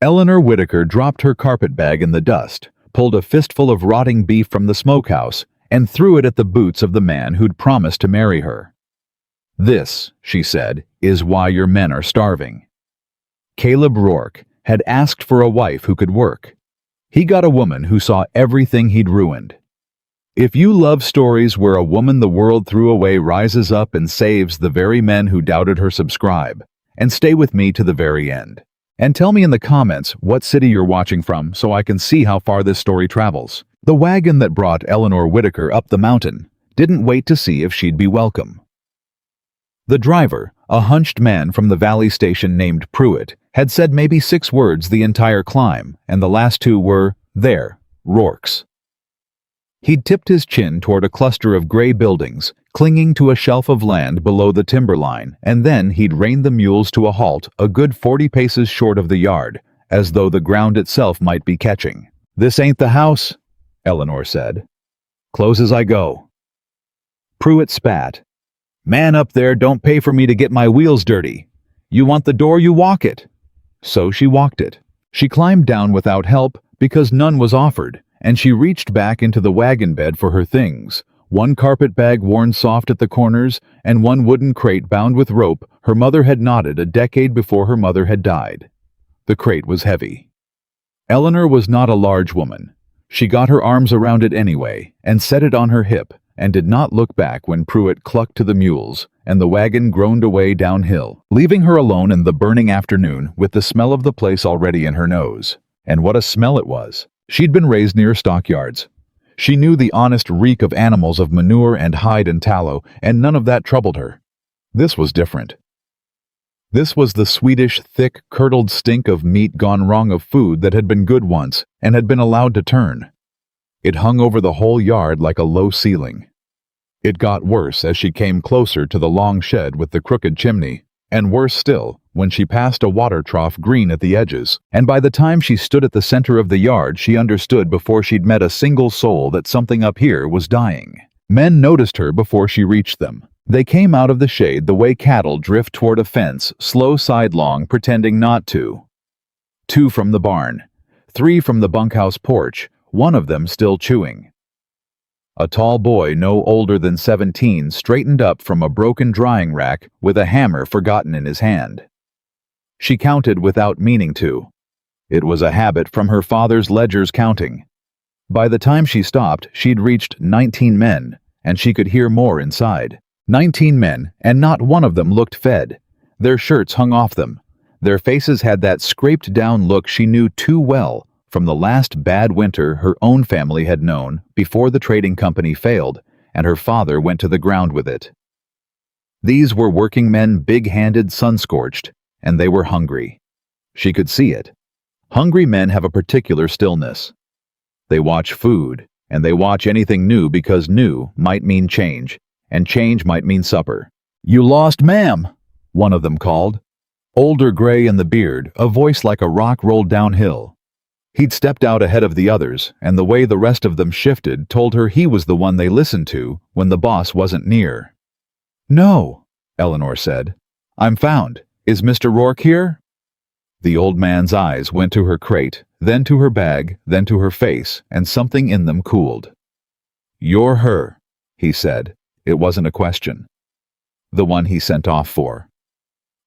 Eleanor Whitaker dropped her carpet bag in the dust, pulled a fistful of rotting beef from the smokehouse, and threw it at the boots of the man who'd promised to marry her. "This," she said, "is why your men are starving." Caleb Rourke had asked for a wife who could work. He got a woman who saw everything he'd ruined. If you love stories where a woman the world threw away rises up and saves the very men who doubted her, subscribe, and stay with me to the very end. And tell me in the comments what city you're watching from so I can see how far this story travels. The wagon that brought Eleanor Whitaker up the mountain didn't wait to see if she'd be welcome. The driver, a hunched man from the valley station named Pruitt, had said maybe 6 words the entire climb, and the last 2 were, "There, Rourke's." He'd tipped his chin toward a cluster of gray buildings, clinging to a shelf of land below the timberline, and then he'd reined the mules to a halt a good 40 paces short of the yard, as though the ground itself might be catching. "This ain't the house," Eleanor said. "Close as I go." Pruitt spat. "Man up there don't pay for me to get my wheels dirty. You want the door, you walk it." So she walked it. She climbed down without help because none was offered, and she reached back into the wagon bed for her things, 1 carpet bag worn soft at the corners and 1 wooden crate bound with rope her mother had knotted a decade before her mother had died. The crate was heavy. Eleanor was not a large woman. She got her arms around it anyway and set it on her hip, and did not look back when Pruitt clucked to the mules, and the wagon groaned away downhill, leaving her alone in the burning afternoon with the smell of the place already in her nose. And what a smell it was! She'd been raised near stockyards. She knew the honest reek of animals, of manure and hide and tallow, and none of that troubled her. This was different. This was the sweetish, thick, curdled stink of meat gone wrong, of food that had been good once and had been allowed to turn. It hung over the whole yard like a low ceiling. It got worse as she came closer to the long shed with the crooked chimney, and worse still when she passed a water trough green at the edges, and by the time she stood at the center of the yard she understood before she'd met a single soul that something up here was dying. Men noticed her before she reached them. They came out of the shade the way cattle drift toward a fence, slow sidelong, pretending not to. 2 from the barn, 3 from the bunkhouse porch, 1 of them still chewing. A tall boy no older than 17 straightened up from a broken drying rack with a hammer forgotten in his hand. She counted without meaning to. It was a habit from her father's ledgers counting. By the time she stopped, she'd reached 19 men, and she could hear more inside. 19 men, and not one of them looked fed. Their shirts hung off them. Their faces had that scraped-down look she knew too well from the last bad winter her own family had known before the trading company failed and her father went to the ground with it. These were working men, big-handed, sun-scorched, and they were hungry. She could see it. Hungry men have a particular stillness. They watch food, and they watch anything new because new might mean change, and change might mean supper. "You lost, ma'am," one of them called. Older, gray in the beard, a voice like a rock rolled downhill. He'd stepped out ahead of the others, and the way the rest of them shifted told her he was the one they listened to when the boss wasn't near. "No," Eleanor said. "I'm found. Is Mr. Rourke here?" The old man's eyes went to her crate, then to her bag, then to her face, and something in them cooled. "You're her," he said. It wasn't a question. The one he sent off for.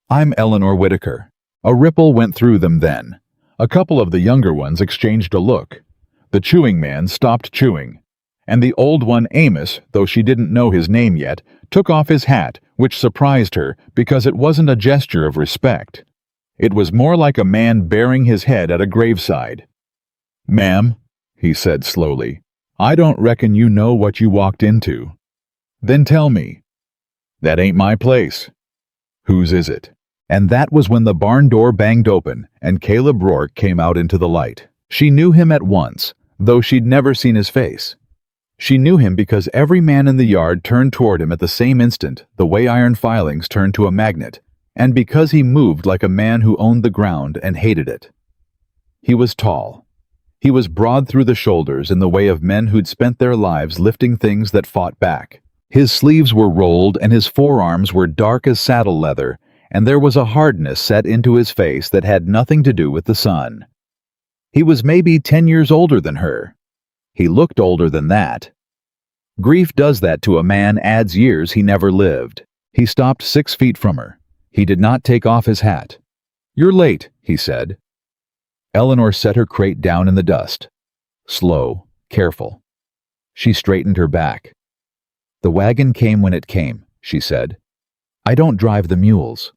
"I'm Eleanor Whitaker." A ripple went through them then. A couple of the younger ones exchanged a look. The chewing man stopped chewing, and the old one, Amos, though she didn't know his name yet, took off his hat, which surprised her because it wasn't a gesture of respect. It was more like a man baring his head at a graveside. "Ma'am," he said slowly, "I don't reckon you know what you walked into." "Then tell me." "That ain't my place." "Whose is it?" And that was when the barn door banged open and Caleb Rourke came out into the light. She knew him at once, though she'd never seen his face. She knew him because every man in the yard turned toward him at the same instant, the way iron filings turn to a magnet, and because he moved like a man who owned the ground and hated it. He was tall. He was broad through the shoulders in the way of men who'd spent their lives lifting things that fought back. His sleeves were rolled and his forearms were dark as saddle leather, and there was a hardness set into his face that had nothing to do with the sun. He was maybe 10 years older than her. He looked older than that. Grief does that to a man, adds years he never lived. He stopped 6 feet from her. He did not take off his hat. "You're late," he said. Eleanor set her crate down in the dust. Slow, careful. She straightened her back. "The wagon came when it came," she said. "I don't drive the mules.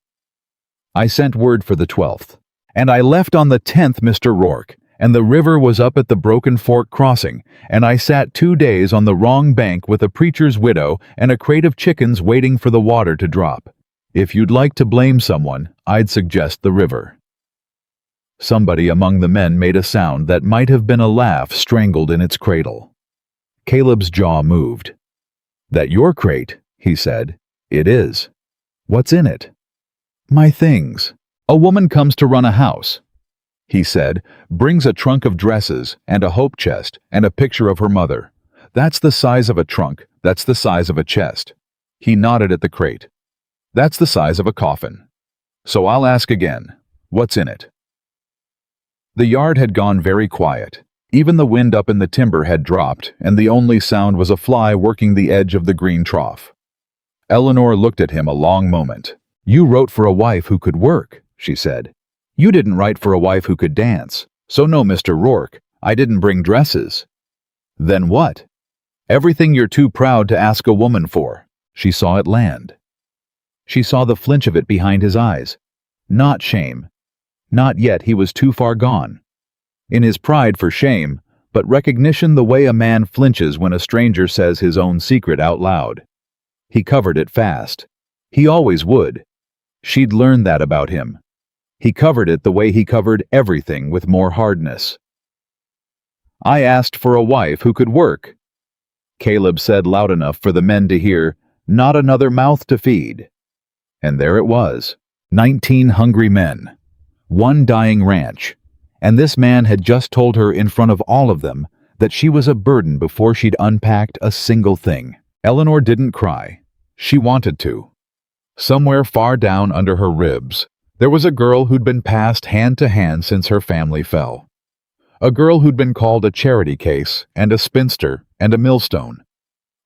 I sent word for the 12th. And I left on the 10th, Mr. Rourke, and the river was up at the Broken Fork crossing, and I sat 2 days on the wrong bank with a preacher's widow and a crate of chickens waiting for the water to drop. If you'd like to blame someone, I'd suggest the river." Somebody among the men made a sound that might have been a laugh strangled in its cradle. Caleb's jaw moved. "That your crate?" he said. "It is. What's in it?" "My things. A woman comes to run a house," he said, "brings a trunk of dresses and a hope chest and a picture of her mother. That's the size of a trunk, that's the size of a chest." He nodded at the crate. "That's the size of a coffin. So I'll ask again, what's in it?" The yard had gone very quiet. Even the wind up in the timber had dropped, and the only sound was a fly working the edge of the green trough. Eleanor looked at him a long moment. "You wrote for a wife who could work," she said. "You didn't write for a wife who could dance. So no, Mr. Rourke, I didn't bring dresses." "Then what?" "Everything you're too proud to ask a woman for." She saw it land. She saw the flinch of it behind his eyes. Not shame. Not yet, he was too far gone. In his pride for shame, but recognition, the way a man flinches when a stranger says his own secret out loud. He covered it fast. He always would. She'd learned that about him. He covered it the way he covered everything, with more hardness. "I asked for a wife who could work," Caleb said loud enough for the men to hear, "not another mouth to feed." And there it was, 19 hungry men. 1 dying ranch, and this man had just told her in front of all of them that she was a burden before she'd unpacked a single thing. Eleanor didn't cry. She wanted to. Somewhere far down under her ribs, there was a girl who'd been passed hand to hand since her family fell. A girl who'd been called a charity case and a spinster and a millstone.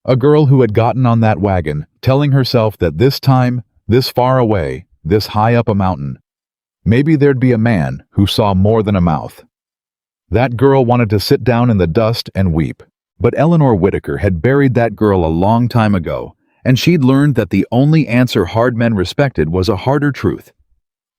A girl who had gotten on that wagon, telling herself that this time, this far away, this high up a mountain, maybe there'd be a man who saw more than a mouth. That girl wanted to sit down in the dust and weep, but Eleanor Whitaker had buried that girl a long time ago, and she'd learned that the only answer hard men respected was a harder truth.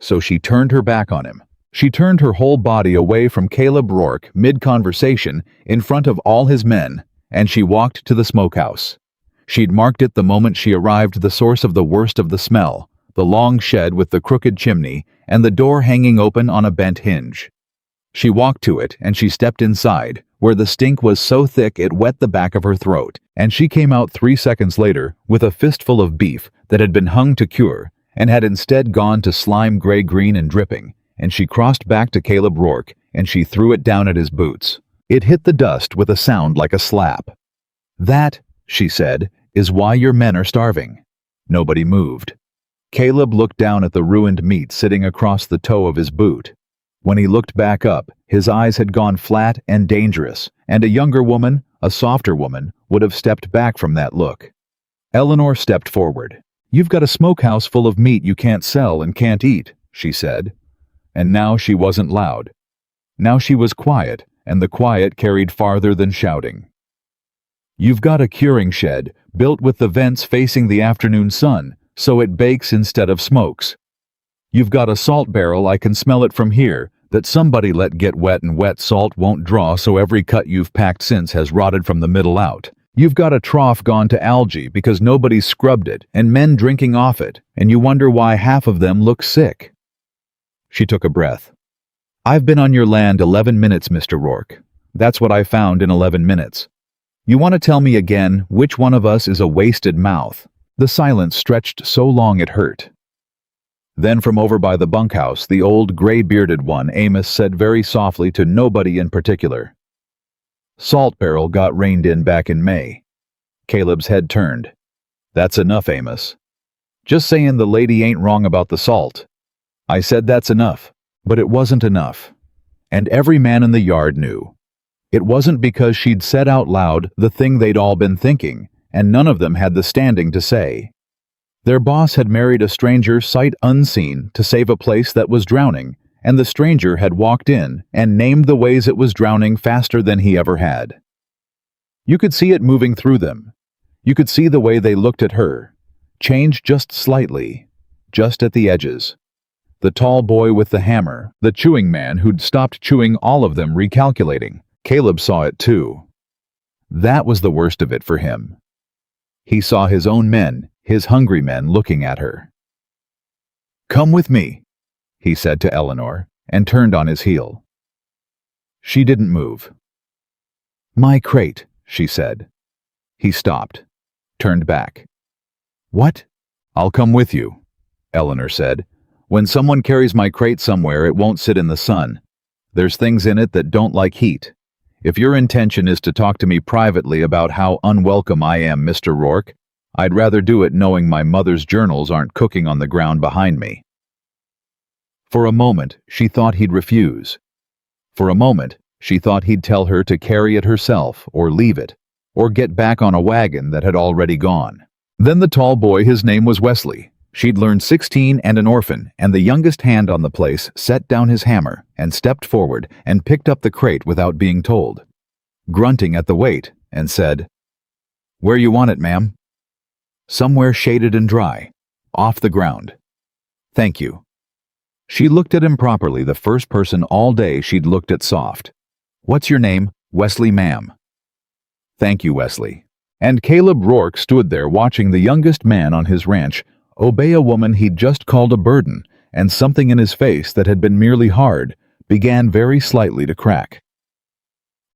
So she turned her back on him. She turned her whole body away from Caleb Rourke mid-conversation in front of all his men, and she walked to the smokehouse. She'd marked it the moment she arrived, the source of the worst of the smell, the long shed with the crooked chimney and the door hanging open on a bent hinge. She walked to it, and she stepped inside, where the stink was so thick it wet the back of her throat, and she came out 3 seconds later with a fistful of beef that had been hung to cure and had instead gone to slime gray-green and dripping, and she crossed back to Caleb Rourke, and she threw it down at his boots. It hit the dust with a sound like a slap. "That," she said, "is why your men are starving." Nobody moved. Caleb looked down at the ruined meat sitting across the toe of his boot. When he looked back up, his eyes had gone flat and dangerous, and a younger woman, a softer woman, would have stepped back from that look. Eleanor stepped forward. "You've got a smokehouse full of meat you can't sell and can't eat," she said. And now she wasn't loud. Now she was quiet, and the quiet carried farther than shouting. "You've got a curing shed, built with the vents facing the afternoon sun, so it bakes instead of smokes. You've got a salt barrel, I can smell it from here, that somebody let get wet, and wet salt won't draw, so every cut you've packed since has rotted from the middle out. You've got a trough gone to algae because nobody's scrubbed it, and men drinking off it, and you wonder why half of them look sick." She took a breath. "I've been on your land 11 minutes, Mr. Rourke. That's what I found in 11 minutes. You want to tell me again which one of us is a wasted mouth?" The silence stretched so long it hurt. Then from over by the bunkhouse, the old gray-bearded one, Amos, said very softly to nobody in particular, "Salt barrel got reined in back in May." Caleb's head turned. "That's enough, Amos." Just saying the lady ain't wrong about the salt. I said that's enough, but it wasn't enough. And every man in the yard knew. It wasn't because she'd said out loud the thing they'd all been thinking, and none of them had the standing to say. Their boss had married a stranger sight unseen to save a place that was drowning, and the stranger had walked in and named the ways it was drowning faster than he ever had. You could see it moving through them. You could see the way they looked at her, change just slightly, just at the edges. The tall boy with the hammer, the chewing man who'd stopped chewing all of them recalculating. Caleb saw it too. That was the worst of it for him. He saw his own men, his hungry men, looking at her. "Come with me," he said to Eleanor, and turned on his heel. She didn't move. "My crate," she said. He stopped, turned back. "What?" "I'll come with you," Eleanor said. "When someone carries my crate somewhere, it won't sit in the sun. There's things in it that don't like heat. If your intention is to talk to me privately about how unwelcome I am, Mr. Rourke, I'd rather do it knowing my mother's journals aren't cooking on the ground behind me." For a moment, she thought he'd refuse. For a moment, she thought he'd tell her to carry it herself or leave it, or get back on a wagon that had already gone. Then the tall boy, his name was Wesley. She'd learned 16 and an orphan, and the youngest hand on the place set down his hammer and stepped forward and picked up the crate without being told, grunting at the weight, and said, "Where you want it, ma'am?" "Somewhere shaded and dry, off the ground." "Thank you." She looked at him properly, the first person all day she'd looked at soft. "What's your name?" "Wesley, ma'am." "Thank you, Wesley." And Caleb Rourke stood there watching the youngest man on his ranch obey a woman he'd just called a burden, and something in his face that had been merely hard began very slightly to crack.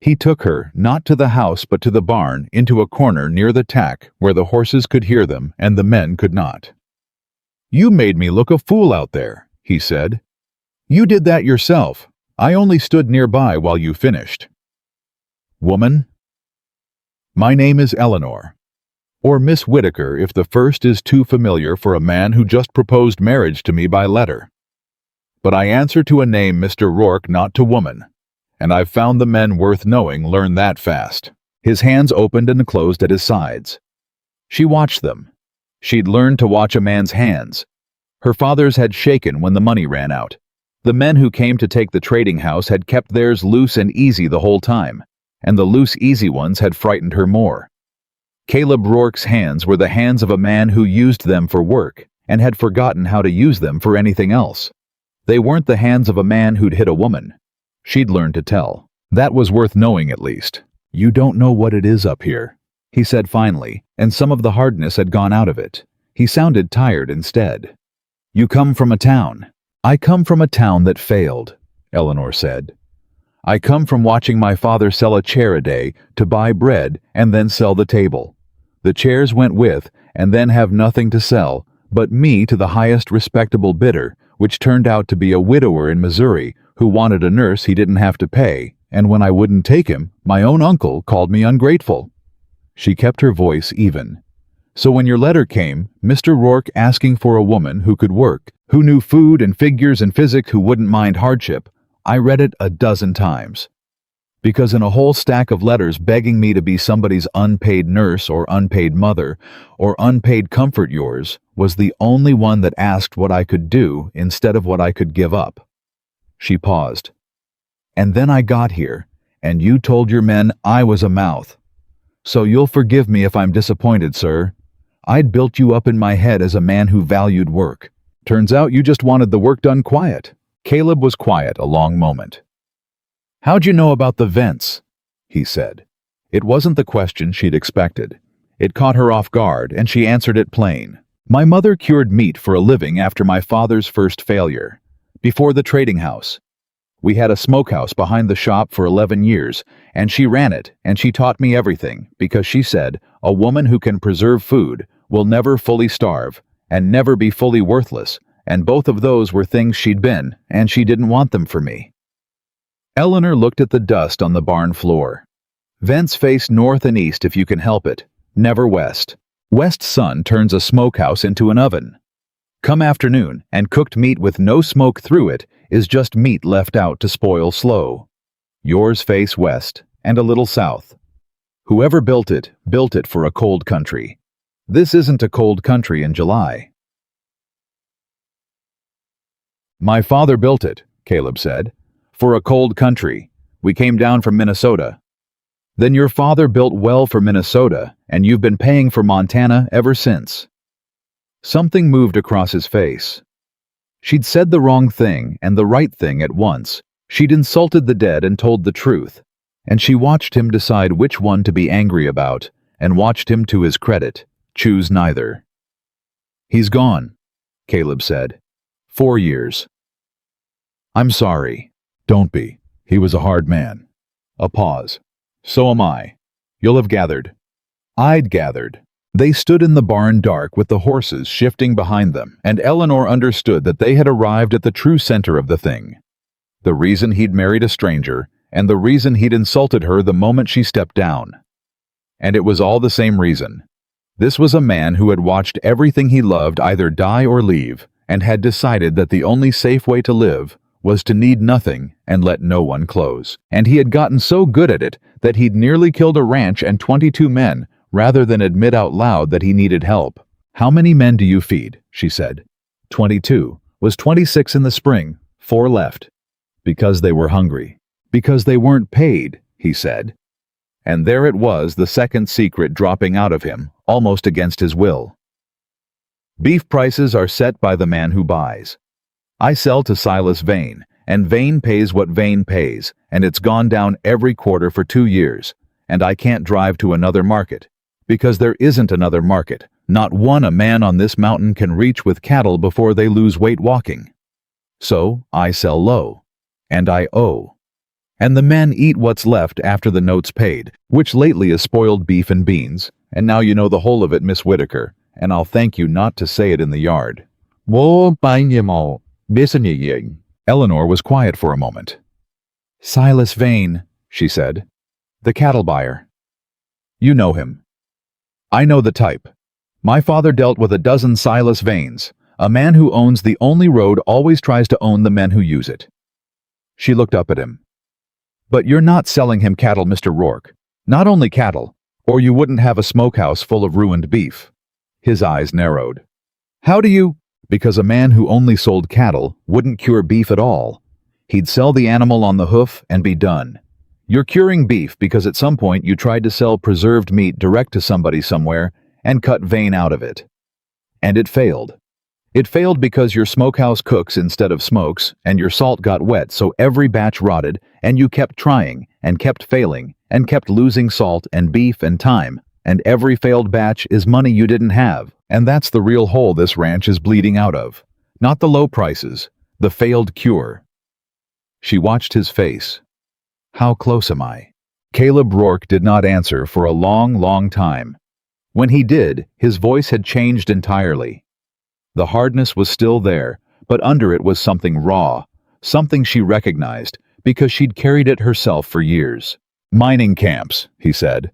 He took her, not to the house but to the barn, into a corner near the tack where the horses could hear them and the men could not. "You made me look a fool out there," he said. "You did that yourself. I only stood nearby while you finished." "Woman?" "My name is Eleanor. Or Miss Whitaker if the first is too familiar for a man who just proposed marriage to me by letter. But I answer to a name, Mr. Rourke, not to woman. And I've found the men worth knowing learn that fast." His hands opened and closed at his sides. She watched them. She'd learned to watch a man's hands. Her father's had shaken when the money ran out. The men who came to take the trading house had kept theirs loose and easy the whole time, and the loose, easy ones had frightened her more. Caleb Rourke's hands were the hands of a man who used them for work and had forgotten how to use them for anything else. They weren't the hands of a man who'd hit a woman. She'd learned to tell. That was worth knowing at least. "You don't know what it is up here," he said finally, and some of the hardness had gone out of it. He sounded tired instead. "You come from a town." "I come from a town that failed," Eleanor said. "I come from watching my father sell a chair a day to buy bread and then sell the table. The chairs went with, and then have nothing to sell, but me to the highest respectable bidder, which turned out to be a widower in Missouri who wanted a nurse he didn't have to pay, and when I wouldn't take him, my own uncle called me ungrateful." She kept her voice even. "So when your letter came, Mr. Rourke asking for a woman who could work, who knew food and figures and physics, who wouldn't mind hardship, I read it a dozen times. Because in a whole stack of letters begging me to be somebody's unpaid nurse or unpaid mother or unpaid comfort yours was the only one that asked what I could do instead of what I could give up." She paused. "And then I got here, and you told your men I was a mouth. So you'll forgive me if I'm disappointed, sir. I'd built you up in my head as a man who valued work. Turns out you just wanted the work done quiet." Caleb was quiet a long moment. "How'd you know about the vents?" he said. It wasn't the question she'd expected. It caught her off guard, and she answered it plain. "My mother cured meat for a living after my father's first failure, before the trading house. We had a smokehouse behind the shop for 11 years, and she ran it, and she taught me everything, because she said, a woman who can preserve food will never fully starve, and never be fully worthless, and both of those were things she'd been, and she didn't want them for me." Eleanor looked at the dust on the barn floor. "Vents face north and east if you can help it, never west. West's son turns a smokehouse into an oven. Come afternoon, and cooked meat with no smoke through it is just meat left out to spoil slow. Yours face west, and a little south. Whoever built it for a cold country. This isn't a cold country in July. My father built it, Caleb said, for a cold country. We came down from Minnesota. Then your father built well for Minnesota, and you've been paying for Montana ever since. Something moved across his face. She'd said the wrong thing and the right thing at once. She'd insulted the dead and told the truth, and she watched him decide which one to be angry about, and watched him, to his credit, choose neither. He's gone, Caleb said. 4 years. I'm sorry. Don't be. He was a hard man. A pause. So am I. You'll have gathered. I'd gathered. They stood in the barn dark with the horses shifting behind them, and Eleanor understood that they had arrived at the true center of the thing. The reason he'd married a stranger, and the reason he'd insulted her the moment she stepped down. And it was all the same reason. This was a man who had watched everything he loved either die or leave, and had decided that the only safe way to live was to need nothing and let no one close. And he had gotten so good at it that he'd nearly killed a ranch and 22 men, rather than admit out loud that he needed help. How many men do you feed? She said. 22. Was 26 in the spring. 4 left. Because they were hungry. Because they weren't paid, he said. And there it was, the second secret dropping out of him, almost against his will. Beef prices are set by the man who buys. I sell to Silas Vane, and Vane pays what Vane pays, and it's gone down every quarter for 2 years, and I can't drive to another market. Because there isn't another market, not one a man on this mountain can reach with cattle before they lose weight walking. So I sell low, and I owe. And the men eat what's left after the note's paid, which lately is spoiled beef and beans, and now you know the whole of it, Miss Whitaker, and I'll thank you not to say it in the yard. Eleanor was quiet for a moment. Silas Vane, she said. The cattle buyer. You know him. I know the type. My father dealt with a dozen Silas Vanes. A man who owns the only road always tries to own the men who use it. She looked up at him. But you're not selling him cattle, Mr. Rourke. Not only cattle, or you wouldn't have a smokehouse full of ruined beef. His eyes narrowed. How do you? Because a man who only sold cattle wouldn't cure beef at all. He'd sell the animal on the hoof and be done. You're curing beef because at some point you tried to sell preserved meat direct to somebody somewhere and cut vein out of it. And it failed. It failed because your smokehouse cooks instead of smokes, and your salt got wet so every batch rotted, and you kept trying, and kept failing, and kept losing salt and beef and time, and every failed batch is money you didn't have, and that's the real hole this ranch is bleeding out of. Not the low prices, the failed cure. She watched his face. How close am I? Caleb Rourke did not answer for a long, long time. When he did, his voice had changed entirely. The hardness was still there, but under it was something raw, something she recognized, because she'd carried it herself for years. Mining camps, he said.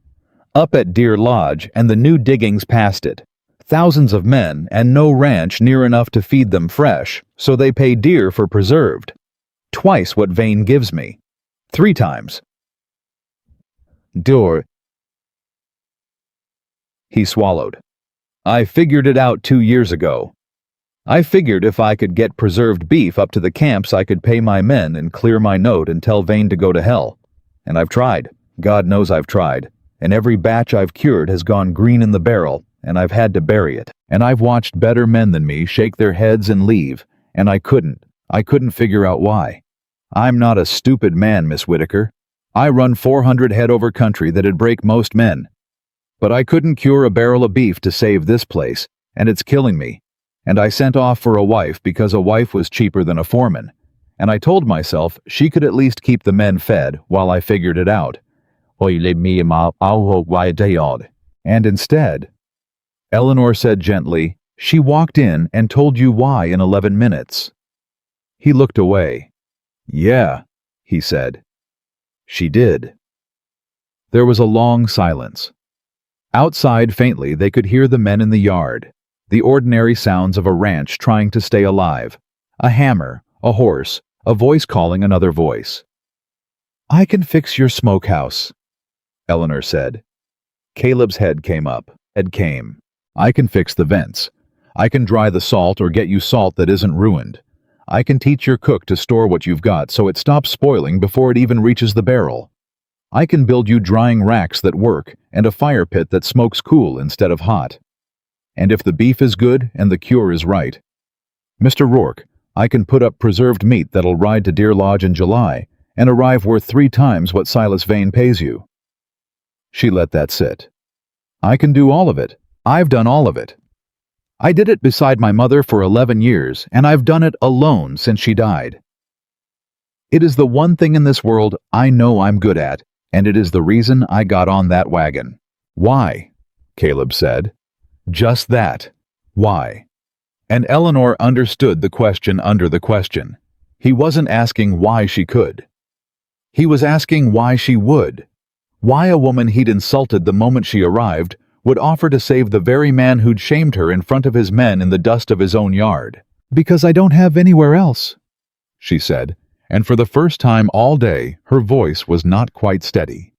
Up at Deer Lodge and the new diggings past it. Thousands of men and no ranch near enough to feed them fresh, so they pay dear for preserved. Twice what Vane gives me. 3 times. Dur. He swallowed. I figured it out 2 years ago. I figured if I could get preserved beef up to the camps I could pay my men and clear my note and tell Vane to go to hell. And I've tried. God knows I've tried. And every batch I've cured has gone green in the barrel, and I've had to bury it. And I've watched better men than me shake their heads and leave, and I couldn't figure out why. I'm not a stupid man, Miss Whitaker. I run 400 head over country that'd break most men. But I couldn't cure a barrel of beef to save this place, and it's killing me. And I sent off for a wife because a wife was cheaper than a foreman. And I told myself she could at least keep the men fed while I figured it out. And instead, Eleanor said gently, she walked in and told you why in 11 minutes. He looked away. Yeah, he said. She did. There was a long silence. Outside, faintly, they could hear the men in the yard, the ordinary sounds of a ranch trying to stay alive. A hammer, a horse, a voice calling another voice. "I can fix your smokehouse," Eleanor said. Caleb's head came up. "I can fix the vents. I can dry the salt or get you salt that isn't ruined. I can teach your cook to store what you've got so it stops spoiling before it even reaches the barrel. I can build you drying racks that work and a fire pit that smokes cool instead of hot. And if the beef is good and the cure is right, Mr. Rourke, I can put up preserved meat that'll ride to Deer Lodge in July and arrive worth 3 times what Silas Vane pays you." She let that sit. "I can do all of it. I've done all of it. I did it beside my mother for 11 years, and I've done it alone since she died. It is the one thing in this world I know I'm good at, and it is the reason I got on that wagon." "Why?" Caleb said. "Just that. Why?" And Eleanor understood the question under the question. He wasn't asking why she could. He was asking why she would. Why a woman he'd insulted the moment she arrived would offer to save the very man who'd shamed her in front of his men in the dust of his own yard. "Because I don't have anywhere else," she said, and for the first time all day her voice was not quite steady.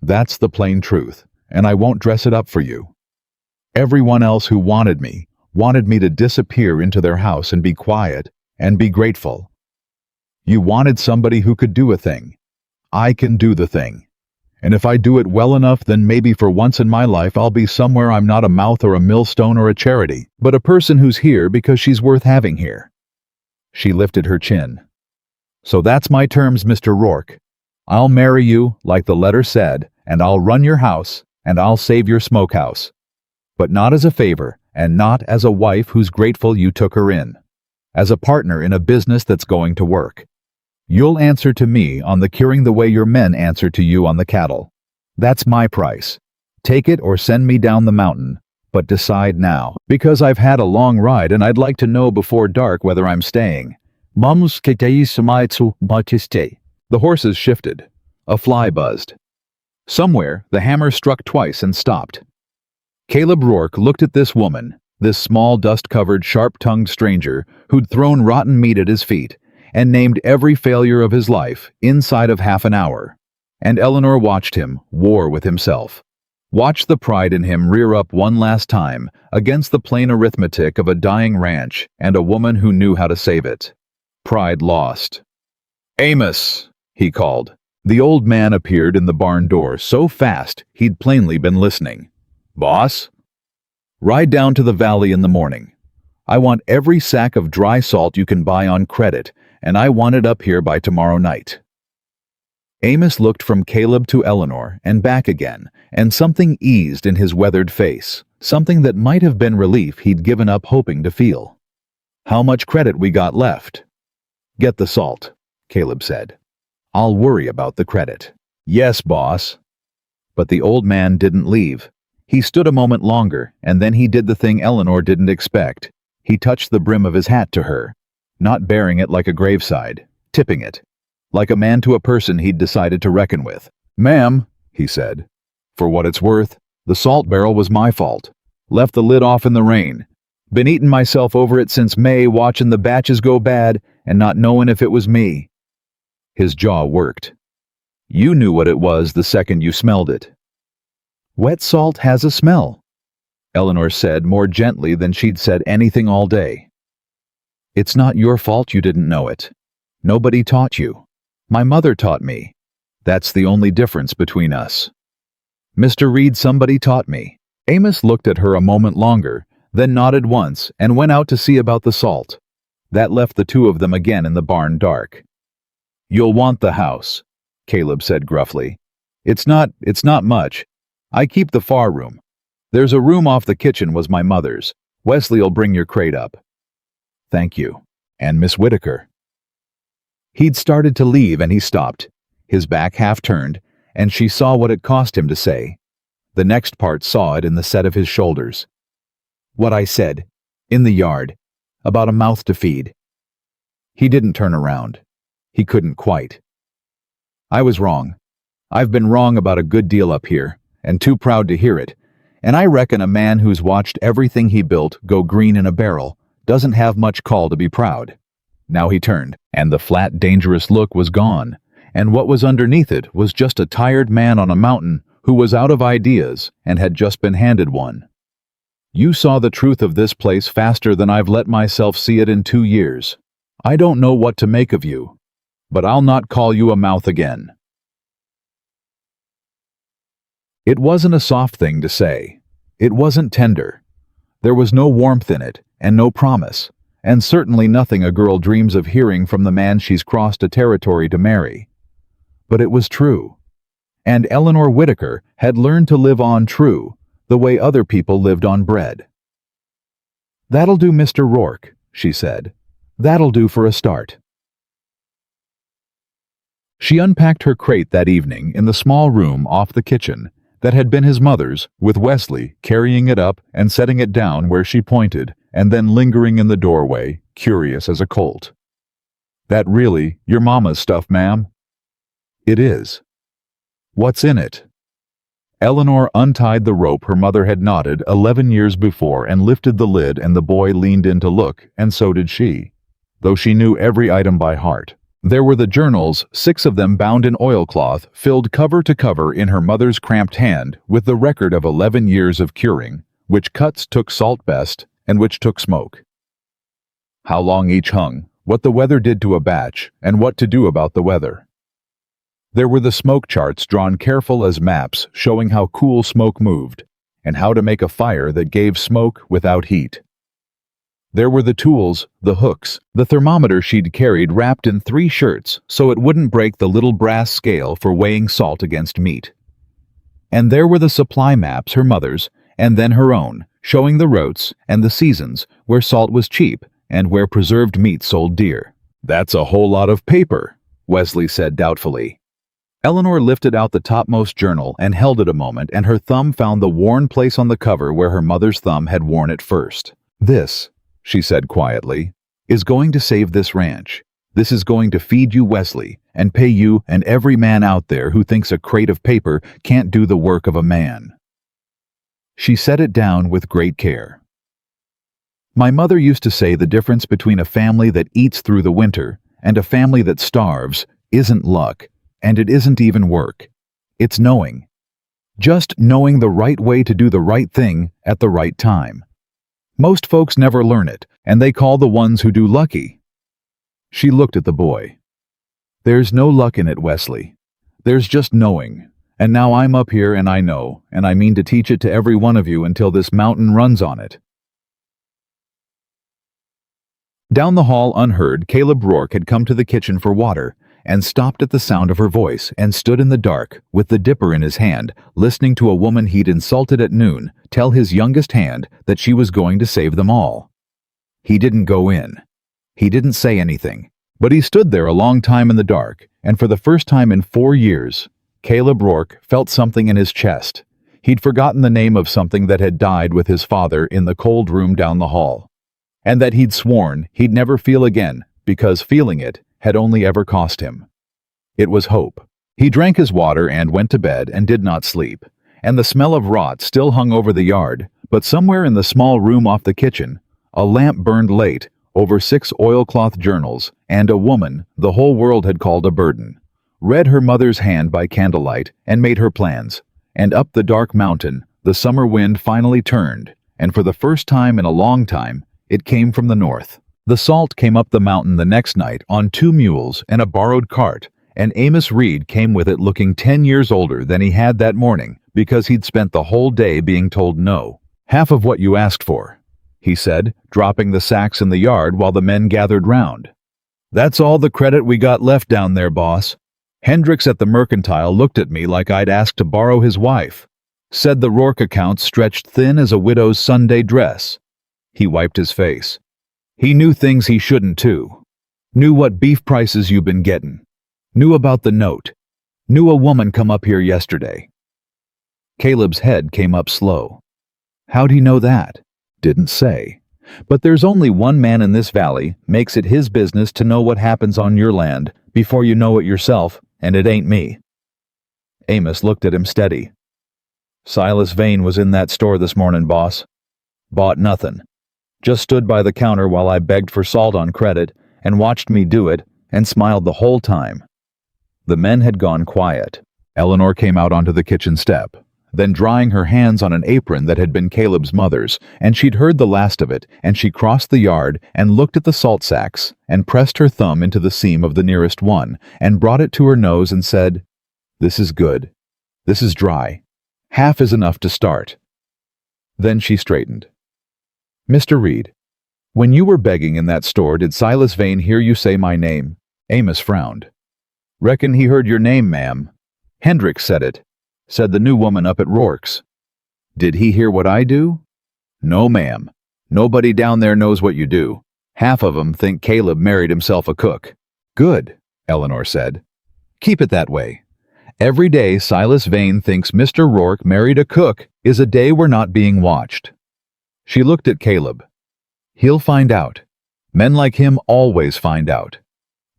"That's the plain truth, and I won't dress it up for you. Everyone else who wanted me to disappear into their house and be quiet and be grateful. You wanted somebody who could do a thing. I can do the thing. And if I do it well enough, then maybe for once in my life I'll be somewhere I'm not a mouth or a millstone or a charity, but a person who's here because she's worth having here." She lifted her chin. "So that's my terms, Mr. Rourke. I'll marry you, like the letter said, and I'll run your house, and I'll save your smokehouse. But not as a favor, and not as a wife who's grateful you took her in. As a partner in a business that's going to work. You'll answer to me on the curing the way your men answer to you on the cattle. That's my price. Take it or send me down the mountain, but decide now, because I've had a long ride and I'd like to know before dark whether I'm staying." The horses shifted. A fly buzzed. Somewhere, the hammer struck twice and stopped. Caleb Rourke looked at this woman, this small dust-covered, sharp-tongued stranger who'd thrown rotten meat at his feet, and named every failure of his life inside of half an hour. And Eleanor watched him war with himself. Watched the pride in him rear up one last time against the plain arithmetic of a dying ranch and a woman who knew how to save it. Pride lost. "Amos," he called. The old man appeared in the barn door so fast he'd plainly been listening. "Boss?" "Ride down to the valley in the morning. I want every sack of dry salt you can buy on credit, and I want it up here by tomorrow night." Amos looked from Caleb to Eleanor and back again, and something eased in his weathered face, something that might have been relief he'd given up hoping to feel. "How much credit we got left?" "Get the salt," Caleb said. "I'll worry about the credit." "Yes, boss." But the old man didn't leave. He stood a moment longer, and then he did the thing Eleanor didn't expect. He touched the brim of his hat to her, not bearing it like a graveside, tipping it, like a man to a person he'd decided to reckon with. "Ma'am," he said, "for what it's worth, the salt barrel was my fault. Left the lid off in the rain. Been eating myself over it since May, watching the batches go bad and not knowing if it was me." His jaw worked. "You knew what it was the second you smelled it." "Wet salt has a smell," Eleanor said more gently than she'd said anything all day. "It's not your fault you didn't know it. Nobody taught you. My mother taught me. That's the only difference between us. Mr. Reed, somebody taught me." Amos looked at her a moment longer, then nodded once and went out to see about the salt. That left the two of them again in the barn dark. "You'll want the house," Caleb said gruffly. It's not much. I keep the far room. There's a room off the kitchen was my mother's. Wesley'll bring your crate up." "Thank you. And Miss Whitaker." He'd started to leave and he stopped, his back half turned, and she saw what it cost him to say. The next part saw it in the set of his shoulders. "What I said, in the yard, about a mouth to feed." He didn't turn around. He couldn't quite. "I was wrong. I've been wrong about a good deal up here, and too proud to hear it, and I reckon a man who's watched everything he built go green in a barrel doesn't have much call to be proud. Now he turned, and the flat, dangerous look was gone, and what was underneath it was just a tired man on a mountain who was out of ideas and had just been handed one. You saw the truth of this place faster than I've let myself see it in 2 years. I don't know what to make of you, but I'll not call you a mouth again. It wasn't a soft thing to say. It wasn't tender. There was no warmth in it, and no promise, and certainly nothing a girl dreams of hearing from the man she's crossed a territory to marry. But it was true. And Eleanor Whitaker had learned to live on true, the way other people lived on bread. "That'll do, Mr. Rourke," she said. "That'll do for a start." She unpacked her crate that evening in the small room off the kitchen that had been his mother's, with Wesley carrying it up and setting it down where she pointed, and then lingering in the doorway, curious as a colt. "That really your mama's stuff, ma'am?" "It is." "What's in it?" Eleanor untied the rope her mother had knotted 11 years before and lifted the lid, and the boy leaned in to look, and so did she, though she knew every item by heart. There were the journals, 6 of them bound in oilcloth, filled cover to cover in her mother's cramped hand, with the record of 11 years of curing, which cuts took salt best, and which took smoke. How long each hung, what the weather did to a batch, and what to do about the weather. There were the smoke charts drawn careful as maps showing how cool smoke moved, and how to make a fire that gave smoke without heat. There were the tools, the hooks, the thermometer she'd carried wrapped in 3 shirts so it wouldn't break the little brass scale for weighing salt against meat. And there were the supply maps, her mother's, and then her own, showing the routes and the seasons where salt was cheap and where preserved meat sold dear. "That's a whole lot of paper," Wesley said doubtfully. Eleanor lifted out the topmost journal and held it a moment, and her thumb found the worn place on the cover where her mother's thumb had worn it first. "This," she said quietly, "is going to save this ranch. This is going to feed you, Wesley, and pay you and every man out there who thinks a crate of paper can't do the work of a man." She set it down with great care. "My mother used to say the difference between a family that eats through the winter and a family that starves isn't luck, and it isn't even work. It's knowing. Just knowing the right way to do the right thing at the right time. Most folks never learn it, and they call the ones who do lucky." She looked at the boy. "There's no luck in it, Wesley. There's just knowing. And now I'm up here and I know, and I mean to teach it to every one of you until this mountain runs on it." Down the hall, unheard, Caleb Rourke had come to the kitchen for water, and stopped at the sound of her voice, and stood in the dark, with the dipper in his hand, listening to a woman he'd insulted at noon tell his youngest hand that she was going to save them all. He didn't go in. He didn't say anything, but he stood there a long time in the dark, and for the first time in 4 years, Caleb Rourke felt something in his chest. He'd forgotten the name of something that had died with his father in the cold room down the hall, and that he'd sworn he'd never feel again, because feeling it had only ever cost him. It was hope. He drank his water and went to bed and did not sleep, and the smell of rot still hung over the yard, but somewhere in the small room off the kitchen, a lamp burned late over 6 oilcloth journals, and a woman the whole world had called a burden read her mother's hand by candlelight and made her plans, and up the dark mountain the summer wind finally turned, and for the first time in a long time it came from the north. The salt came up the mountain the next night on 2 mules and a borrowed cart, and Amos Reed came with it looking 10 years older than he had that morning because he'd spent the whole day being told no. "Half of what you asked for," he said, dropping the sacks in the yard while the men gathered round. "That's all the credit we got left down there, boss. Hendricks at the Mercantile looked at me like I'd asked to borrow his wife. Said the Rourke account stretched thin as a widow's Sunday dress." He wiped his face. "He knew things he shouldn't too. Knew what beef prices you've been getting. Knew about the note. Knew a woman come up here yesterday." Caleb's head came up slow. "How'd he know that?" "Didn't say. But there's only one man in this valley makes it his business to know what happens on your land before you know it yourself, and it ain't me." Amos looked at him steady. Silas Vane was in that store this morning, boss. Bought nothing. Just stood by the counter while I begged for salt on credit and watched me do it and smiled the whole time. The men had gone quiet. Eleanor came out onto the kitchen step, then drying her hands on an apron that had been Caleb's mother's, and she'd heard the last of it, and she crossed the yard and looked at the salt sacks and pressed her thumb into the seam of the nearest one and brought it to her nose and said, "This is good. This is dry. Half is enough to start." Then she straightened. "Mr. Reed, when you were begging in that store, did Silas Vane hear you say my name?" Amos frowned. "Reckon he heard your name, ma'am. Hendricks said it," said the new woman up at Rourke's. "Did he hear what I do?" "No, ma'am. Nobody down there knows what you do. Half of 'em think Caleb married himself a cook." "Good," Eleanor said. "Keep it that way. Every day Silas Vane thinks Mr. Rourke married a cook is a day we're not being watched." She looked at Caleb. "He'll find out. Men like him always find out.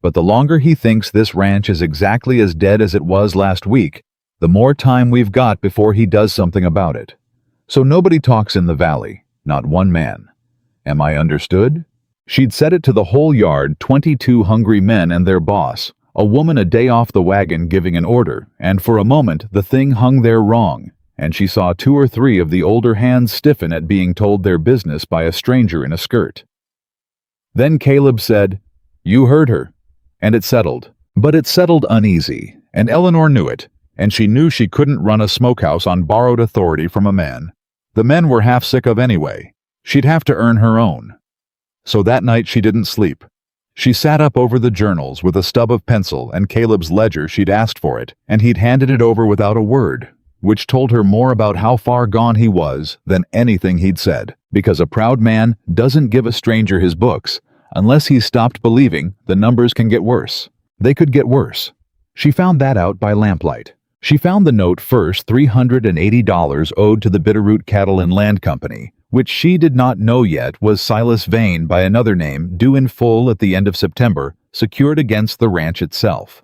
But the longer he thinks this ranch is exactly as dead as it was last week, the more time we've got before he does something about it. So nobody talks in the valley, not one man. Am I understood?" She'd said it to the whole yard, 22 hungry men and their boss, a woman a day off the wagon giving an order, and for a moment the thing hung there wrong, and she saw 2 or 3 of the older hands stiffen at being told their business by a stranger in a skirt. Then Caleb said, "You heard her," and it settled. But it settled uneasy, and Eleanor knew it, and she knew she couldn't run a smokehouse on borrowed authority from a man. The men were half sick of anyway. She'd have to earn her own. So that night she didn't sleep. She sat up over the journals with a stub of pencil and Caleb's ledger. She'd asked for it, and he'd handed it over without a word, which told her more about how far gone he was than anything he'd said, because a proud man doesn't give a stranger his books unless he's stopped believing the numbers can get worse. They could get worse. She found that out by lamplight. She found the note first, $380 owed to the Bitterroot Cattle and Land Company, which she did not know yet was Silas Vane by another name, due in full at the end of September, secured against the ranch itself.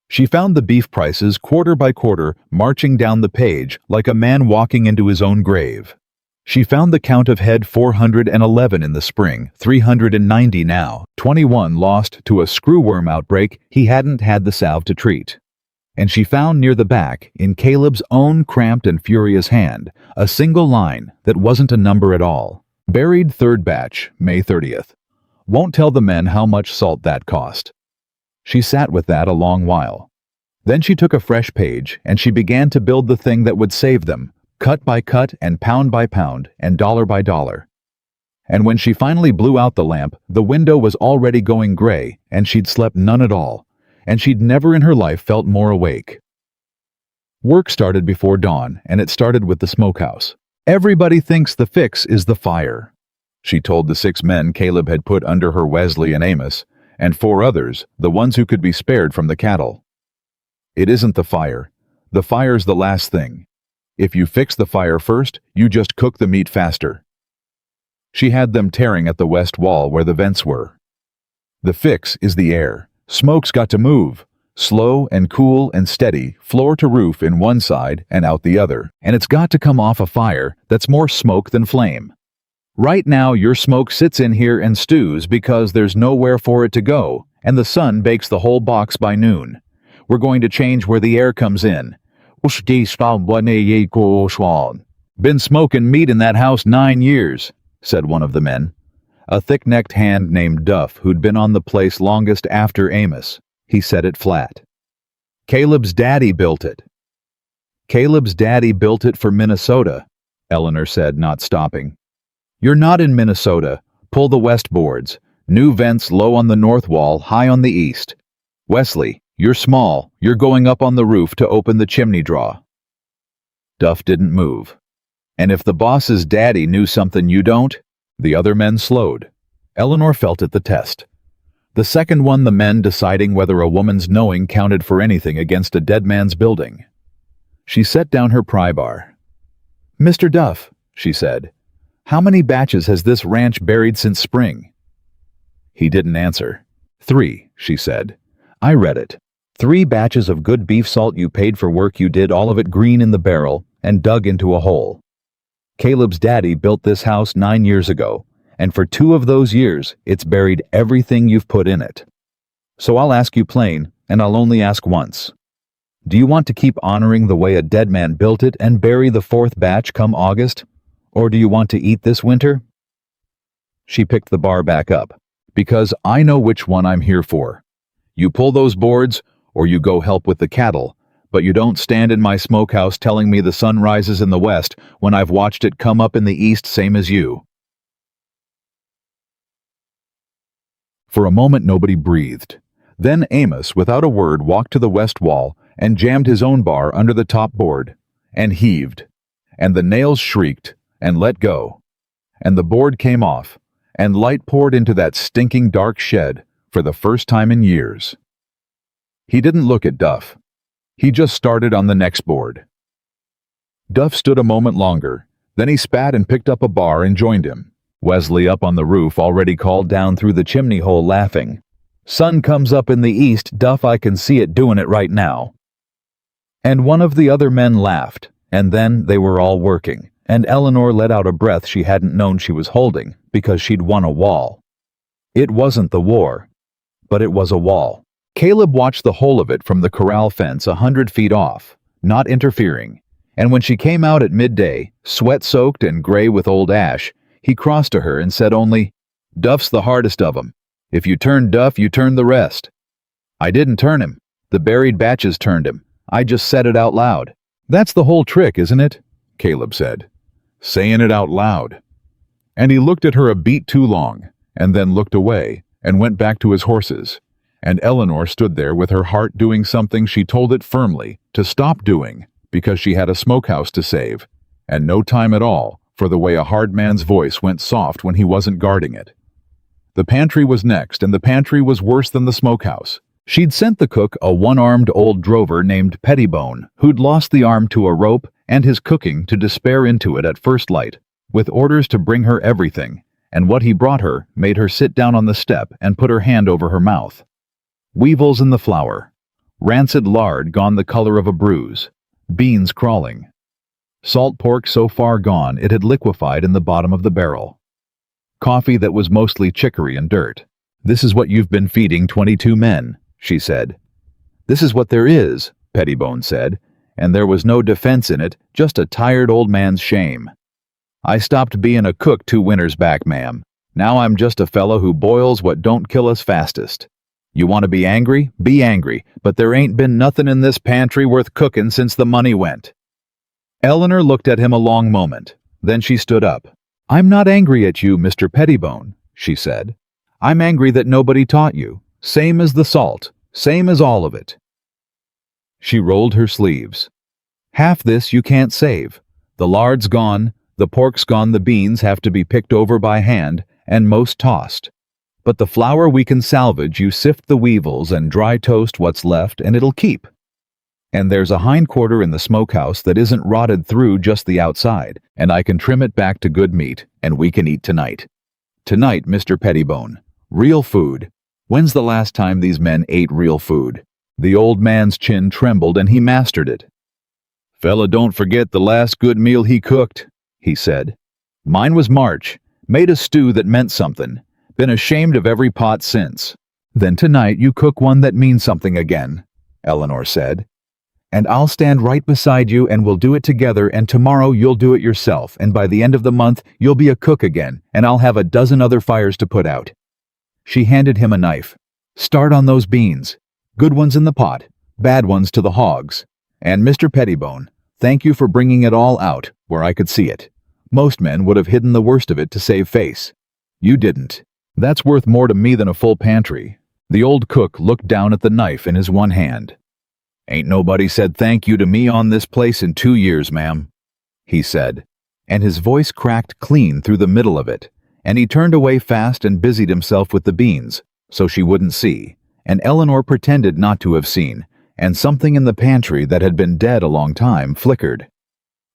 She found the beef prices quarter by quarter marching down the page like a man walking into his own grave. She found the count of head 411 in the spring, 390 now, 21 lost to a screwworm outbreak he hadn't had the salve to treat. And she found near the back, in Caleb's own cramped and furious hand, a single line that wasn't a number at all. Buried 3rd batch, May 30th. Won't tell the men how much salt that cost. She sat with that a long while. Then she took a fresh page and she began to build the thing that would save them, cut by cut and pound by pound and dollar by dollar. And when she finally blew out the lamp, the window was already going gray and she'd slept none at all, and she'd never in her life felt more awake. Work started before dawn, and it started with the smokehouse. "Everybody thinks the fix is the fire," she told the 6 men Caleb had put under her, Wesley and Amos, and 4 others, the ones who could be spared from the cattle. "It isn't the fire. The fire's the last thing. If you fix the fire first, you just cook the meat faster." She had them tearing at the west wall where the vents were. "The fix is the air. Smoke's got to move, slow and cool and steady, floor to roof in one side and out the other, and it's got to come off a fire that's more smoke than flame. Right now your smoke sits in here and stews because there's nowhere for it to go, and the sun bakes the whole box by noon. We're going to change where the air comes in. Been smoking meat in that house 9 years, said one of the men. A thick-necked hand named Duff, who'd been on the place longest after Amos. He said it flat. "Caleb's daddy built it." "Caleb's daddy built it for Minnesota," Eleanor said, not stopping. "You're not in Minnesota. Pull the west boards. New vents low on the north wall, high on the east. Wesley, you're small. You're going up on the roof to open the chimney draw." Duff didn't move. "And if the boss's daddy knew something you don't?" The other men slowed. Eleanor felt it the test. The second one, the men deciding whether a woman's knowing counted for anything against a dead man's building. She set down her pry bar. "Mr. Duff," she said, "how many batches has this ranch buried since spring?" He didn't answer. "3, she said. "I read it. 3 batches of good beef salt you paid for work you did, all of it green in the barrel, and dug into a hole. Caleb's daddy built this house 9 years ago, and for 2 of those years, it's buried everything you've put in it. So I'll ask you plain, and I'll only ask once. Do you want to keep honoring the way a dead man built it and bury the 4th batch come August? Or do you want to eat this winter? She picked the bar back up. Because I know which one I'm here for. You pull those boards, or you go help with the cattle, but you don't stand in my smokehouse telling me the sun rises in the west when I've watched it come up in the east same as you. For a moment nobody breathed. Then Amos, without a word, walked to the west wall and jammed his own bar under the top board, and heaved, and the nails shrieked, and let go, and the board came off, and light poured into that stinking dark shed for the first time in years. He didn't look at Duff. He just started on the next board. Duff stood a moment longer, then he spat and picked up a bar and joined him. Wesley up on the roof already called down through the chimney hole laughing. Sun comes up in the east, Duff, I can see it doing it right now. And one of the other men laughed, and then they were all working, and Eleanor let out a breath she hadn't known she was holding because she'd won a wall. It wasn't the war, but it was a wall. Caleb watched the whole of it from the corral fence 100 feet off, not interfering, and when she came out at midday, sweat-soaked and gray with old ash, he crossed to her and said only, "Duff's the hardest of 'em. If you turn Duff, you turn the rest." "I didn't turn him. The buried batches turned him. I just said it out loud." "That's the whole trick, isn't it?" Caleb said. "Saying it out loud." And he looked at her a beat too long, and then looked away, and went back to his horses. And Eleanor stood there with her heart doing something she told it firmly to stop doing because she had a smokehouse to save, and no time at all for the way a hard man's voice went soft when he wasn't guarding it. The pantry was next, and the pantry was worse than the smokehouse. She'd sent the cook a one-armed old drover named Pettibone, who'd lost the arm to a rope and his cooking to despair into it at first light, with orders to bring her everything, and what he brought her made her sit down on the step and put her hand over her mouth. Weevils in the flour, rancid lard gone the color of a bruise, beans crawling, salt pork so far gone it had liquefied in the bottom of the barrel, coffee that was mostly chicory and dirt. "This is what you've been feeding 22 men," she said. "This is what there is," Pettibone said, and there was no defense in it, just a tired old man's shame. "I stopped being a cook 2 winters back, ma'am. Now I'm just a fellow who boils what don't kill us fastest. You want to be angry, but there ain't been nothing in this pantry worth cooking since the money went." Eleanor looked at him a long moment. Then she stood up. "I'm not angry at you, Mr. Pettibone," she said. "I'm angry that nobody taught you. Same as the salt. Same as all of it." She rolled her sleeves. "Half this you can't save. The lard's gone, the pork's gone, the beans have to be picked over by hand, and most tossed. But the flour we can salvage, you sift the weevils and dry toast what's left, and it'll keep. And there's a hindquarter in the smokehouse that isn't rotted through just the outside, and I can trim it back to good meat, and we can eat tonight. Tonight, Mr. Pettibone. Real food. When's the last time these men ate real food?" The old man's chin trembled and he mastered it. "Fella don't forget the last good meal he cooked," he said. "Mine was March. Made a stew that meant something. Been ashamed of every pot since." "Then tonight you cook one that means something again," Eleanor said. "And I'll stand right beside you and we'll do it together, and tomorrow you'll do it yourself, and by the end of the month you'll be a cook again, and I'll have a dozen other fires to put out." She handed him a knife. "Start on those beans. Good ones in the pot, bad ones to the hogs. And Mr. Pettibone, thank you for bringing it all out where I could see it. Most men would have hidden the worst of it to save face. You didn't. That's worth more to me than a full pantry." The old cook looked down at the knife in his one hand. "Ain't nobody said thank you to me on this place in 2 years, ma'am," he said, and his voice cracked clean through the middle of it, and he turned away fast and busied himself with the beans, so she wouldn't see, and Eleanor pretended not to have seen, and something in the pantry that had been dead a long time flickered.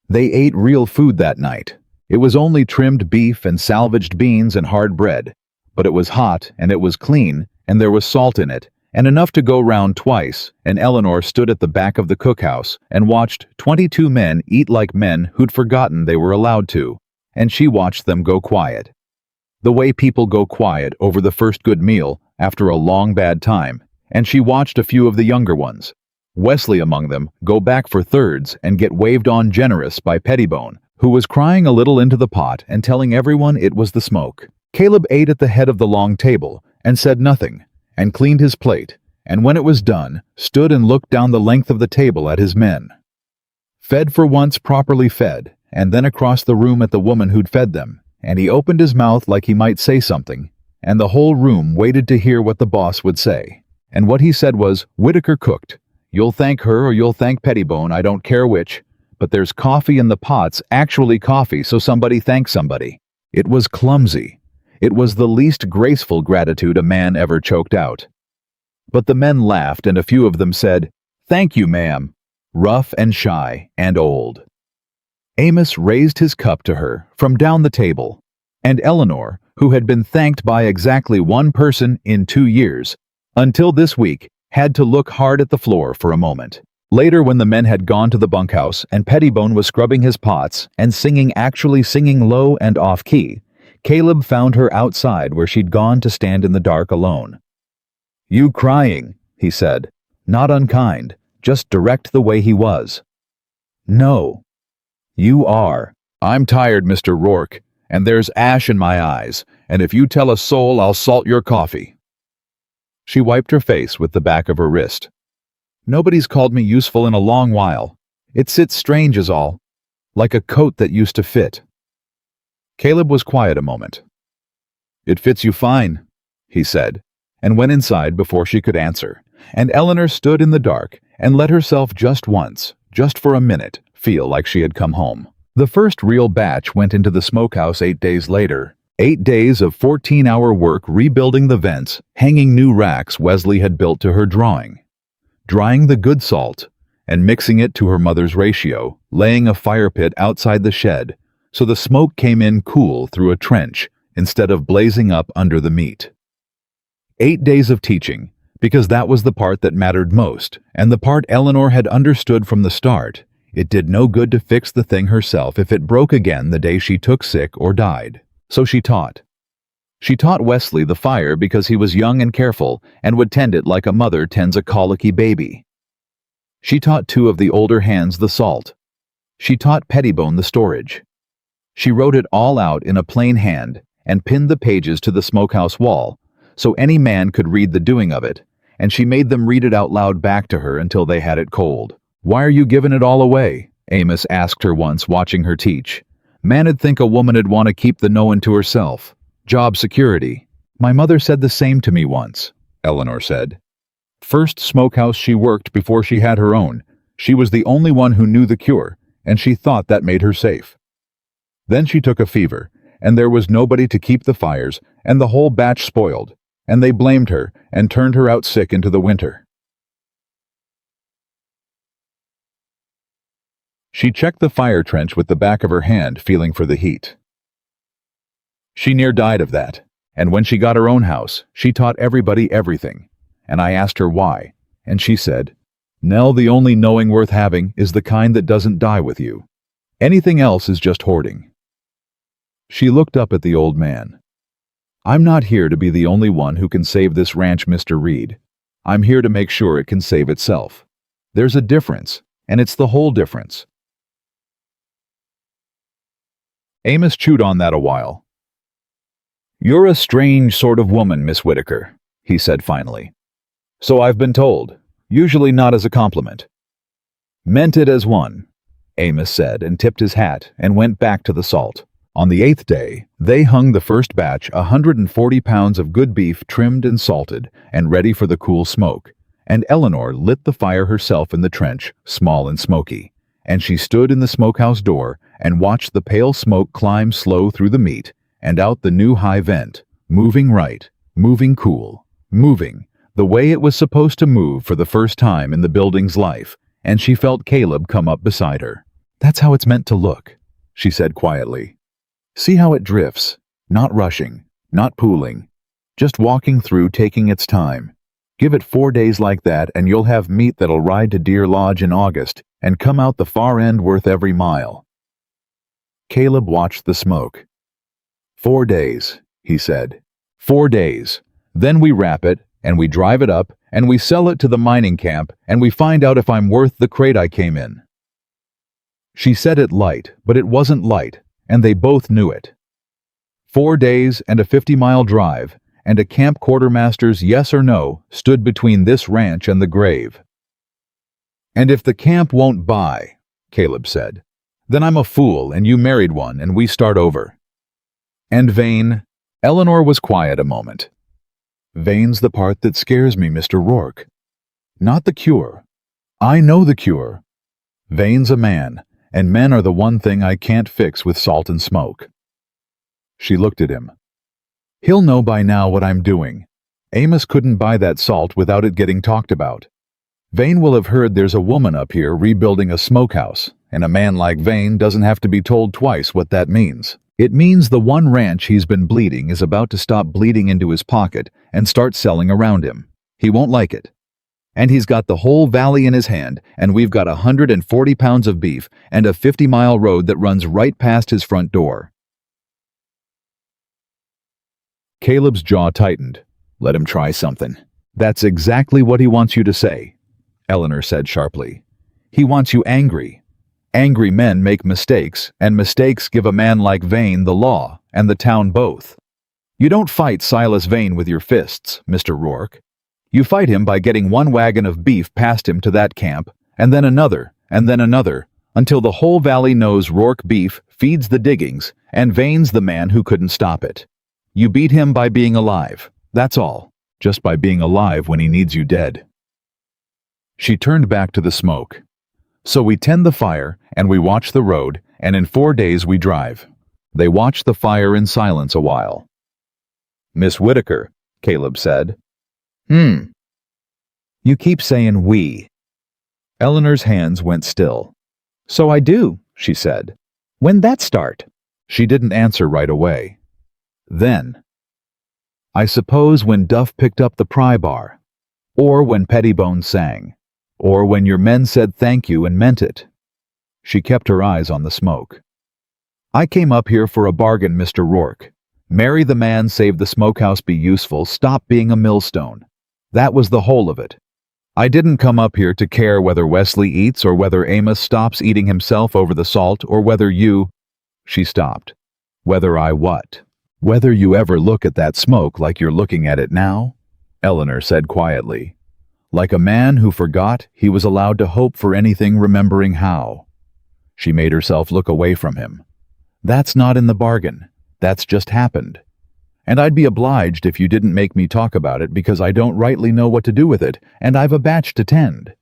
They ate real food that night. It was only trimmed beef and salvaged beans and hard bread, but it was hot and it was clean, and there was salt in it, and enough to go round twice, and Eleanor stood at the back of the cookhouse and watched 22 men eat like men who'd forgotten they were allowed to, and she watched them go quiet. The way people go quiet over the first good meal after a long bad time, and she watched a few of the younger ones, Wesley among them, go back for thirds and get waved on generous by Pettibone, who was crying a little into the pot and telling everyone it was the smoke. Caleb ate at the head of the long table and said nothing, and cleaned his plate, and when it was done, stood and looked down the length of the table at his men. Fed for once properly fed, and then across the room at the woman who'd fed them, and he opened his mouth like he might say something, and the whole room waited to hear what the boss would say. And what he said was, "Whitaker cooked. You'll thank her or you'll thank Pettibone, I don't care which, but there's coffee in the pots, actually coffee, so somebody thank somebody." It was clumsy. It was the least graceful gratitude a man ever choked out. But the men laughed, and a few of them said, "Thank you, ma'am," rough and shy and old. Amos raised his cup to her from down the table, and Eleanor, who had been thanked by exactly one person in 2 years, until this week, had to look hard at the floor for a moment. Later, when the men had gone to the bunkhouse and Pettibone was scrubbing his pots and actually singing low and off-key, Caleb found her outside where she'd gone to stand in the dark alone. "You crying," he said, not unkind, just direct the way he was. "No." "You are. I'm tired, Mr. Rourke, and there's ash in my eyes, and if you tell a soul I'll salt your coffee." She wiped her face with the back of her wrist. "Nobody's called me useful in a long while. It sits strange is all, like a coat that used to fit." Caleb was quiet a moment. "It fits you fine," he said, and went inside before she could answer, and Eleanor stood in the dark and let herself just once, just for a minute, feel like she had come home. The first real batch went into the smokehouse 8 days later. 8 days of 14-hour work rebuilding the vents, hanging new racks Wesley had built to her drawing, drying the good salt, and mixing it to her mother's ratio, laying a fire pit outside the shed, so the smoke came in cool through a trench instead of blazing up under the meat. 8 days of teaching, because that was the part that mattered most, and the part Eleanor had understood from the start. It did no good to fix the thing herself if it broke again the day she took sick or died. So she taught. She taught Wesley the fire because he was young and careful and would tend it like a mother tends a colicky baby. She taught 2 of the older hands the salt. She taught Pettibone the storage. She wrote it all out in a plain hand and pinned the pages to the smokehouse wall so any man could read the doing of it, and she made them read it out loud back to her until they had it cold. "Why are you giving it all away?" Amos asked her once, watching her teach. "Man'd think a woman'd want to keep the knowin' to herself. Job security." "My mother said the same to me once," Eleanor said. "First smokehouse she worked before she had her own. She was the only one who knew the cure, and she thought that made her safe. Then she took a fever, and there was nobody to keep the fires, and the whole batch spoiled, and they blamed her and turned her out sick into the winter." She checked the fire trench with the back of her hand, feeling for the heat. "She near died of that, and when she got her own house, she taught everybody everything, and I asked her why, and she said, 'Nell, the only knowing worth having is the kind that doesn't die with you. Anything else is just hoarding.'" She looked up at the old man. "I'm not here to be the only one who can save this ranch, Mr. Reed. I'm here to make sure it can save itself. There's a difference, and it's the whole difference." Amos chewed on that a while. "You're a strange sort of woman, Miss Whitaker," he said finally. "So I've been told, usually not as a compliment." "Meant it as one," Amos said, and tipped his hat and went back to the salt. On the 8th day, they hung the first batch, 140 pounds of good beef trimmed and salted and ready for the cool smoke, and Eleanor lit the fire herself in the trench, small and smoky, and she stood in the smokehouse door and watched the pale smoke climb slow through the meat and out the new high vent, moving right, moving cool, moving, the way it was supposed to move for the first time in the building's life, and she felt Caleb come up beside her. "That's how it's meant to look," she said quietly. "See how it drifts, not rushing, not pooling, just walking through, taking its time. Give it 4 days like that and you'll have meat that'll ride to Deer Lodge in August and come out the far end worth every mile." Caleb watched the smoke. 4 days, he said. 4 days. Then we wrap it, and we drive it up, and we sell it to the mining camp, and we find out if I'm worth the crate I came in. She said it light, but it wasn't light, and they both knew it. 4 days and a 50-mile drive, and a camp quartermaster's yes or no stood between this ranch and the grave. "And if the camp won't buy," Caleb said, "then I'm a fool and you married one and we start over." "And Vane?" Eleanor was quiet a moment. "Vane's the part that scares me, Mr. Rourke. Not the cure. I know the cure. Vane's a man, and men are the one thing I can't fix with salt and smoke." She looked at him. "He'll know by now what I'm doing. Amos couldn't buy that salt without it getting talked about. Vane will have heard there's a woman up here rebuilding a smokehouse, and a man like Vane doesn't have to be told twice what that means. It means the one ranch he's been bleeding is about to stop bleeding into his pocket and start selling around him. He won't like it. And he's got the whole valley in his hand, and we've got 140 pounds of beef and a 50-mile road that runs right past his front door." Caleb's jaw tightened. "Let him try something." "That's exactly what he wants you to say," Eleanor said sharply. "He wants you angry. Angry men make mistakes, and mistakes give a man like Vane the law and the town both. You don't fight Silas Vane with your fists, Mr. Rourke. You fight him by getting one wagon of beef past him to that camp, and then another, until the whole valley knows Rourke beef feeds the diggings, and Vane's the man who couldn't stop it. You beat him by being alive, that's all, just by being alive when he needs you dead." She turned back to the smoke. "So we tend the fire, and we watch the road, and in 4 days we drive." They watched the fire in silence a while. "Miss Whitaker," Caleb said. "You keep saying we." Eleanor's hands went still. "So I do," she said. "When'd that start?" She didn't answer right away. "Then. I suppose when Duff picked up the pry bar, or when Pettibone sang, or when your men said thank you and meant it." She kept her eyes on the smoke. "I came up here for a bargain, Mr. Rourke. Marry the man, save the smokehouse, be useful, stop being a millstone. That was the whole of it. I didn't come up here to care whether Wesley eats or whether Amos stops eating himself over the salt or whether you—" She stopped. "Whether I what?" "Whether you ever look at that smoke like you're looking at it now," Eleanor said quietly. "Like a man who forgot he was allowed to hope for anything, remembering how." She made herself look away from him. "That's not in the bargain. That's just happened. And I'd be obliged if you didn't make me talk about it because I don't rightly know what to do with it, and I've a batch to tend."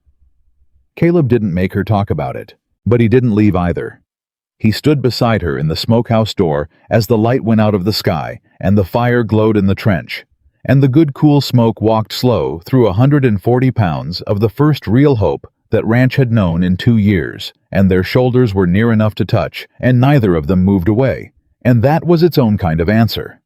Caleb didn't make her talk about it, but he didn't leave either. He stood beside her in the smokehouse door as the light went out of the sky and the fire glowed in the trench, and the good cool smoke walked slow through 140 pounds of the first real hope that ranch had known in 2 years, and their shoulders were near enough to touch, and neither of them moved away, and that was its own kind of answer.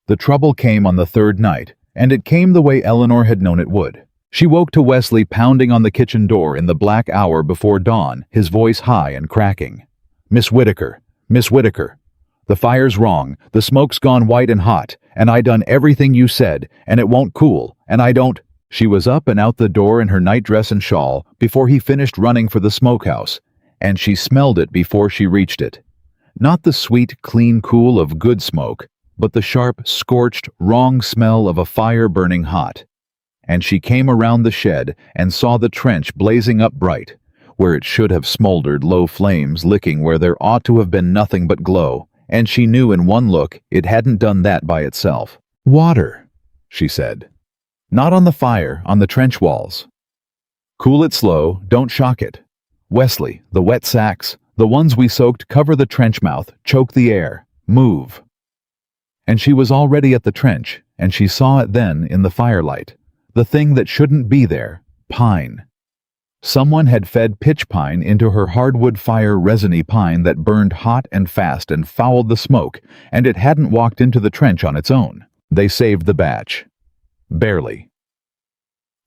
The trouble came on the third night, and it came the way Eleanor had known it would. She woke to Wesley pounding on the kitchen door in the black hour before dawn, his voice high and cracking. "Miss Whitaker, Miss Whitaker, the fire's wrong, the smoke's gone white and hot, and I done everything you said, and it won't cool, and I don't—" She was up and out the door in her nightdress and shawl before he finished running for the smokehouse, and she smelled it before she reached it. Not the sweet, clean cool of good smoke, but the sharp, scorched, wrong smell of a fire burning hot. And she came around the shed and saw the trench blazing up bright, where it should have smoldered, low flames licking where there ought to have been nothing but glow, and she knew in one look it hadn't done that by itself. "Water," she said. "Not on the fire, on the trench walls. Cool it slow, don't shock it. Wesley, the wet sacks, the ones we soaked, cover the trench mouth, choke the air, move." And she was already at the trench, and she saw it then in the firelight, the thing that shouldn't be there, pine. Someone had fed pitch pine into her hardwood fire, resiny pine that burned hot and fast and fouled the smoke, and it hadn't walked into the trench on its own. They saved the batch. Barely.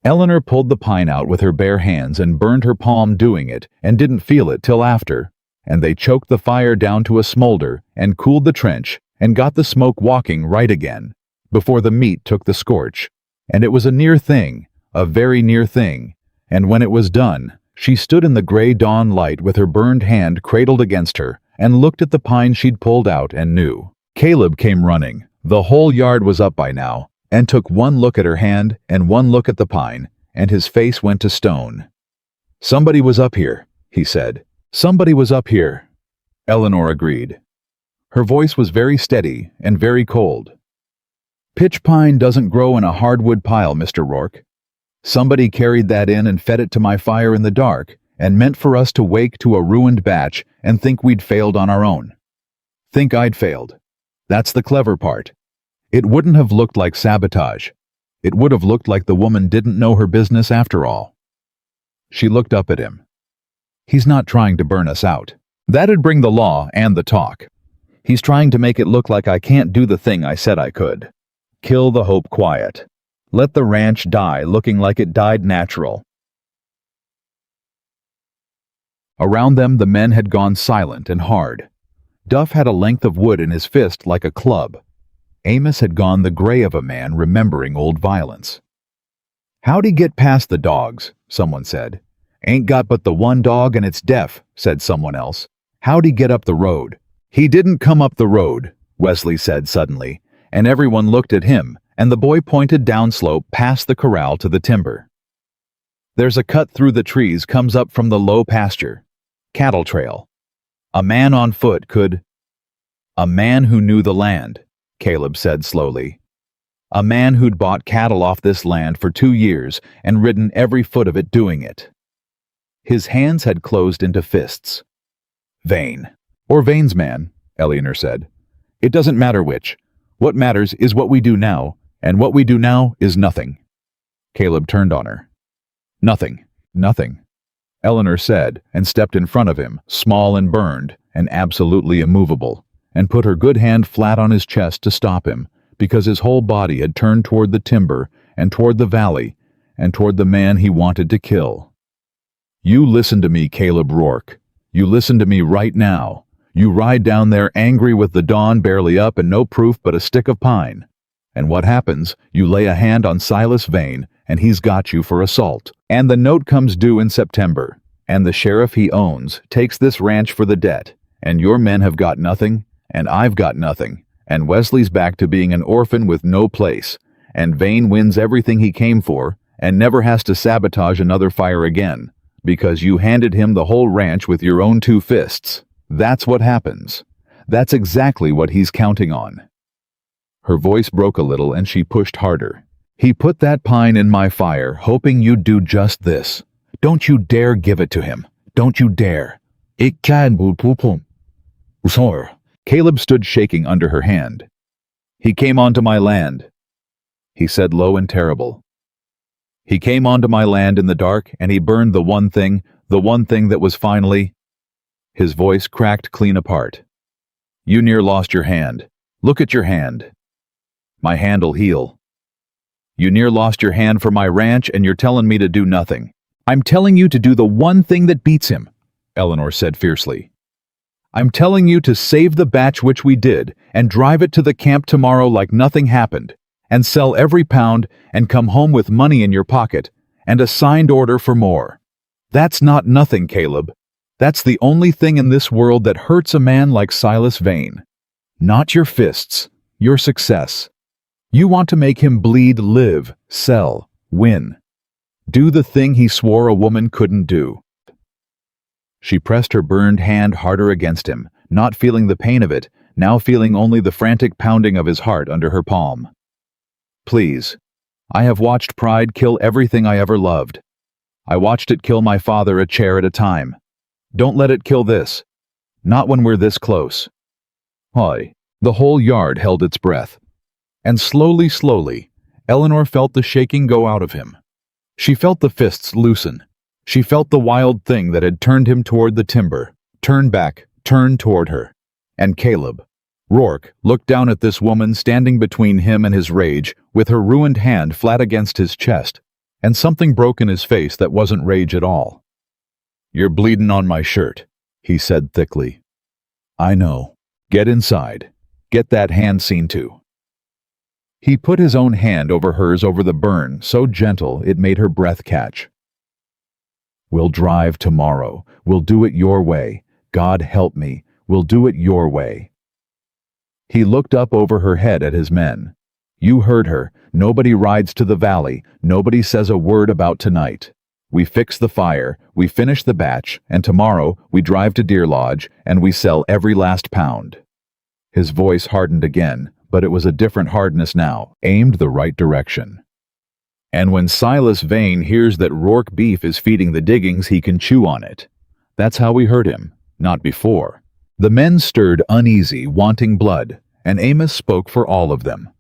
Eleanor pulled the pine out with her bare hands and burned her palm doing it and didn't feel it till after, and they choked the fire down to a smolder and cooled the trench and got the smoke walking right again, before the meat took the scorch. And it was a near thing, a very near thing, and when it was done, she stood in the gray dawn light with her burned hand cradled against her and looked at the pine she'd pulled out and knew. Caleb came running. The whole yard was up by now, and took one look at her hand and one look at the pine, and his face went to stone. "Somebody was up here," he said. "Somebody was up here." Eleanor agreed. Her voice was very steady and very cold. "Pitch pine doesn't grow in a hardwood pile, Mr. Rourke. Somebody carried that in and fed it to my fire in the dark, and meant for us to wake to a ruined batch and think we'd failed on our own. Think I'd failed. That's the clever part. It wouldn't have looked like sabotage. It would have looked like the woman didn't know her business after all." She looked up at him. "He's not trying to burn us out. That'd bring the law and the talk. He's trying to make it look like I can't do the thing I said I could. Kill the hope quiet. Let the ranch die looking like it died natural." Around them the men had gone silent and hard. Duff had a length of wood in his fist like a club. Amos had gone the gray of a man remembering old violence. "How'd he get past the dogs?" someone said. "Ain't got but the one dog and it's deaf," said someone else. "How'd he get up the road?" "He didn't come up the road," Wesley said suddenly, and everyone looked at him, and the boy pointed downslope past the corral to the timber. "There's a cut through the trees comes up from the low pasture. Cattle trail. A man on foot could—" "A man who knew the land," Caleb said slowly. "A man who'd bought cattle off this land for 2 years and ridden every foot of it doing it." His hands had closed into fists. "Vane. Or Vane's man," Eleanor said. "It doesn't matter which. What matters is what we do now, and what we do now is nothing." Caleb turned on her. "Nothing. Nothing," Eleanor said, and stepped in front of him, small and burned, and absolutely immovable, and put her good hand flat on his chest to stop him, because his whole body had turned toward the timber, and toward the valley, and toward the man he wanted to kill. "You listen to me, Caleb Rourke. You listen to me right now. You ride down there angry with the dawn barely up and no proof but a stick of pine. And what happens? You lay a hand on Silas Vane, and he's got you for assault. And the note comes due in September, and the sheriff he owns takes this ranch for the debt, and your men have got nothing, and I've got nothing, and Wesley's back to being an orphan with no place, and Vane wins everything he came for, and never has to sabotage another fire again, because you handed him the whole ranch with your own 2 fists. That's what happens. That's exactly what he's counting on." Her voice broke a little and she pushed harder. "He put that pine in my fire, hoping you'd do just this. Don't you dare give it to him. Don't you dare." Caleb stood shaking under her hand. "He came onto my land," he said low and terrible. "He came onto my land in the dark, and he burned the one thing that was finally—" His voice cracked clean apart. "You near lost your hand. Look at your hand. My hand'll heal. You near lost your hand for my ranch, and you're telling me to do nothing." "I'm telling you to do the one thing that beats him," Eleanor said fiercely. "I'm telling you to save the batch which we did, and drive it to the camp tomorrow like nothing happened, and sell every pound, and come home with money in your pocket, and a signed order for more. That's not nothing, Caleb. That's the only thing in this world that hurts a man like Silas Vane. Not your fists, your success. You want to make him bleed, live, sell, win. Do the thing he swore a woman couldn't do." She pressed her burned hand harder against him, not feeling the pain of it, now feeling only the frantic pounding of his heart under her palm. "Please. I have watched pride kill everything I ever loved. I watched it kill my father a chair at a time. Don't let it kill this. Not when we're this close." Hoy. The whole yard held its breath. And slowly, Eleanor felt the shaking go out of him. She felt the fists loosen. She felt the wild thing that had turned him toward the timber, turn back, turn toward her. And Caleb, Rourke, looked down at this woman standing between him and his rage, with her ruined hand flat against his chest, and something broke in his face that wasn't rage at all. "You're bleeding on my shirt," he said thickly. "I know. Get inside. Get that hand seen to." He put his own hand over hers over the burn, so gentle it made her breath catch. "We'll drive tomorrow. We'll do it your way. God help me. We'll do it your way." He looked up over her head at his men. "You heard her. Nobody rides to the valley. Nobody says a word about tonight. We fix the fire, we finish the batch, and tomorrow we drive to Deer Lodge and we sell every last pound." His voice hardened again, but it was a different hardness now, aimed the right direction. "And when Silas Vane hears that Rourke beef is feeding the diggings, he can chew on it." That's how we heard him, not before. The men stirred uneasy, wanting blood, and Amos spoke for all of them.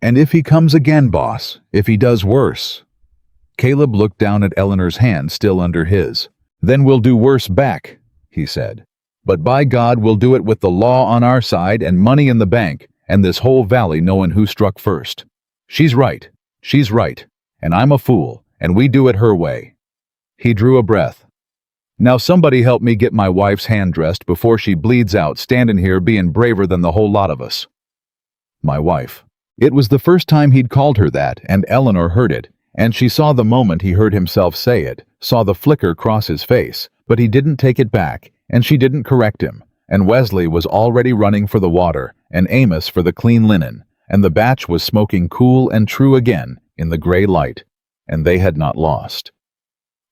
"And if he comes again, boss, if he does worse." Caleb looked down at Eleanor's hand still under his. "Then we'll do worse back," he said. "But by God, we'll do it with the law on our side and money in the bank, and this whole valley knowing who struck first. She's right, and I'm a fool, and we do it her way." He drew a breath. "Now somebody help me get my wife's hand dressed before she bleeds out standing here being braver than the whole lot of us." My wife. It was the first time he'd called her that, and Eleanor heard it, and she saw the moment he heard himself say it, saw the flicker cross his face, but he didn't take it back, and she didn't correct him, and Wesley was already running for the water, and Amos for the clean linen, and the batch was smoking cool and true again in the gray light, and they had not lost.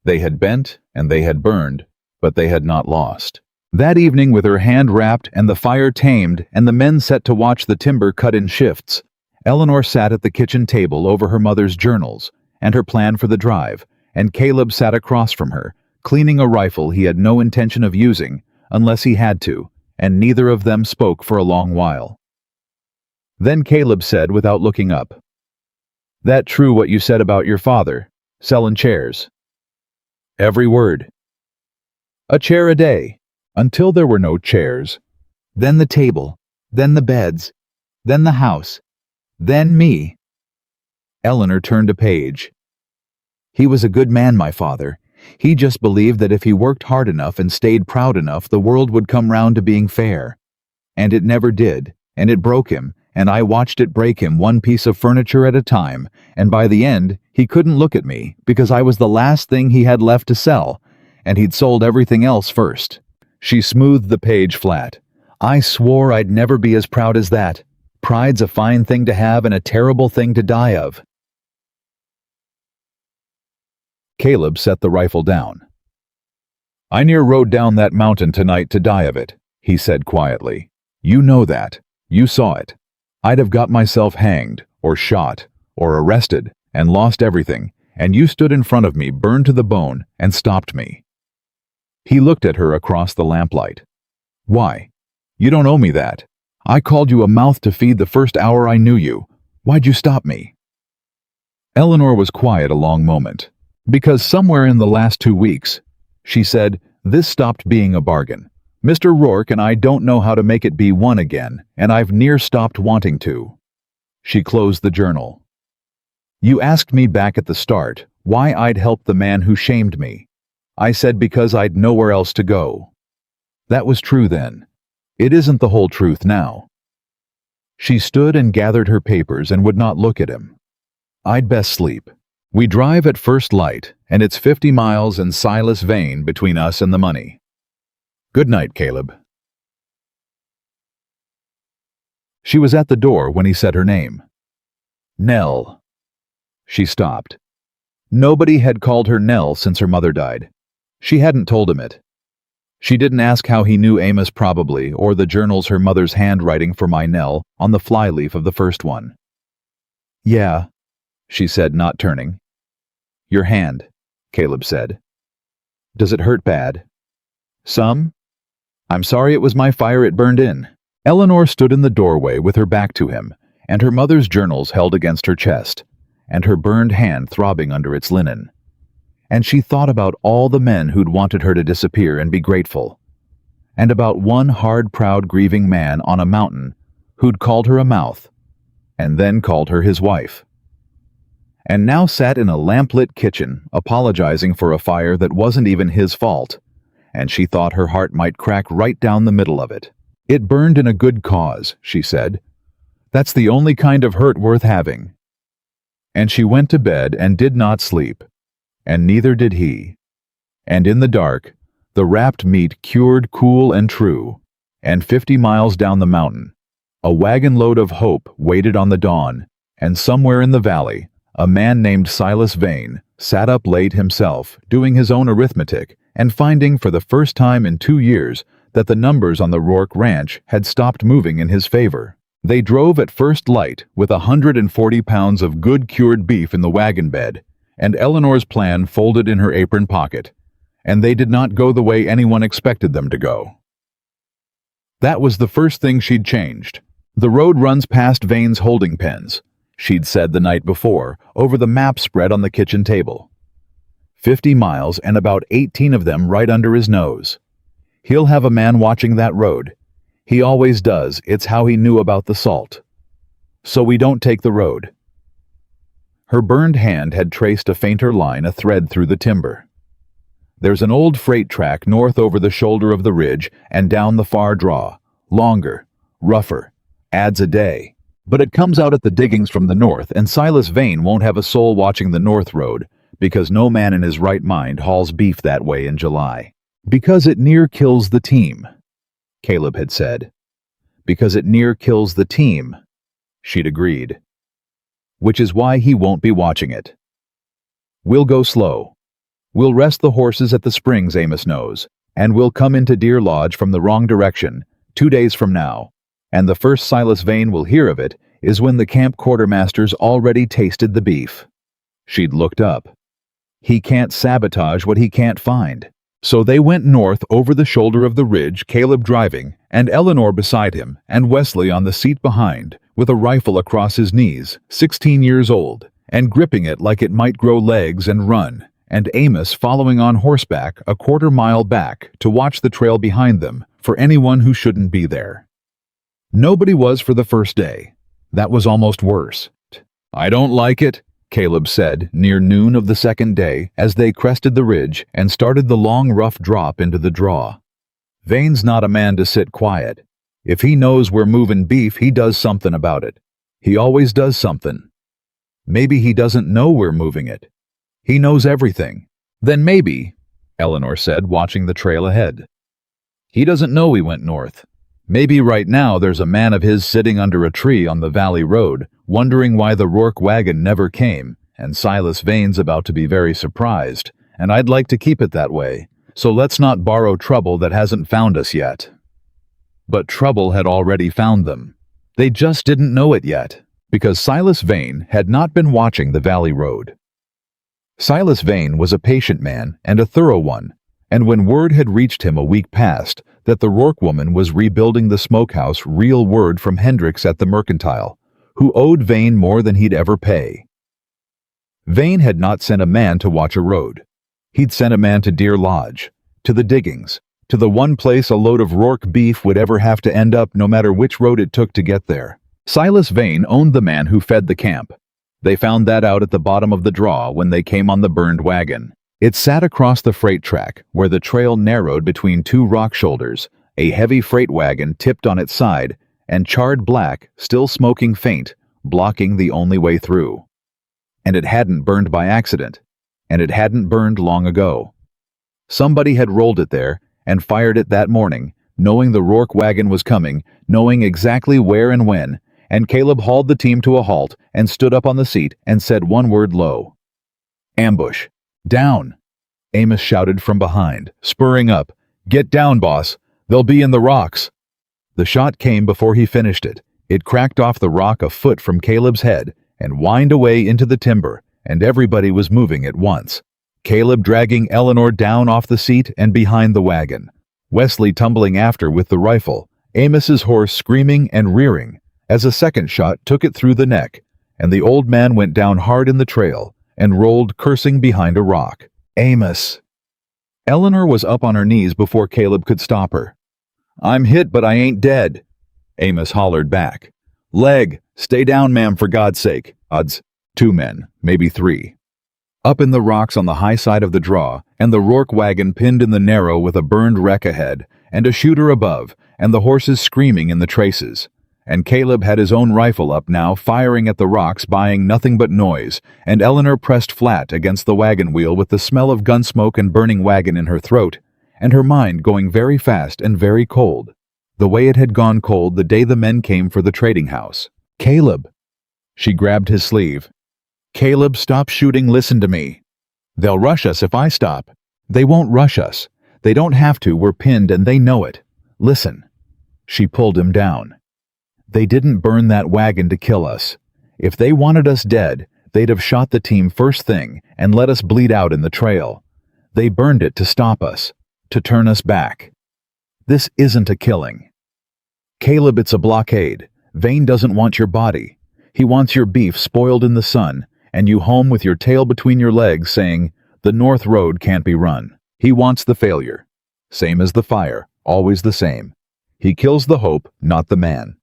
They had bent, and they had burned, but they had not lost. That evening, with her hand wrapped and the fire tamed and the men set to watch the timber cut in shifts, Eleanor sat at the kitchen table over her mother's journals and her plan for the drive, and Caleb sat across from her, cleaning a rifle he had no intention of using unless he had to, and neither of them spoke for a long while. Then Caleb said without looking up, "That true what you said about your father, selling chairs?" "Every word." "A chair a day, until there were no chairs. Then the table, then the beds, then the house, then me." Eleanor turned a page. "He was a good man, my father. He just believed that if he worked hard enough and stayed proud enough, the world would come round to being fair. And it never did, and it broke him, and I watched it break him one piece of furniture at a time, and by the end, he couldn't look at me because I was the last thing he had left to sell, and he'd sold everything else first." She smoothed the page flat. "I swore I'd never be as proud as that. Pride's a fine thing to have and a terrible thing to die of." Caleb set the rifle down. "I near rode down that mountain tonight to die of it," he said quietly. "You know that. You saw it. I'd have got myself hanged, or shot, or arrested, and lost everything, and you stood in front of me, burned to the bone, and stopped me." He looked at her across the lamplight. "Why? You don't owe me that. I called you a mouth to feed the first hour I knew you. Why'd you stop me?" Eleanor was quiet a long moment. "Because somewhere in the last 2 weeks," she said, "this stopped being a bargain. Mr. Rourke and I don't know how to make it be one again, and I've near stopped wanting to." She closed the journal. "You asked me back at the start why I'd help the man who shamed me. I said because I'd nowhere else to go. That was true then. It isn't the whole truth now." She stood and gathered her papers and would not look at him. "I'd best sleep. We drive at first light, and it's 50 miles and Silas Vane between us and the money. Good night, Caleb." She was at the door when he said her name. "Nell." She stopped. Nobody had called her Nell since her mother died. She hadn't told him it. She didn't ask how he knew Amos probably, or the journals her mother's handwriting for my Nell on the flyleaf of the first one. "Yeah," she said, not turning. "Your hand," Caleb said. "Does it hurt bad?" "Some. I'm sorry it was my fire it burned in." Eleanor stood in the doorway with her back to him, and her mother's journals held against her chest, and her burned hand throbbing under its linen. And she thought about all the men who'd wanted her to disappear and be grateful, and about one hard, proud, grieving man on a mountain who'd called her a mouth, and then called her his wife. and now sat in a lamplit kitchen, apologizing for a fire that wasn't even his fault, and she thought her heart might crack right down the middle of it. "It burned in a good cause," she said. "That's the only kind of hurt worth having." And she went to bed and did not sleep, and neither did he. And in the dark, the wrapped meat cured cool and true, and 50 miles down the mountain, a wagon load of hope waited on the dawn, and somewhere in the valley, a man named Silas Vane sat up late himself, doing his own arithmetic, and finding for the first time in 2 years that the numbers on the Rourke ranch had stopped moving in his favor. They drove at first light with 140 pounds of good cured beef in the wagon bed, and Eleanor's plan folded in her apron pocket, and they did not go the way anyone expected them to go. That was the first thing she'd changed. "The road runs past Vane's holding pens," she'd said the night before, over the map spread on the kitchen table. 50 miles and about 18 of them right under his nose. He'll have a man watching that road. He always does. It's how he knew about the salt. So we don't take the road. Her burned hand had traced a fainter line, a thread through the timber. "There's an old freight track north over the shoulder of the ridge and down the far draw. Longer, rougher, adds a day. But it comes out at the diggings from the north, and Silas Vane won't have a soul watching the north road, because no man in his right mind hauls beef that way in July. Because it near kills the team," Caleb had said. "Because it near kills the team," she'd agreed. "Which is why he won't be watching it. We'll go slow. We'll rest the horses at the springs, Amos knows, and we'll come into Deer Lodge from the wrong direction 2 days from now, and the first Silas Vane will hear of it is when the camp quartermaster's already tasted the beef." She'd looked up. He can't sabotage what he can't find. So they went north over the shoulder of the ridge, Caleb driving, and Eleanor beside him, and Wesley on the seat behind, with a rifle across his knees, 16 years old, and gripping it like it might grow legs and run, and Amos following on horseback a quarter-mile back to watch the trail behind them for anyone who shouldn't be there. Nobody was for the first day. That was almost worse. "I don't like it," Caleb said near noon of the second day as they crested the ridge and started the long rough drop into the draw. "Vane's not a man to sit quiet. If he knows we're moving beef, he does something about it. He always does something. Maybe he doesn't know we're moving it. He knows everything. Then maybe," Eleanor said, watching the trail ahead, "he doesn't know we went north. Maybe right now there's a man of his sitting under a tree on the valley road, wondering why the Rourke wagon never came, and Silas Vane's about to be very surprised, and I'd like to keep it that way, so let's not borrow trouble that hasn't found us yet." But trouble had already found them. They just didn't know it yet, because Silas Vane had not been watching the valley road. Silas Vane was a patient man and a thorough one, and when word had reached him a week past that the Rourke woman was rebuilding the smokehouse, real word from Hendricks at the Mercantile, who owed Vane more than he'd ever pay. Vane had not sent a man to watch a road. He'd sent a man to Deer Lodge, to the diggings, to the one place a load of Rourke beef would ever have to end up no matter which road it took to get there. Silas Vane owned the man who fed the camp. They found that out at the bottom of the draw when they came on the burned wagon. It sat across the freight track, where the trail narrowed between two rock shoulders, a heavy freight wagon tipped on its side, and charred black, still smoking faint, blocking the only way through. And it hadn't burned by accident, and it hadn't burned long ago. Somebody had rolled it there and fired it that morning, knowing the Rourke wagon was coming, knowing exactly where and when, and Caleb hauled the team to a halt and stood up on the seat and said one word low. "Ambush. Down!" Amos shouted from behind, spurring up. "Get down, boss. They'll be in the rocks." The shot came before he finished it. It cracked off the rock a foot from Caleb's head and whined away into the timber, and everybody was moving at once. Caleb dragging Eleanor down off the seat and behind the wagon. Wesley tumbling after with the rifle, Amos's horse screaming and rearing as a second shot took it through the neck, and the old man went down hard in the trail and rolled cursing behind a rock. "Amos!" Eleanor was up on her knees before Caleb could stop her. "I'm hit, but I ain't dead," Amos hollered back. "Leg! Stay down, ma'am, for God's sake. Odds." 2 men, maybe 3. Up in the rocks on the high side of the draw, and the Rourke wagon pinned in the narrow with a burned wreck ahead, and a shooter above, and the horses screaming in the traces. And Caleb had his own rifle up now, firing at the rocks, buying nothing but noise, and Eleanor pressed flat against the wagon wheel with the smell of gun smoke and burning wagon in her throat, and her mind going very fast and very cold, the way it had gone cold the day the men came for the trading house. "Caleb!" She grabbed his sleeve. "Caleb, stop shooting, listen to me. They'll rush us if I stop. They won't rush us. They don't have to, we're pinned and they know it. Listen." She pulled him down. "They didn't burn that wagon to kill us. If they wanted us dead, they'd have shot the team first thing and let us bleed out in the trail. They burned it to stop us, to turn us back. This isn't a killing. Caleb, it's a blockade. Vane doesn't want your body. He wants your beef spoiled in the sun, and you home with your tail between your legs saying, 'The North Road can't be run.' He wants the failure. Same as the fire, always the same. He kills the hope, not the man."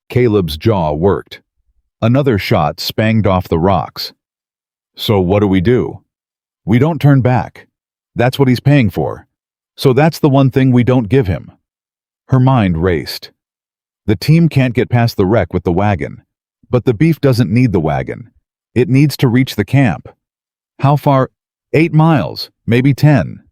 Caleb's jaw worked. Another shot spanged off the rocks. "So what do? We don't turn back. That's what he's paying for. So that's the one thing we don't give him." Her mind raced. The team can't get past the wreck with the wagon. But the beef doesn't need the wagon. It needs to reach the camp. How far? 8 miles, maybe 10.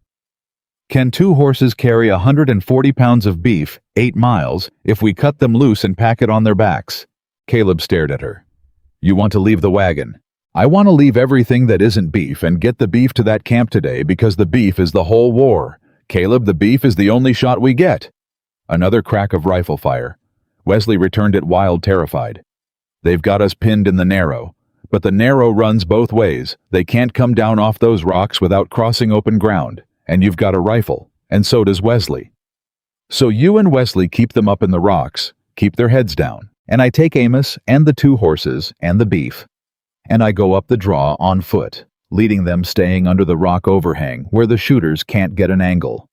Can 2 horses carry 140 pounds of beef 8 miles if we cut them loose and pack it on their backs? Caleb stared at her. "You want to leave the wagon? I want to leave everything that isn't beef and get the beef to that camp today because the beef is the whole war. Caleb, the beef is the only shot we get." Another crack of rifle fire. Wesley returned it wild, terrified. "They've got us pinned in the narrow. But the narrow runs both ways. They can't come down off those rocks without crossing open ground. And you've got a rifle. And so does Wesley. So you and Wesley keep them up in the rocks. Keep their heads down. And I take Amos and the 2 horses and the beef. And I go up the draw on foot, leading them staying under the rock overhang where the shooters can't get an angle.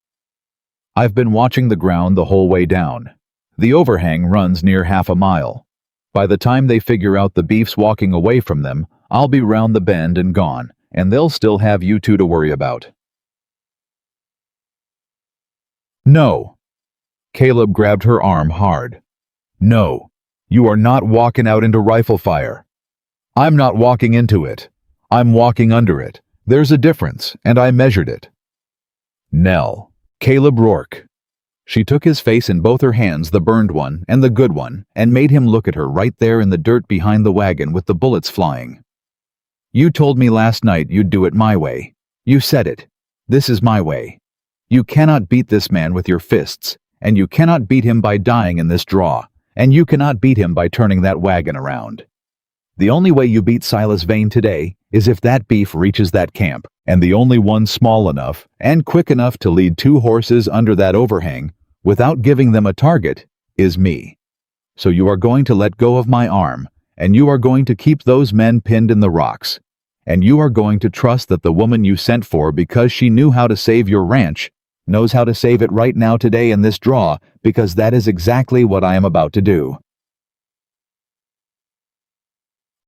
I've been watching the ground the whole way down. The overhang runs near half a mile. By the time they figure out the beef's walking away from them, I'll be round the bend and gone, and they'll still have you 2 to worry about." "No." Caleb grabbed her arm hard. "No. You are not walking out into rifle fire. I'm not walking into it. I'm walking under it. There's a difference, and I measured it." "Nell. Caleb Rourke." She took his face in both her hands, the burned one and the good one, and made him look at her right there in the dirt behind the wagon with the bullets flying. "You told me last night you'd do it my way. You said it. This is my way. You cannot beat this man with your fists, and you cannot beat him by dying in this draw, and you cannot beat him by turning that wagon around. The only way you beat Silas Vane today is if that beef reaches that camp, and the only one small enough and quick enough to lead 2 horses under that overhang without giving them a target is me. So you are going to let go of my arm, and you are going to keep those men pinned in the rocks, and you are going to trust that the woman you sent for because she knew how to save your ranch knows how to save it right now today in this draw, because that is exactly what I am about to do."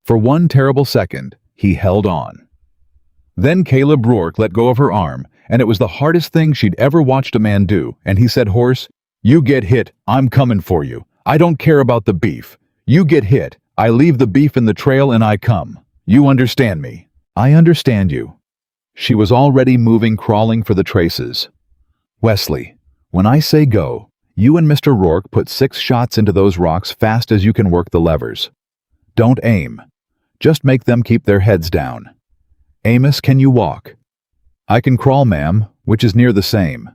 For one terrible second, he held on. Then Caleb Rourke let go of her arm, and it was the hardest thing she'd ever watched a man do, and he said hoarse, "You get hit, I'm coming for you. I don't care about the beef. You get hit, I leave the beef in the trail and I come. You understand me?" "I understand you." She was already moving, crawling for the traces. "Wesley, when I say go, you and Mr. Rourke put 6 shots into those rocks fast as you can work the levers. Don't aim. Just make them keep their heads down. Amos, can you walk?" "I can crawl, ma'am," which is near the same.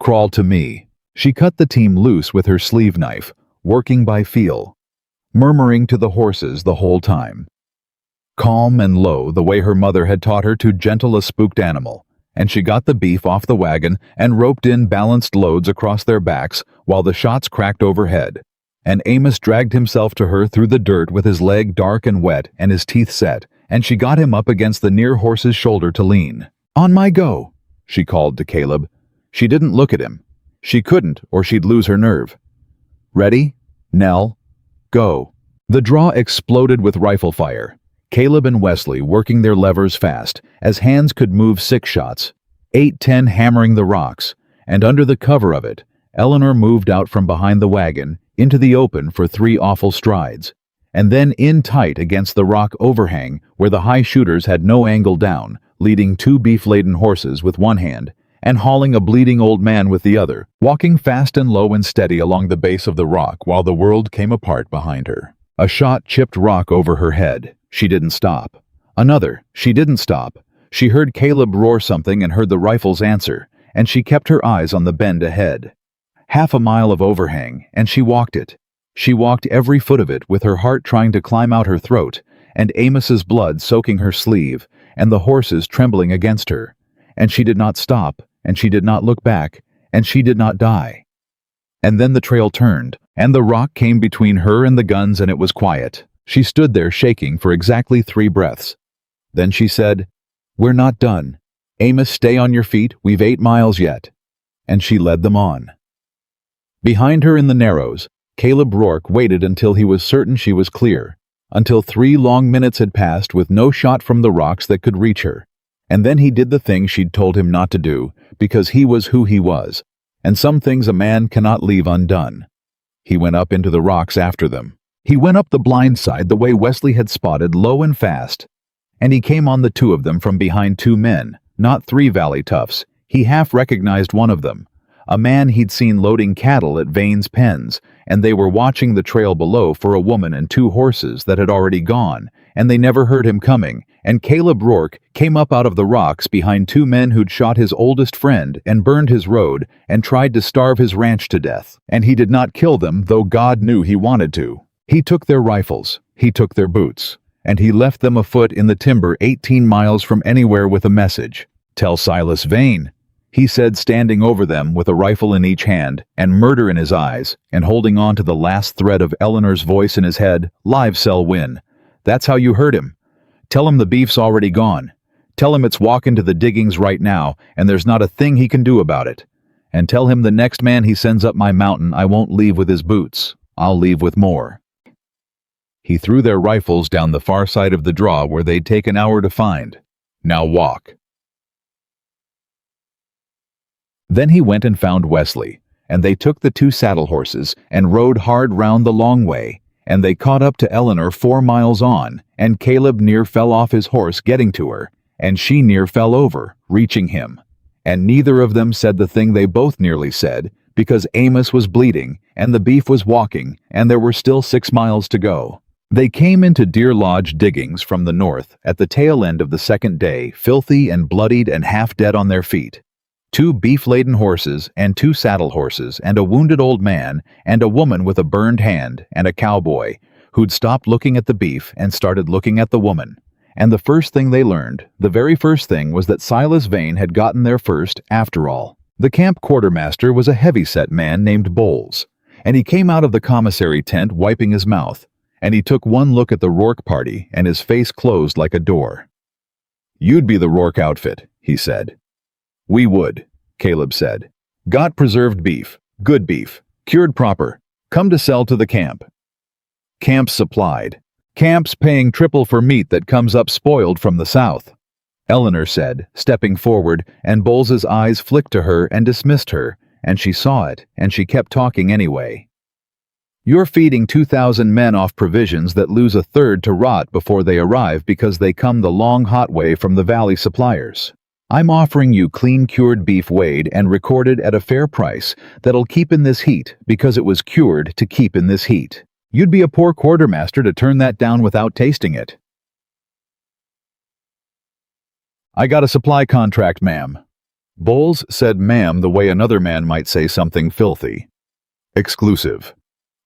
"Crawl to me." She cut the team loose with her sleeve knife, working by feel, murmuring to the horses the whole time. Calm and low, the way her mother had taught her to gentle a spooked animal, and she got the beef off the wagon and roped in balanced loads across their backs while the shots cracked overhead. And Amos dragged himself to her through the dirt with his leg dark and wet and his teeth set, and she got him up against the near horse's shoulder to lean. "On my go," she called to Caleb. She didn't look at him. She couldn't, or she'd lose her nerve. "Ready? Nell? Go." The draw exploded with rifle fire. Caleb and Wesley working their levers fast, as hands could move 6 shots, 8-10 hammering the rocks, and under the cover of it, Eleanor moved out from behind the wagon into the open for 3 awful strides, and then in tight against the rock overhang where the high shooters had no angle down, leading 2 beef-laden horses with one hand and hauling a bleeding old man with the other, walking fast and low and steady along the base of the rock while the world came apart behind her. A shot chipped rock over her head. She didn't stop. Another. She didn't stop. She heard Caleb roar something and heard the rifles answer, and she kept her eyes on the bend ahead. Half a mile of overhang, and she walked it. She walked every foot of it with her heart trying to climb out her throat, and Amos's blood soaking her sleeve, and the horses trembling against her. And she did not stop, and she did not look back, and she did not die. And then the trail turned, and the rock came between her and the guns, and it was quiet. She stood there shaking for exactly 3 breaths. Then she said, "We're not done. Amos, stay on your feet, we've 8 miles yet." And she led them on. Behind her in the narrows, Caleb Rourke waited until he was certain she was clear, until 3 long minutes had passed with no shot from the rocks that could reach her. And then he did the thing she'd told him not to do, because he was who he was, and some things a man cannot leave undone. He went up into the rocks after them. He went up the blind side the way Wesley had spotted, low and fast, and he came on the 2 of them from behind 2 men, not 3 valley toughs. He half recognized one of them, a man he'd seen loading cattle at Vane's pens, and they were watching the trail below for a woman and 2 horses that had already gone, and they never heard him coming, and Caleb Rourke came up out of the rocks behind 2 men who'd shot his oldest friend and burned his road and tried to starve his ranch to death. And he did not kill them, though God knew he wanted to. He took their rifles, he took their boots, and he left them afoot in the timber 18 miles from anywhere with a message. "Tell Silas Vane," he said, standing over them with a rifle in each hand and murder in his eyes and holding on to the last thread of Eleanor's voice in his head. "Live sell win. That's how you heard him. Tell him the beef's already gone. Tell him it's walking to the diggings right now and there's not a thing he can do about it. And tell him the next man he sends up my mountain I won't leave with his boots. I'll leave with more." He threw their rifles down the far side of the draw where they'd take an hour to find. "Now walk." Then he went and found Wesley, and they took the 2 saddle horses and rode hard round the long way, and they caught up to Eleanor 4 miles on, and Caleb near fell off his horse getting to her, and she near fell over, reaching him. And neither of them said the thing they both nearly said, because Amos was bleeding, and the beef was walking, and there were still 6 miles to go. They came into Deer Lodge diggings from the north at the tail end of the 2nd day, filthy and bloodied and half dead on their feet. 2 beef-laden horses and 2 saddle horses and a wounded old man and a woman with a burned hand and a cowboy who'd stopped looking at the beef and started looking at the woman. And the first thing they learned, the very first thing, was that Silas Vane had gotten there first after all. The camp quartermaster was a heavy-set man named Bowles, and he came out of the commissary tent wiping his mouth, and he took one look at the Rourke party and his face closed like a door. "You'd be the Rourke outfit," he said. "We would," Caleb said. "Got preserved beef, good beef, cured proper, come to sell to the camp." Camp's supplied. Camp's paying triple for meat that comes up spoiled from the south, Eleanor said, stepping forward, and Bowles's eyes flicked to her and dismissed her, and she saw it, and she kept talking anyway. "You're feeding 2,000 men off provisions that lose a third to rot before they arrive because they come the long hot way from the valley suppliers. I'm offering you clean cured beef weighed and recorded at a fair price that'll keep in this heat because it was cured to keep in this heat. You'd be a poor quartermaster to turn that down without tasting it." "I got a supply contract, ma'am." Bowles said ma'am the way another man might say something filthy. "Exclusive.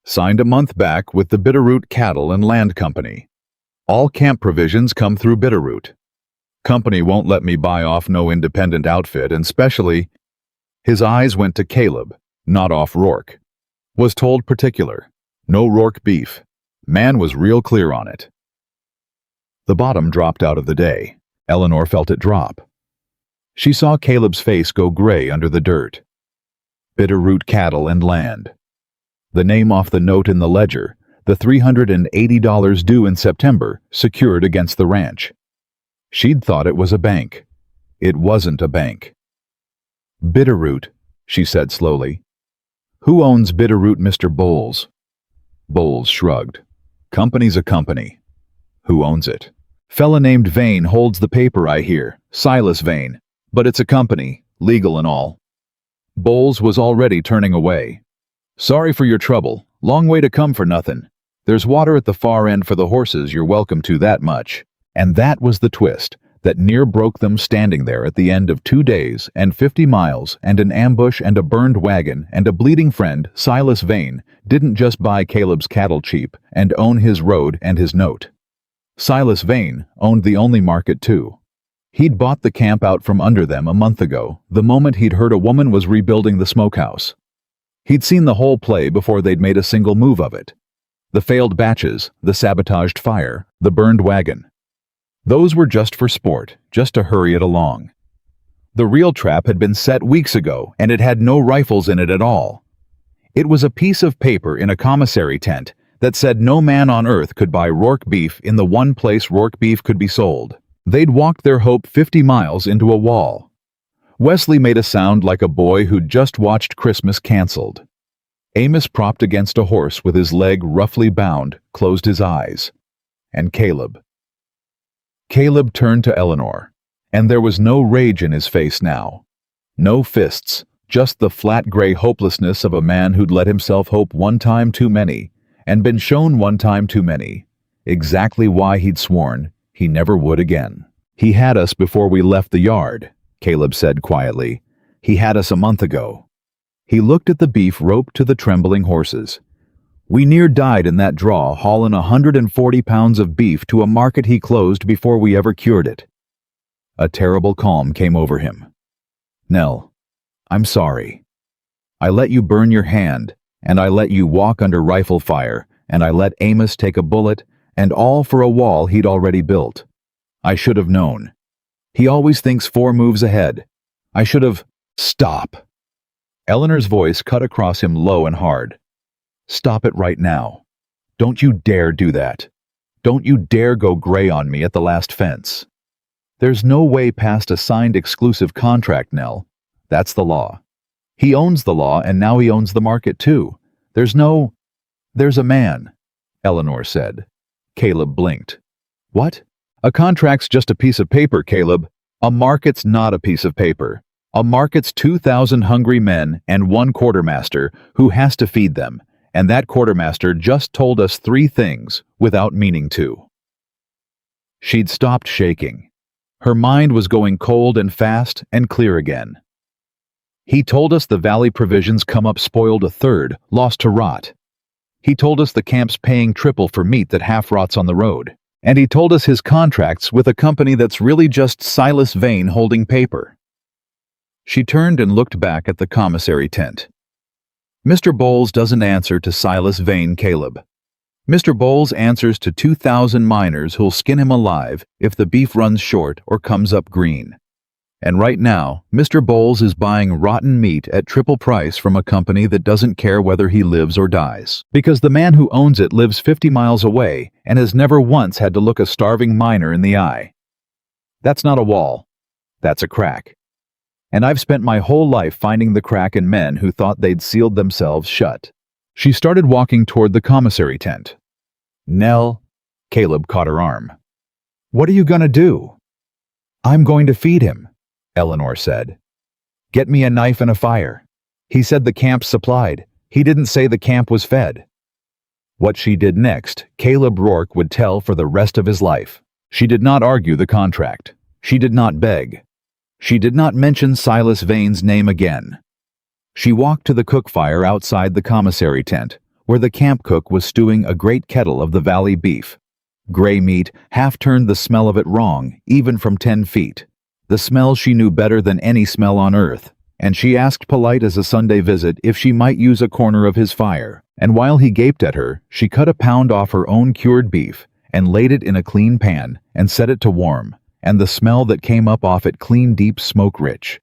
Signed a month back with the Bitterroot Cattle and Land Company. All camp provisions come through Bitterroot. Company won't let me buy off no independent outfit, and specially—" His eyes went to Caleb, not off Rourke. "Was told particular. No Rourke beef. Man was real clear on it." The bottom dropped out of the day. Eleanor felt it drop. She saw Caleb's face go gray under the dirt. Bitterroot Cattle and Land. The name off the note in the ledger, the $380 due in September secured against the ranch. She'd thought it was a bank. It wasn't a bank. Bitterroot, she said slowly. Who owns Bitterroot, Mr. Bowles? Bowles shrugged. Company's a company. Who owns it? Fella named Vane holds the paper, I hear. Silas Vane. But it's a company, legal and all. Bowles was already turning away. Sorry for your trouble. Long way to come for nothing. There's water at the far end for the horses, you're welcome to that much. And that was the twist that near broke them standing there at the end of 2 days and 50 miles and an ambush and a burned wagon and a bleeding friend. Silas Vane didn't just buy Caleb's cattle cheap and own his road and his note. Silas Vane owned the only market too. He'd bought the camp out from under them a month ago, the moment he'd heard a woman was rebuilding the Smokehouse. He'd seen the whole play before they'd made a single move of it. The failed batches, the sabotaged fire, the burned wagon. Those were just for sport, just to hurry it along. The real trap had been set weeks ago, and it had no rifles in it at all. It was a piece of paper in a commissary tent that said no man on earth could buy Rourke beef in the one place Rourke beef could be sold. They'd walked their hope 50 miles into a wall. Wesley made a sound like a boy who'd just watched Christmas canceled. Amos, propped against a horse with his leg roughly bound, closed his eyes. And Caleb. Caleb turned to Eleanor, and there was no rage in his face now. No fists, just the flat gray hopelessness of a man who'd let himself hope one time too many, and been shown one time too many, exactly why he'd sworn he never would again. He had us before we left the yard, Caleb said quietly. He had us a month ago. He looked at the beef roped to the trembling horses. We near died in that draw, hauling 140 pounds of beef to a market he closed before we ever cured it. A terrible calm came over him. Nell, I'm sorry. I let you burn your hand, and I let you walk under rifle fire, and I let Amos take a bullet, and all for a wall he'd already built. I should have known. He always thinks 4 moves ahead. I should have... Stop. Eleanor's voice cut across him low and hard. Stop it right now. Don't you dare do that. Don't you dare go gray on me at the last fence. There's no way past a signed exclusive contract, Nell. That's the law. He owns the law, and now he owns the market too. There's a man, Eleanor said. Caleb blinked. What? A contract's just a piece of paper, Caleb. A market's not a piece of paper. A market's 2,000 hungry men and 1 quartermaster who has to feed them, and that quartermaster just told us 3 things without meaning to. She'd stopped shaking. Her mind was going cold and fast and clear again. He told us the valley provisions come up spoiled a third, lost to rot. He told us the camp's paying triple for meat that half rots on the road. And he told us his contract's with a company that's really just Silas Vane holding paper. She turned and looked back at the commissary tent. Mr. Bowles doesn't answer to Silas Vane, Caleb. Mr. Bowles answers to 2,000 miners who'll skin him alive if the beef runs short or comes up green. And right now, Mr. Bowles is buying rotten meat at triple price from a company that doesn't care whether he lives or dies. Because the man who owns it lives 50 miles away and has never once had to look a starving miner in the eye. That's not a wall. That's a crack. And I've spent my whole life finding the crack in men who thought they'd sealed themselves shut. She started walking toward the commissary tent. Nell, Caleb caught her arm. What are you gonna do? I'm going to feed him, Eleanor said. Get me a knife and a fire. He said the camp's supplied. He didn't say the camp was fed. What she did next, Caleb Rourke would tell for the rest of his life. She did not argue the contract. She did not beg. She did not mention Silas Vane's name again. She walked to the cook fire outside the commissary tent, where the camp cook was stewing a great kettle of the valley beef. Gray meat half turned the smell of it wrong, even from 10 feet. The smell she knew better than any smell on earth, and she asked polite as a Sunday visit if she might use a corner of his fire, and while he gaped at her, she cut a pound off her own cured beef and laid it in a clean pan and set it to warm, and the smell that came up off it clean, deep, smoke-rich.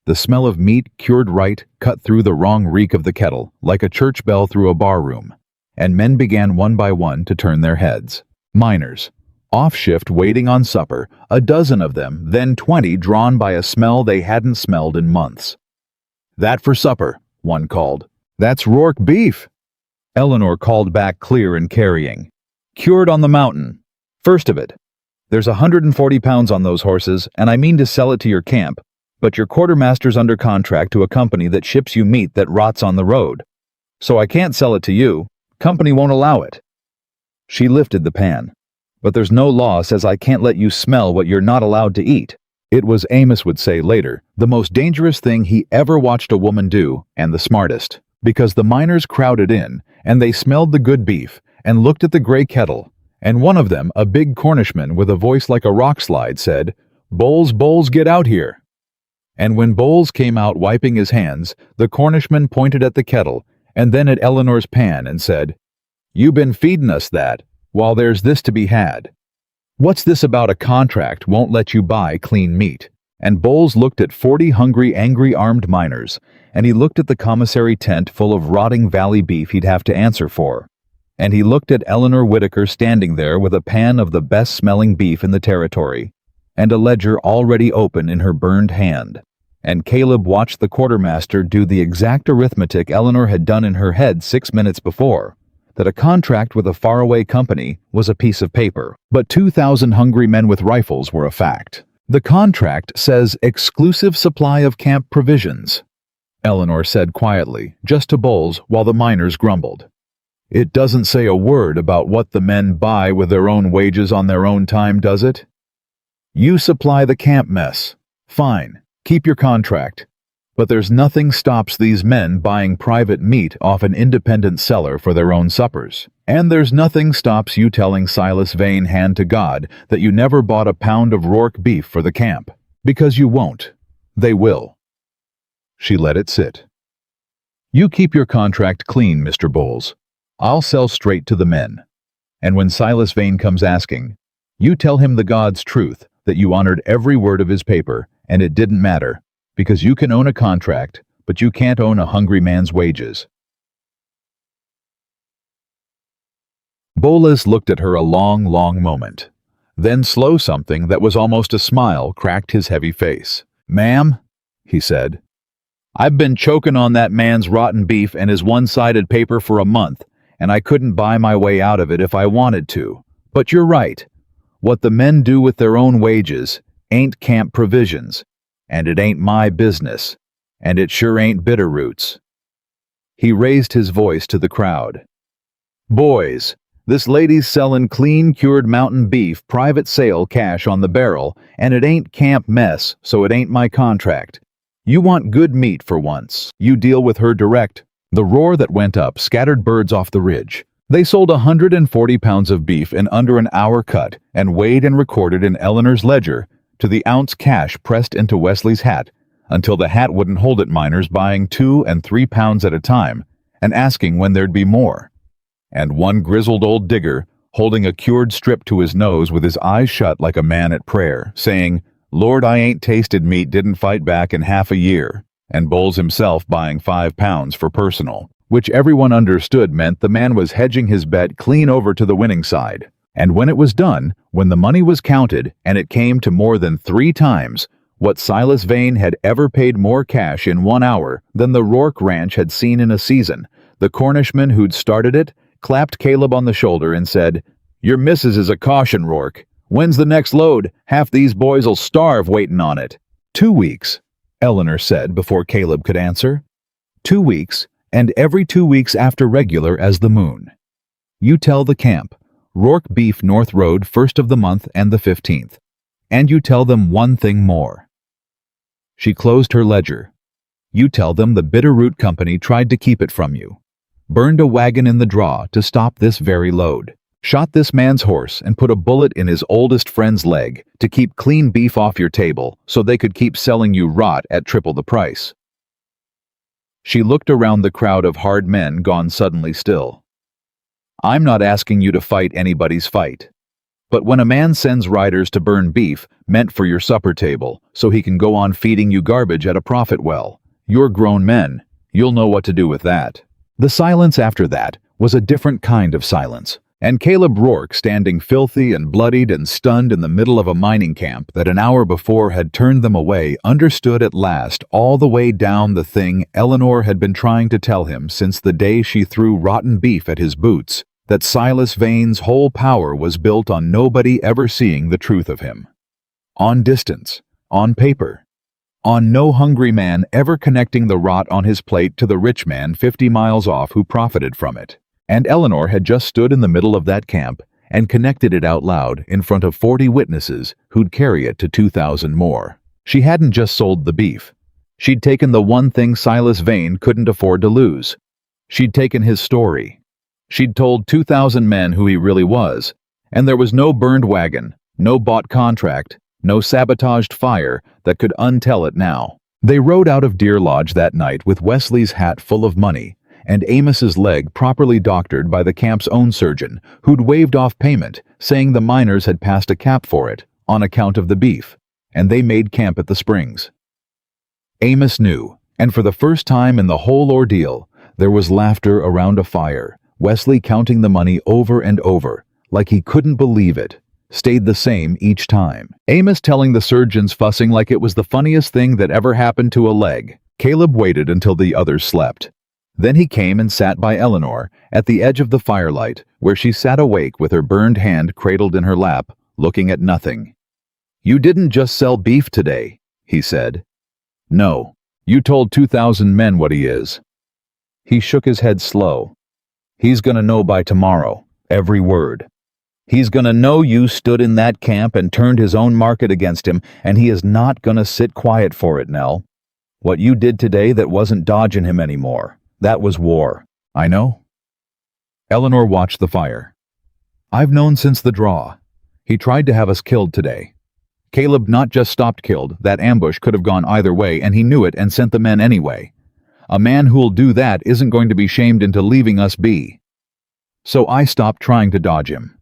The smell of meat cured right cut through the wrong reek of the kettle like a church bell through a barroom. and men began one by one to turn their heads. Miners, off shift waiting on supper, a dozen of them, then 20 drawn by a smell they hadn't smelled in months. "That for supper," one called. "That's Rourke beef," Eleanor called back clear and carrying. "Cured on the mountain. First of it. There's 140 pounds on those horses, and I mean to sell it to your camp, but your quartermaster's under contract to a company that ships you meat that rots on the road. So I can't sell it to you. Company won't allow it." She lifted the pan. "But there's no law says I can't let you smell what you're not allowed to eat." It was, Amos would say later, the most dangerous thing he ever watched a woman do, and the smartest, because the miners crowded in, and they smelled the good beef, and looked at the gray kettle, and one of them, a big Cornishman with a voice like a rock slide, said, "Bowles, Bowles, get out here." And when Bowles came out wiping his hands, the Cornishman pointed at the kettle, and then at Eleanor's pan and said, "You been feeding us that, while there's this to be had. What's this about a contract won't let you buy clean meat?" And Bowles looked at 40 hungry, angry armed miners, and he looked at the commissary tent full of rotting valley beef he'd have to answer for. And he looked at Eleanor Whitaker standing there with a pan of the best-smelling beef in the territory, and a ledger already open in her burned hand. And Caleb watched the quartermaster do the exact arithmetic Eleanor had done in her head 6 minutes before, that a contract with a faraway company was a piece of paper, but 2,000 hungry men with rifles were a fact. "The contract says exclusive supply of camp provisions," Eleanor said quietly, just to Bowles, while the miners grumbled. "It doesn't say a word about what the men buy with their own wages on their own time, does it? You supply the camp mess. Fine, keep your contract. But there's nothing stops these men buying private meat off an independent seller for their own suppers. And there's nothing stops you telling Silas Vane hand to God that you never bought a pound of Rourke beef for the camp. Because you won't. They will." She let it sit. "You keep your contract clean, Mr. Bowles. I'll sell straight to the men. And when Silas Vane comes asking, you tell him the God's truth, that you honored every word of his paper, and it didn't matter, because you can own a contract, but you can't own a hungry man's wages." Bowles looked at her a long, long moment. Then slow something that was almost a smile cracked his heavy face. "Ma'am," he said, "I've been choking on that man's rotten beef and his one-sided paper for a month, and I couldn't buy my way out of it if I wanted to. But you're right. What the men do with their own wages ain't camp provisions, and it ain't my business, and it sure ain't bitter roots." He raised his voice to the crowd. "Boys, this lady's selling clean cured mountain beef, private sale, cash on the barrel, and it ain't camp mess, so it ain't my contract. You want good meat for once. You deal with her direct." The roar that went up scattered birds off the ridge. They sold 140 pounds of beef in under an hour cut and weighed and recorded in Eleanor's ledger to the ounce cash pressed into Wesley's hat until the hat wouldn't hold it, miners buying 2 and 3 pounds at a time and asking when there'd be more. And one grizzled old digger, holding a cured strip to his nose with his eyes shut like a man at prayer, saying, "Lord, I ain't tasted meat didn't fight back in half a year," and Bowles himself buying 5 pounds for personal, which everyone understood meant the man was hedging his bet clean over to the winning side. And when it was done, when the money was counted, and it came to more than 3 times what Silas Vane had ever paid more cash in 1 hour than the Rourke ranch had seen in a season, the Cornishman who'd started it clapped Caleb on the shoulder and said, "Your missus is a caution, Rourke. When's the next load? Half these boys'll starve waiting on it." 2 weeks, Eleanor said before Caleb could answer. 2 weeks, and every 2 weeks after regular as the moon. You tell the camp, Rourke beef North Road 1st of the month and the 15th. And you tell them one thing more. She closed her ledger. You tell them the Bitterroot Company tried to keep it from you. Burned a wagon in the draw to stop this very load. Shot this man's horse and put a bullet in his oldest friend's leg to keep clean beef off your table so they could keep selling you rot at triple the price. She looked around the crowd of hard men gone suddenly still. I'm not asking you to fight anybody's fight. But when a man sends riders to burn beef meant for your supper table so he can go on feeding you garbage at a profit well, you're grown men. You'll know what to do with that. The silence after that was a different kind of silence. And Caleb Rourke, standing filthy and bloodied and stunned in the middle of a mining camp that an hour before had turned them away, understood at last all the way down the thing Eleanor had been trying to tell him since the day she threw rotten beef at his boots, that Silas Vane's whole power was built on nobody ever seeing the truth of him. On distance, on paper, on no hungry man ever connecting the rot on his plate to the rich man 50 miles off who profited from it. And Eleanor had just stood in the middle of that camp and connected it out loud in front of 40 witnesses who'd carry it to 2,000 more. She hadn't just sold the beef. She'd taken the one thing Silas Vane couldn't afford to lose. She'd taken his story. She'd told 2,000 men who he really was, and there was no burned wagon, no bought contract, no sabotaged fire that could untell it now. They rode out of Deer Lodge that night with Wesley's hat full of money, and Amos's leg properly doctored by the camp's own surgeon, who'd waived off payment, saying the miners had passed a cap for it, on account of the beef, and they made camp at the springs. Amos knew, and for the first time in the whole ordeal, there was laughter around a fire. Wesley, counting the money over and over, like he couldn't believe it, stayed the same each time. Amos telling the surgeons fussing like it was the funniest thing that ever happened to a leg. Caleb waited until the others slept. Then he came and sat by Eleanor, at the edge of the firelight, where she sat awake with her burned hand cradled in her lap, looking at nothing. "You didn't just sell beef today," he said. "No, you told 2,000 men what he is." He shook his head slow. "He's gonna know by tomorrow, every word. He's gonna know you stood in that camp and turned his own market against him, and he is not gonna sit quiet for it, Nell. What you did today, that wasn't dodging him anymore. That was war." "I know." Eleanor watched the fire. "I've known since the draw. He tried to have us killed today. Caleb not just stopped killed, that ambush could have gone either way, and he knew it and sent the men anyway. A man who'll do that isn't going to be shamed into leaving us be. So I stopped trying to dodge him."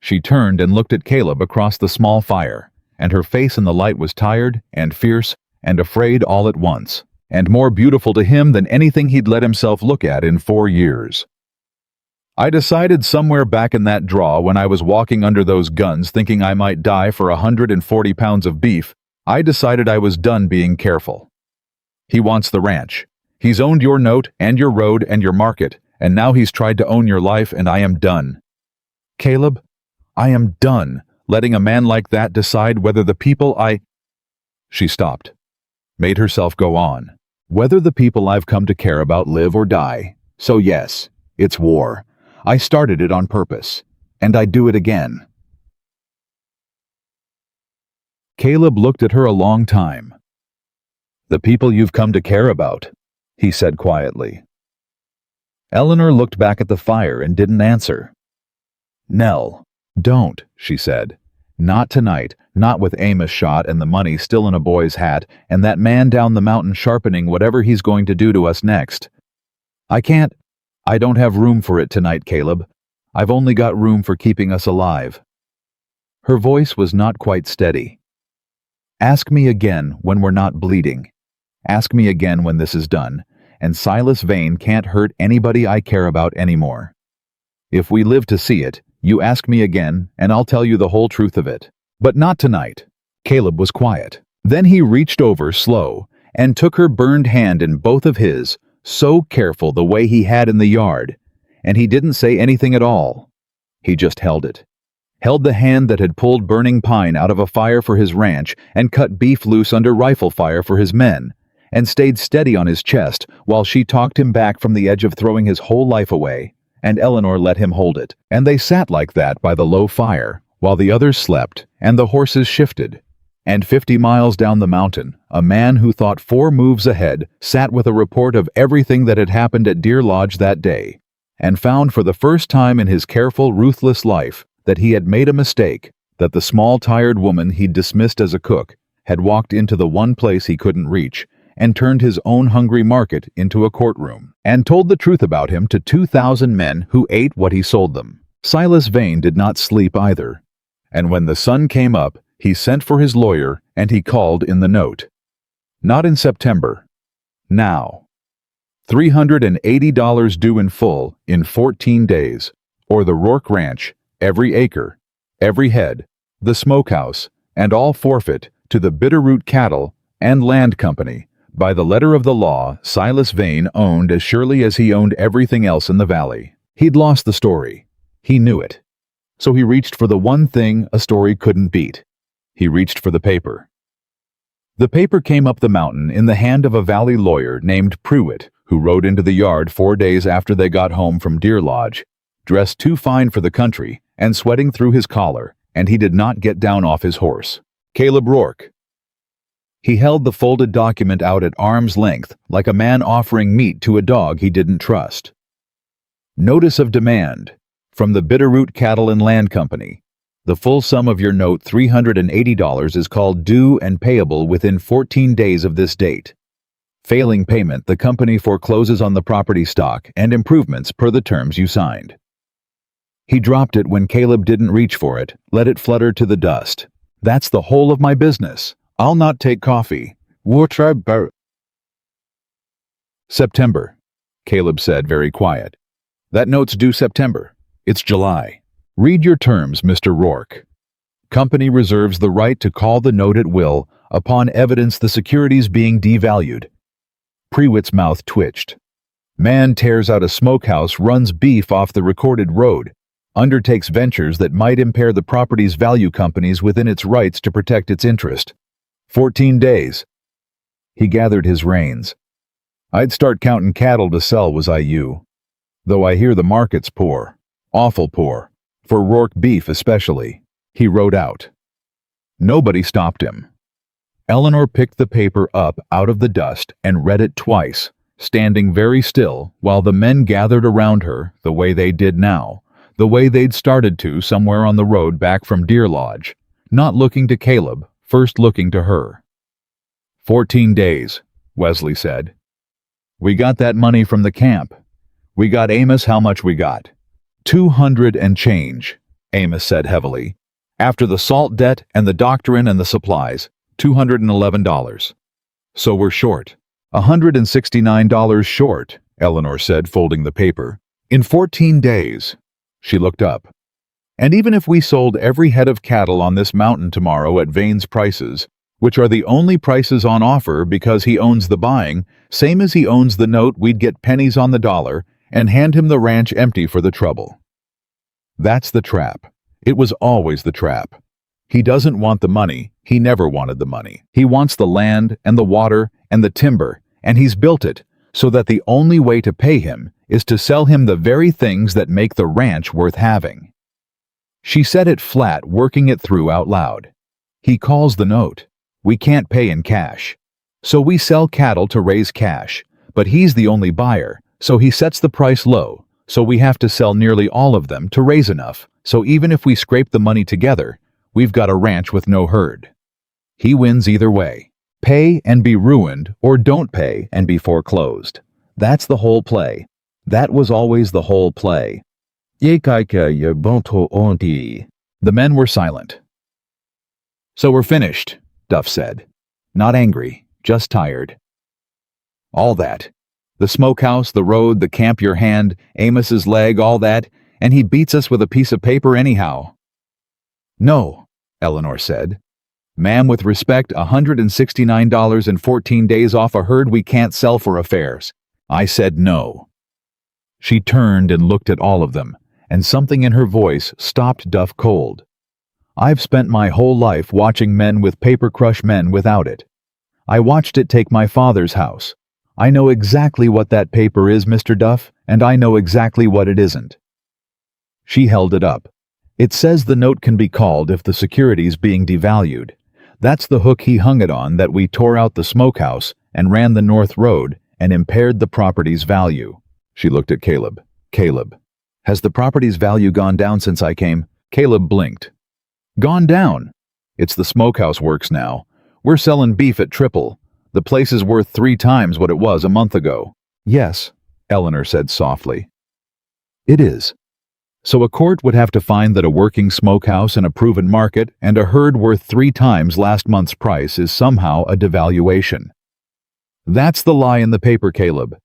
She turned and looked at Caleb across the small fire, and her face in the light was tired and fierce and afraid all at once, and more beautiful to him than anything he'd let himself look at in 4 years. "I decided somewhere back in that draw when I was walking under those guns thinking I might die for 140 pounds of beef, I decided I was done being careful. He wants the ranch. He's owned your note and your road and your market, and now he's tried to own your life, and I am done. Caleb, I am done letting a man like that decide whether the people I—" She stopped, made herself go on. "Whether the people I've come to care about live or die. So yes, it's war. I started it on purpose, and I'd do it again." Caleb looked at her a long time. "The people you've come to care about," he said quietly. Eleanor looked back at the fire and didn't answer. "Nell, don't," she said. "Not tonight, not with Amos shot and the money still in a boy's hat, and that man down the mountain sharpening whatever he's going to do to us next. I don't have room for it tonight, Caleb. I've only got room for keeping us alive." Her voice was not quite steady. "Ask me again when we're not bleeding. Ask me again when this is done, and Silas Vane can't hurt anybody I care about anymore. If we live to see it, you ask me again, and I'll tell you the whole truth of it. But not tonight." Caleb was quiet. Then he reached over slow and took her burned hand in both of his, so careful the way he had in the yard, and he didn't say anything at all. He just held it. Held the hand that had pulled burning pine out of a fire for his ranch and cut beef loose under rifle fire for his men, and stayed steady on his chest while she talked him back from the edge of throwing his whole life away, and Eleanor let him hold it. And they sat like that by the low fire, while the others slept, and the horses shifted. And 50 miles down the mountain, a man who thought 4 moves ahead sat with a report of everything that had happened at Deer Lodge that day, and found for the first time in his careful, ruthless life that he had made a mistake, that the small, tired woman he'd dismissed as a cook had walked into the one place he couldn't reach, and turned his own hungry market into a courtroom, and told the truth about him to 2,000 men who ate what he sold them. Silas Vane did not sleep either, and when the sun came up, he sent for his lawyer, and he called in the note. Not in September. Now. $380 due in full in 14 days. Or the Rourke Ranch, every acre, every head, the Smokehouse, and all forfeit to the Bitterroot Cattle and Land Company. By the letter of the law, Silas Vane owned as surely as he owned everything else in the valley. He'd lost the story. He knew it. So he reached for the one thing a story couldn't beat. He reached for the paper. The paper came up the mountain in the hand of a valley lawyer named Pruitt, who rode into the yard 4 days after they got home from Deer Lodge, dressed too fine for the country and sweating through his collar, and he did not get down off his horse. Caleb Rourke. He held the folded document out at arm's length like a man offering meat to a dog he didn't trust. Notice of demand from the Bitterroot Cattle and Land Company. The full sum of your note, $380, is called due and payable within 14 days of this date. Failing payment, the company forecloses on the property stock and improvements per the terms you signed. He dropped it when Caleb didn't reach for it, let it flutter to the dust. That's the whole of my business. I'll not take coffee. Water boat. September, Caleb said, very quiet. That note's due September. It's July. Read your terms, Mr. Rourke. Company reserves the right to call the note at will upon evidence the securities being devalued. Pruitt's mouth twitched. Man tears out a smokehouse, runs beef off the recorded road, undertakes ventures that might impair the property's value companies within its rights to protect its interest. 14 days. He gathered his reins. I'd start counting cattle to sell was I you. Though I hear the market's poor. Awful poor. For Rourke beef especially. He rode out. Nobody stopped him. Eleanor picked the paper up out of the dust and read it twice, standing very still while the men gathered around her the way they did now, the way they'd started to somewhere on the road back from Deer Lodge, not looking to Caleb, first looking to her. 14 days, Wesley said. We got that money from the camp. We got Amos how much we got. 200 and change, Amos said heavily. After the salt debt and the doctrine and the supplies, $211. So we're short. $169 short, Eleanor said, folding the paper. In 14 days. She looked up. And even if we sold every head of cattle on this mountain tomorrow at Vane's prices, which are the only prices on offer because he owns the buying, same as he owns the note, we'd get pennies on the dollar and hand him the ranch empty for the trouble. That's the trap. It was always the trap. He doesn't want the money. He never wanted the money. He wants the land and the water and the timber, and he's built it so that the only way to pay him is to sell him the very things that make the ranch worth having. She said it flat, working it through out loud. He calls the note. We can't pay in cash. So we sell cattle to raise cash, but he's the only buyer, so he sets the price low, so we have to sell nearly all of them to raise enough, so even if we scrape the money together, we've got a ranch with no herd. He wins either way. Pay and be ruined, or don't pay and be foreclosed. That's the whole play. That was always the whole play. The men were silent. So we're finished, Duff said. Not angry, just tired. All that. The smokehouse, the road, the camp, your hand, Amos's leg, all that, and he beats us with a piece of paper anyhow. No, Eleanor said. Ma'am, with respect, $169 and 14 days off a herd we can't sell for affairs. I said no. She turned and looked at all of them, and something in her voice stopped Duff cold. I've spent my whole life watching men with paper crush men without it. I watched it take my father's house. I know exactly what that paper is, Mr. Duff, and I know exactly what it isn't. She held it up. It says the note can be called if the security's being devalued. That's the hook he hung it on, that we tore out the smokehouse and ran the North Road and impaired the property's value. She looked at Caleb. Caleb, has the property's value gone down since I came? Caleb blinked. Gone down? It's the smokehouse works now. We're selling beef at triple. The place is worth 3 times what it was a month ago. Yes, Eleanor said softly. It is. So a court would have to find that a working smokehouse in a proven market and a herd worth 3 times last month's price is somehow a devaluation. That's the lie in the paper, Caleb.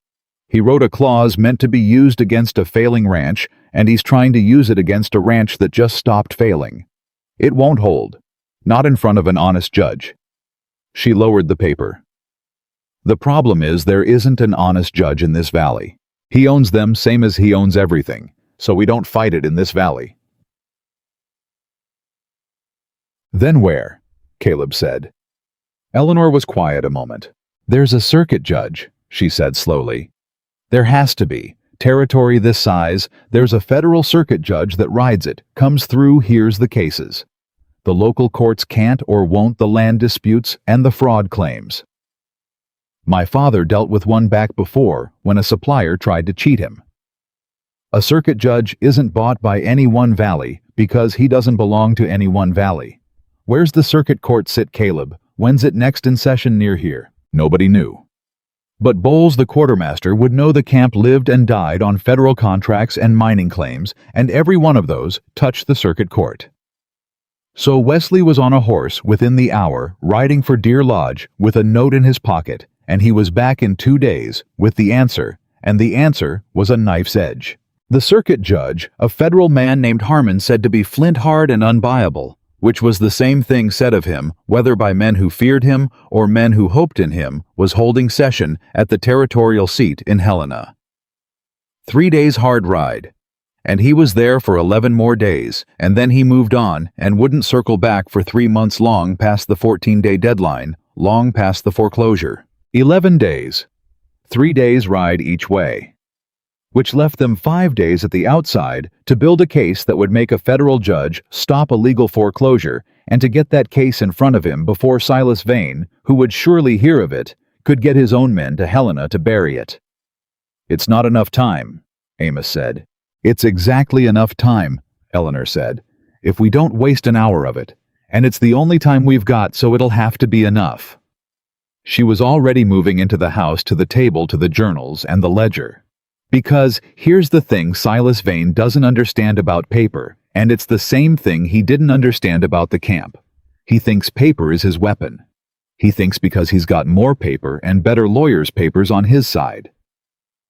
He wrote a clause meant to be used against a failing ranch, and he's trying to use it against a ranch that just stopped failing. It won't hold. Not in front of an honest judge. She lowered the paper. The problem is there isn't an honest judge in this valley. He owns them same as he owns everything, so we don't fight it in this valley. Then where? Caleb said. Eleanor was quiet a moment. There's a circuit judge, she said slowly. There has to be. Territory this size, there's a federal circuit judge that rides it, comes through, hears the cases. The local courts can't or won't the land disputes and the fraud claims. My father dealt with one back before when a supplier tried to cheat him. A circuit judge isn't bought by any one valley because he doesn't belong to any one valley. Where's the circuit court sit, Caleb? When's it next in session near here? Nobody knew. But Bowles, the quartermaster, would know the camp lived and died on federal contracts and mining claims, and every one of those touched the circuit court. So Wesley was on a horse within the hour, riding for Deer Lodge with a note in his pocket, and he was back in 2 days with the answer, and the answer was a knife's edge. The circuit judge, a federal man named Harmon, said to be flint-hard and unbuyable, which was the same thing said of him, whether by men who feared him or men who hoped in him, was holding session at the territorial seat in Helena. 3 days hard ride. And he was there for 11 more days, and then he moved on and wouldn't circle back for 3 months long past the 14-day deadline, long past the foreclosure. 11 days. 3 days ride each way. Which left them 5 days at the outside to build a case that would make a federal judge stop a legal foreclosure and to get that case in front of him before Silas Vane, who would surely hear of it, could get his own men to Helena to bury it. It's not enough time, Amos said. It's exactly enough time, Eleanor said, if we don't waste an hour of it, and it's the only time we've got, so it'll have to be enough. She was already moving into the house to the table to the journals and the ledger. Because here's the thing Silas Vane doesn't understand about paper, and it's the same thing he didn't understand about the camp. He thinks paper is his weapon. He thinks because he's got more paper and better lawyers' papers on his side.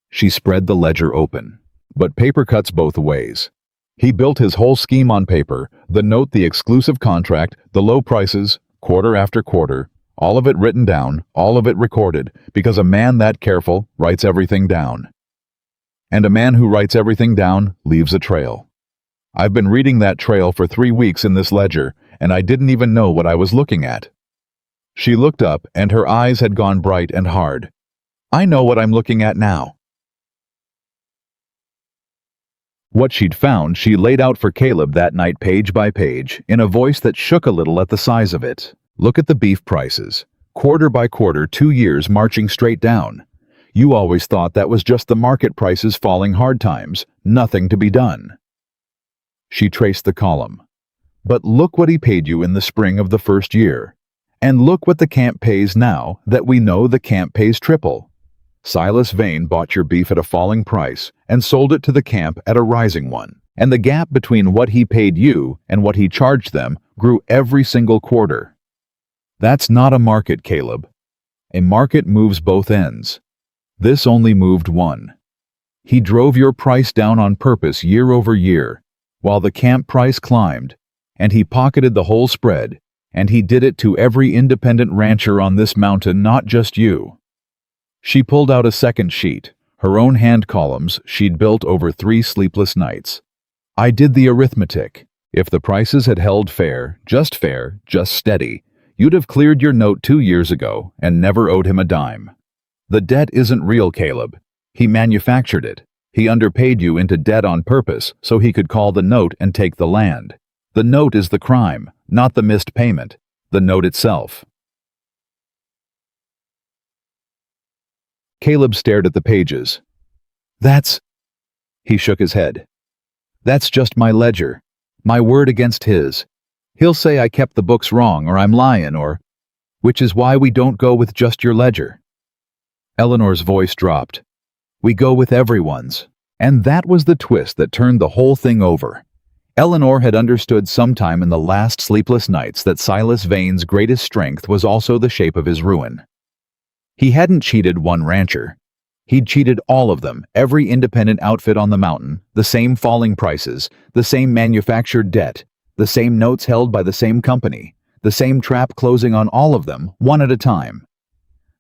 She spread the ledger open. But paper cuts both ways. He built his whole scheme on paper, the note, the exclusive contract, the low prices, quarter after quarter, all of it written down, all of it recorded, because a man that careful writes everything down. And a man who writes everything down leaves a trail. I've been reading that trail for 3 weeks in this ledger, and I didn't even know what I was looking at. She looked up, and her eyes had gone bright and hard. I know what I'm looking at now. What she'd found, she laid out for Caleb that night page by page, in a voice that shook a little at the size of it. Look at the beef prices. Quarter by quarter, 2 years marching straight down. You always thought that was just the market prices falling hard times, nothing to be done. She traced the column. But look what he paid you in the spring of the first year. And look what the camp pays now that we know the camp pays triple. Silas Vane bought your beef at a falling price and sold it to the camp at a rising one, and the gap between what he paid you and what he charged them grew every single quarter. That's not a market, Caleb. A market moves both ends. This only moved one. He drove your price down on purpose year over year, while the camp price climbed, and he pocketed the whole spread, and he did it to every independent rancher on this mountain, not just you. She pulled out a second sheet, her own hand columns she'd built over 3 sleepless nights. I did the arithmetic. If the prices had held fair, just steady, you'd have cleared your note 2 years ago and never owed him a dime. The debt isn't real, Caleb. He manufactured it. He underpaid you into debt on purpose so he could call the note and take the land. The note is the crime, not the missed payment. The note itself. Caleb stared at the pages. He shook his head. That's just my ledger. My word against his. He'll say I kept the books wrong or I'm lying which is why we don't go with just your ledger. Eleanor's voice dropped. We go with everyone's. And that was the twist that turned the whole thing over. Eleanor had understood sometime in the last sleepless nights that Silas Vane's greatest strength was also the shape of his ruin. He hadn't cheated one rancher. He'd cheated all of them, every independent outfit on the mountain, the same falling prices, the same manufactured debt, the same notes held by the same company, the same trap closing on all of them, one at a time.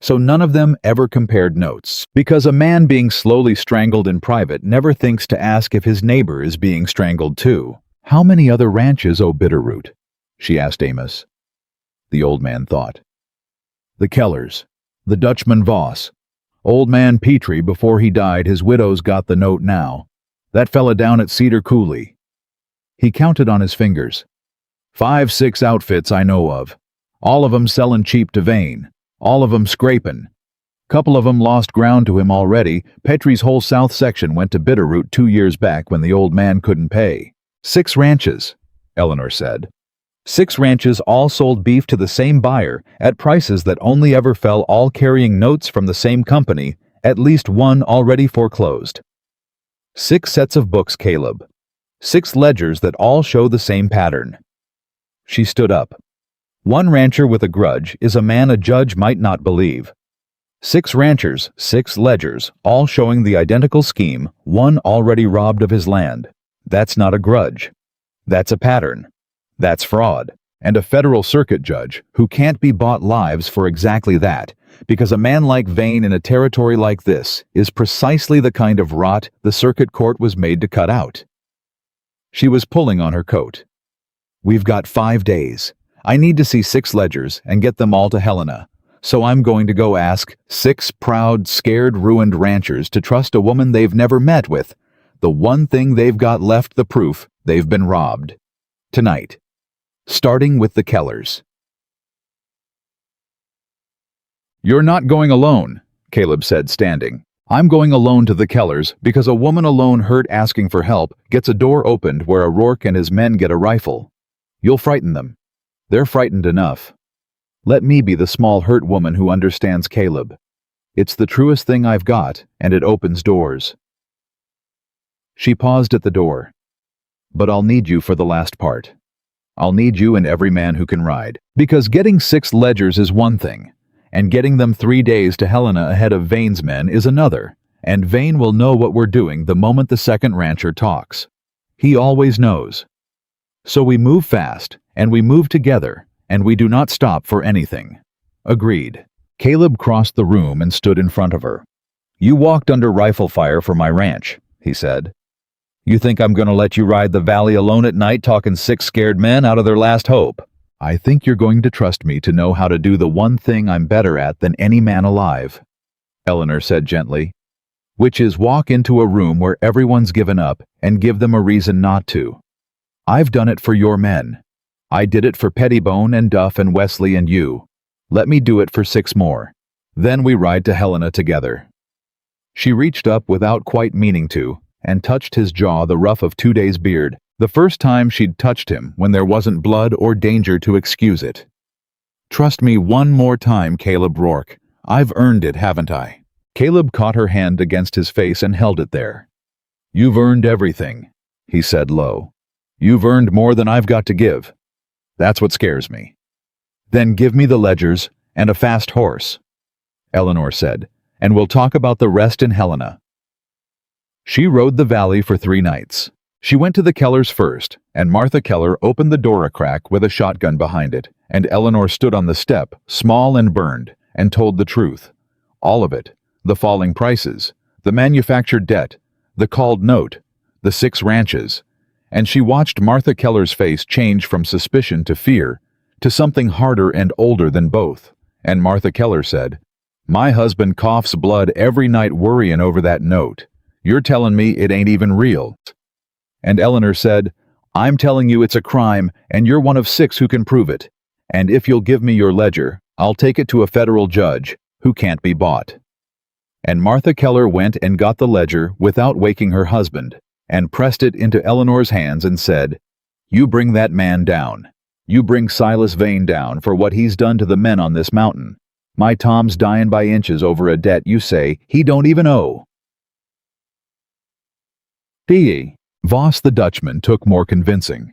So none of them ever compared notes, because a man being slowly strangled in private never thinks to ask if his neighbor is being strangled too. "How many other ranches owe Bitterroot?" she asked Amos. The old man thought. "The Kellers, the Dutchman Voss. Old man Petrie, before he died, his widow's got the note now. That fella down at Cedar Coulee." He counted on his fingers. 5, 6 outfits I know of. All of 'em sellin' cheap to Vane. All of 'em scrapin'. Couple of 'em lost ground to him already. Petrie's whole south section went to Bitterroot 2 years back when the old man couldn't pay. 6 ranches, Eleanor said. 6 ranches all sold beef to the same buyer at prices that only ever fell, all carrying notes from the same company, at least one already foreclosed. 6 sets of books, Caleb. 6 ledgers that all show the same pattern. She stood up. One rancher with a grudge is a man a judge might not believe. 6 ranchers, 6 ledgers, all showing the identical scheme, one already robbed of his land. That's not a grudge. That's a pattern. That's fraud. And a federal circuit judge who can't be bought lives for exactly that, because a man like Vane in a territory like this is precisely the kind of rot the circuit court was made to cut out. She was pulling on her coat. "We've got 5 days. I need to see 6 ledgers and get them all to Helena. So I'm going to go ask 6 proud, scared, ruined ranchers to trust a woman they've never met with the one thing they've got left, the proof they've been robbed. Tonight. Starting with the Kellers." "You're not going alone," Caleb said, standing. "I'm going alone to the Kellers because a woman alone hurt asking for help gets a door opened where a Rourke and his men get a rifle. You'll frighten them. They're frightened enough. Let me be the small hurt woman who understands Caleb. It's the truest thing I've got, and it opens doors." She paused at the door. "But I'll need you for the last part. I'll need you and every man who can ride. Because getting 6 ledgers is one thing, and getting them 3 days to Helena ahead of Vane's men is another, and Vane will know what we're doing the moment the second rancher talks. He always knows. So we move fast, and we move together, and we do not stop for anything." "Agreed." Caleb crossed the room and stood in front of her. "You walked under rifle fire for my ranch," he said. "You think I'm going to let you ride the valley alone at night talking 6 scared men out of their last hope? I think you're going to trust me to know how to do the one thing I'm better at than any man alive," Eleanor said gently, "which is walk into a room where everyone's given up and give them a reason not to. I've done it for your men. I did it for Pettibone and Duff and Wesley and you. Let me do it for 6 more. Then we ride to Helena together." She reached up without quite meaning to, and touched his jaw, the ruff of 2 days' beard, the first time she'd touched him when there wasn't blood or danger to excuse it. "Trust me one more time, Caleb Rourke. I've earned it, haven't I?" Caleb caught her hand against his face and held it there. "You've earned everything," he said low. "You've earned more than I've got to give. That's what scares me." "Then give me the ledgers and a fast horse," Eleanor said, "and we'll talk about the rest in Helena." She rode the valley for 3 nights. She went to the Kellers first, and Martha Keller opened the door a crack with a shotgun behind it, and Eleanor stood on the step, small and burned, and told the truth. All of it. The falling prices, the manufactured debt, the called note, the 6 ranches. And she watched Martha Keller's face change from suspicion to fear, to something harder and older than both. And Martha Keller said, "My husband coughs blood every night worrying over that note. You're telling me it ain't even real." And Eleanor said, "I'm telling you it's a crime, and you're one of 6 who can prove it. And if you'll give me your ledger, I'll take it to a federal judge who can't be bought." And Martha Keller went and got the ledger without waking her husband, and pressed it into Eleanor's hands and said, "You bring that man down. You bring Silas Vane down for what he's done to the men on this mountain. My Tom's dying by inches over a debt you say he don't even owe." P.E. Voss the Dutchman took more convincing,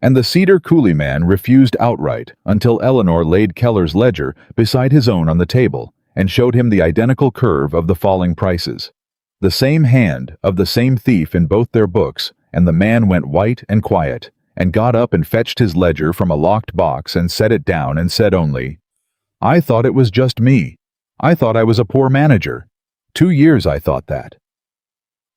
and the Cedar Coulee man refused outright until Eleanor laid Keller's ledger beside his own on the table and showed him the identical curve of the falling prices. The same hand of the same thief in both their books, and the man went white and quiet, and got up and fetched his ledger from a locked box and set it down and said only, "I thought it was just me. I thought I was a poor manager. 2 years I thought that."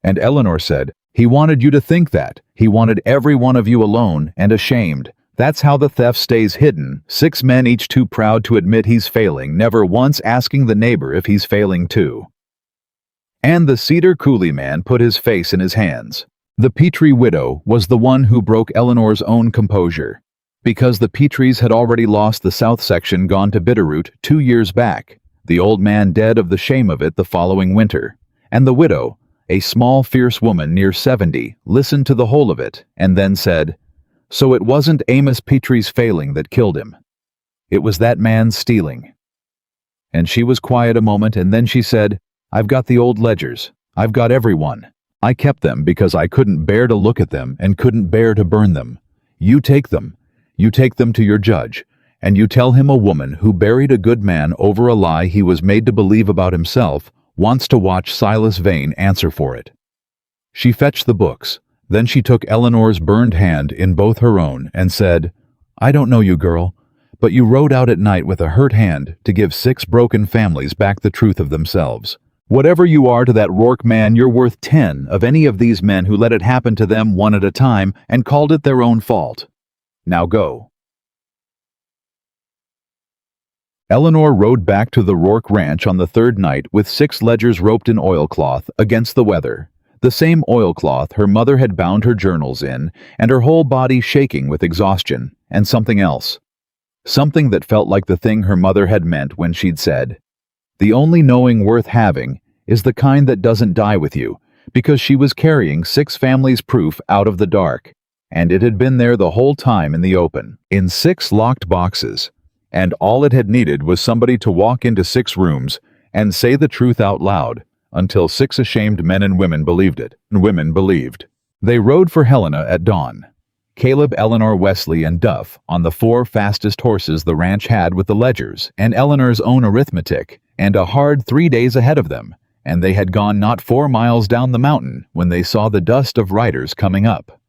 And Eleanor said, "He wanted you to think that. He wanted every one of you alone and ashamed. That's how the theft stays hidden. 6 men, each too proud to admit he's failing, never once asking the neighbor if he's failing too." And the cedar coolie man put his face in his hands. The Petrie widow was the one who broke Eleanor's own composure, because the Petries had already lost the south section, gone to Bitterroot 2 years back, the old man dead of the shame of it the following winter, and the widow, a small fierce woman near 70, listened to the whole of it, and then said, "So it wasn't Amos Petrie's failing that killed him. It was that man's stealing." And she was quiet a moment, and then she said, "I've got the old ledgers. I've got every one. I kept them because I couldn't bear to look at them and couldn't bear to burn them. You take them. You take them to your judge, and you tell him a woman who buried a good man over a lie he was made to believe about himself wants to watch Silas Vane answer for it." She fetched the books. Then she took Eleanor's burned hand in both her own and said, "I don't know you, girl, but you rode out at night with a hurt hand to give 6 broken families back the truth of themselves. Whatever you are to that Rourke man, you're worth 10 of any of these men who let it happen to them one at a time and called it their own fault. Now go." Eleanor rode back to the Rourke ranch on the 3rd night with 6 ledgers roped in oilcloth against the weather, the same oilcloth her mother had bound her journals in, and her whole body shaking with exhaustion, and something else. Something that felt like the thing her mother had meant when she'd said, "The only knowing worth having is the kind that doesn't die with you," because she was carrying 6 families' proof out of the dark, and it had been there the whole time in the open, in 6 locked boxes, and all it had needed was somebody to walk into 6 rooms and say the truth out loud, until 6 ashamed men and women believed it, and women believed. They rode for Helena at dawn. Caleb, Eleanor, Wesley, and Duff on the 4 fastest horses the ranch had with the ledgers and Eleanor's own arithmetic, and a hard 3 days ahead of them, and they had gone not 4 miles down the mountain when they saw the dust of riders coming up.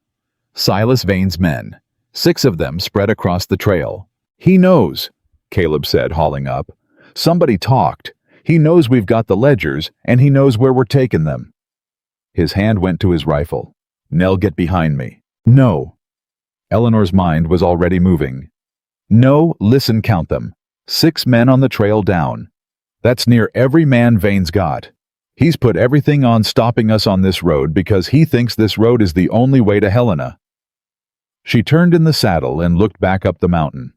Silas Vane's men, 6 of them spread across the trail. "He knows," Caleb said, hauling up. "Somebody talked. He knows we've got the ledgers, and he knows where we're taking them." His hand went to his rifle. "Nell, get behind me." "No." Eleanor's mind was already moving. "No, listen, count them. 6 men on the trail down. That's near every man Vane's got. He's put everything on stopping us on this road because he thinks this road is the only way to Helena." She turned in the saddle and looked back up the mountain.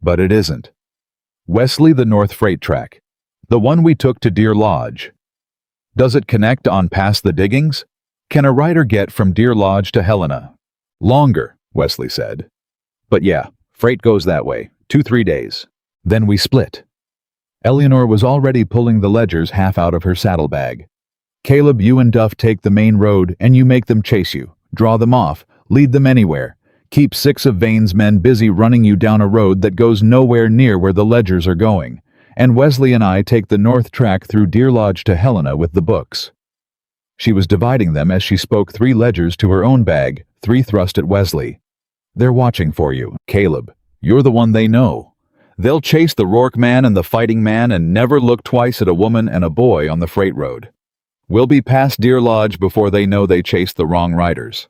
"But it isn't. Wesley, the north freight track. The one we took to Deer Lodge. Does it connect on past the diggings? Can a rider get from Deer Lodge to Helena?" "Longer," Wesley said. "But yeah, freight goes that way, 2-3 days. Then we split." Eleanor was already pulling the ledgers half out of her saddlebag. "Caleb, you and Duff take the main road, and you make them chase you. Draw them off. Lead them anywhere. Keep 6 of Vane's men busy running you down a road that goes nowhere near where the ledgers are going. And Wesley and I take the north track through Deer Lodge to Helena with the books." She was dividing them as she spoke 3 ledgers to her own bag, 3 thrust at Wesley. "They're watching for you, Caleb. You're the one they know. They'll chase the Rourke man and the fighting man and never look twice at a woman and a boy on the freight road. We'll be past Deer Lodge before they know they chased the wrong riders."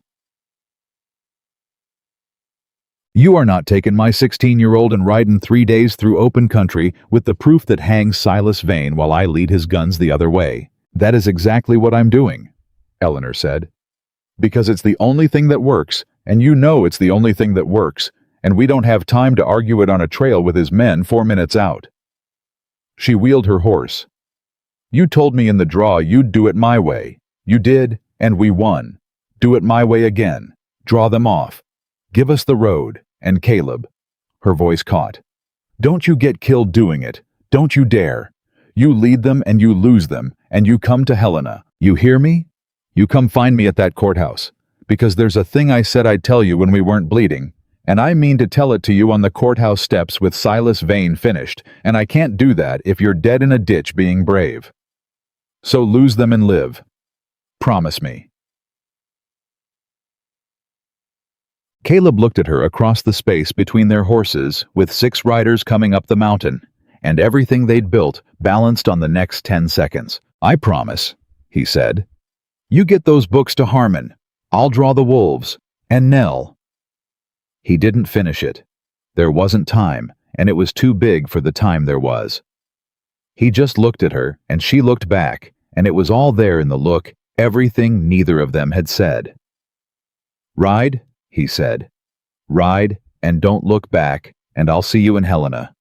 "You are not taking my 16-year-old and riding 3 days through open country with the proof that hangs Silas Vane while I lead his guns the other way. That is exactly what I'm doing," Eleanor said. "Because it's the only thing that works, and you know it's the only thing that works, and we don't have time to argue it on a trail with his men 4 minutes out." She wheeled her horse. "You told me in the draw you'd do it my way. You did, and we won. Do it my way again. Draw them off. Give us the road, and Caleb." Her voice caught. "Don't you get killed doing it. Don't you dare. You lead them and you lose them, and you come to Helena. You hear me? You come find me at that courthouse, because there's a thing I said I'd tell you when we weren't bleeding, And I mean to tell it to you on the courthouse steps with Silas Vane finished, and I can't do that if you're dead in a ditch being brave. So lose them and live. Promise me." Caleb looked at her across the space between their horses, with 6 riders coming up the mountain, and everything they'd built balanced on the next 10 seconds. "I promise," he said. "You get those books to Harmon. I'll draw the wolves. And Nell." He didn't finish it. There wasn't time, and it was too big for the time there was. He just looked at her, and she looked back, and it was all there in the look, everything neither of them had said. "Ride," he said. "Ride, and don't look back, and I'll see you in Helena."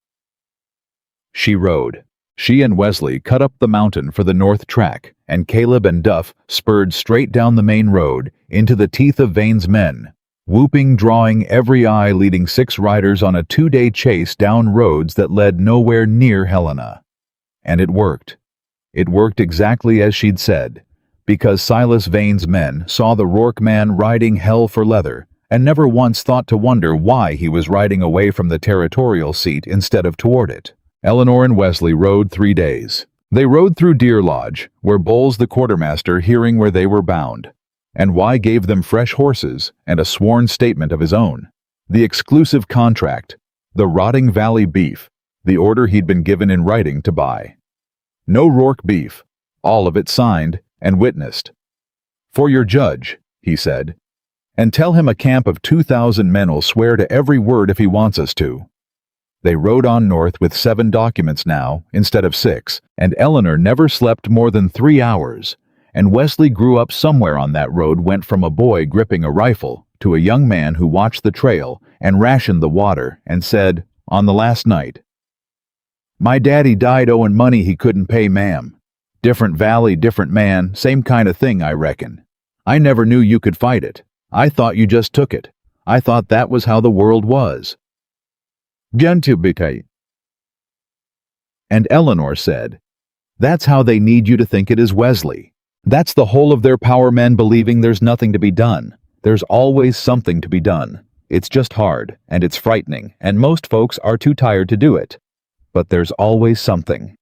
She rode. She and Wesley cut up the mountain for the north track, and Caleb and Duff spurred straight down the main road into the teeth of Vane's men, whooping, drawing every eye, leading 6 riders on a 2-day chase down roads that led nowhere near Helena. And it worked. It worked exactly as she'd said, because Silas Vane's men saw the Rourke man riding hell for leather, and never once thought to wonder why he was riding away from the territorial seat instead of toward it. Eleanor and Wesley rode 3 days. They rode through Deer Lodge, where Bowles the quartermaster, hearing where they were bound, and why gave them fresh horses and a sworn statement of his own, the exclusive contract, the Rotting Valley beef, the order he'd been given in writing to buy. No Rourke beef, all of it signed and witnessed. "For your judge," he said, "and tell him a camp of 2,000 men will swear to every word if he wants us to." They rode on north with 7 documents now, instead of 6, and Eleanor never slept more than 3 hours, and Wesley grew up somewhere on that road, went from a boy gripping a rifle to a young man who watched the trail and rationed the water and said, on the last night, "My daddy died owing money he couldn't pay, ma'am. Different valley, different man, same kind of thing, I reckon. I never knew you could fight it. I thought you just took it. I thought that was how the world was." And Eleanor said, "That's how they need you to think it is, Wesley. That's the whole of their power men believing there's nothing to be done. There's always something to be done. It's just hard, and it's frightening, and most folks are too tired to do it. But there's always something."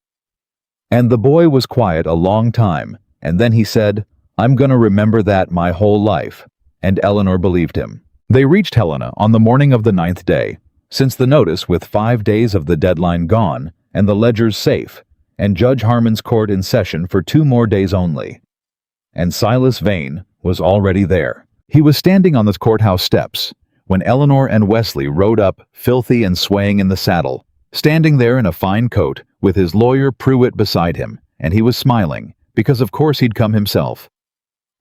And the boy was quiet a long time, and then he said, "I'm gonna remember that my whole life." And Eleanor believed him. They reached Helena on the morning of the 9th day, since the notice with 5 days of the deadline gone, and the ledgers safe, and Judge Harmon's court in session for 2 more days only. And Silas Vane was already there. He was standing on the courthouse steps, when Eleanor and Wesley rode up, filthy and swaying in the saddle, standing there in a fine coat, with his lawyer Pruitt beside him, and he was smiling, because of course he'd come himself.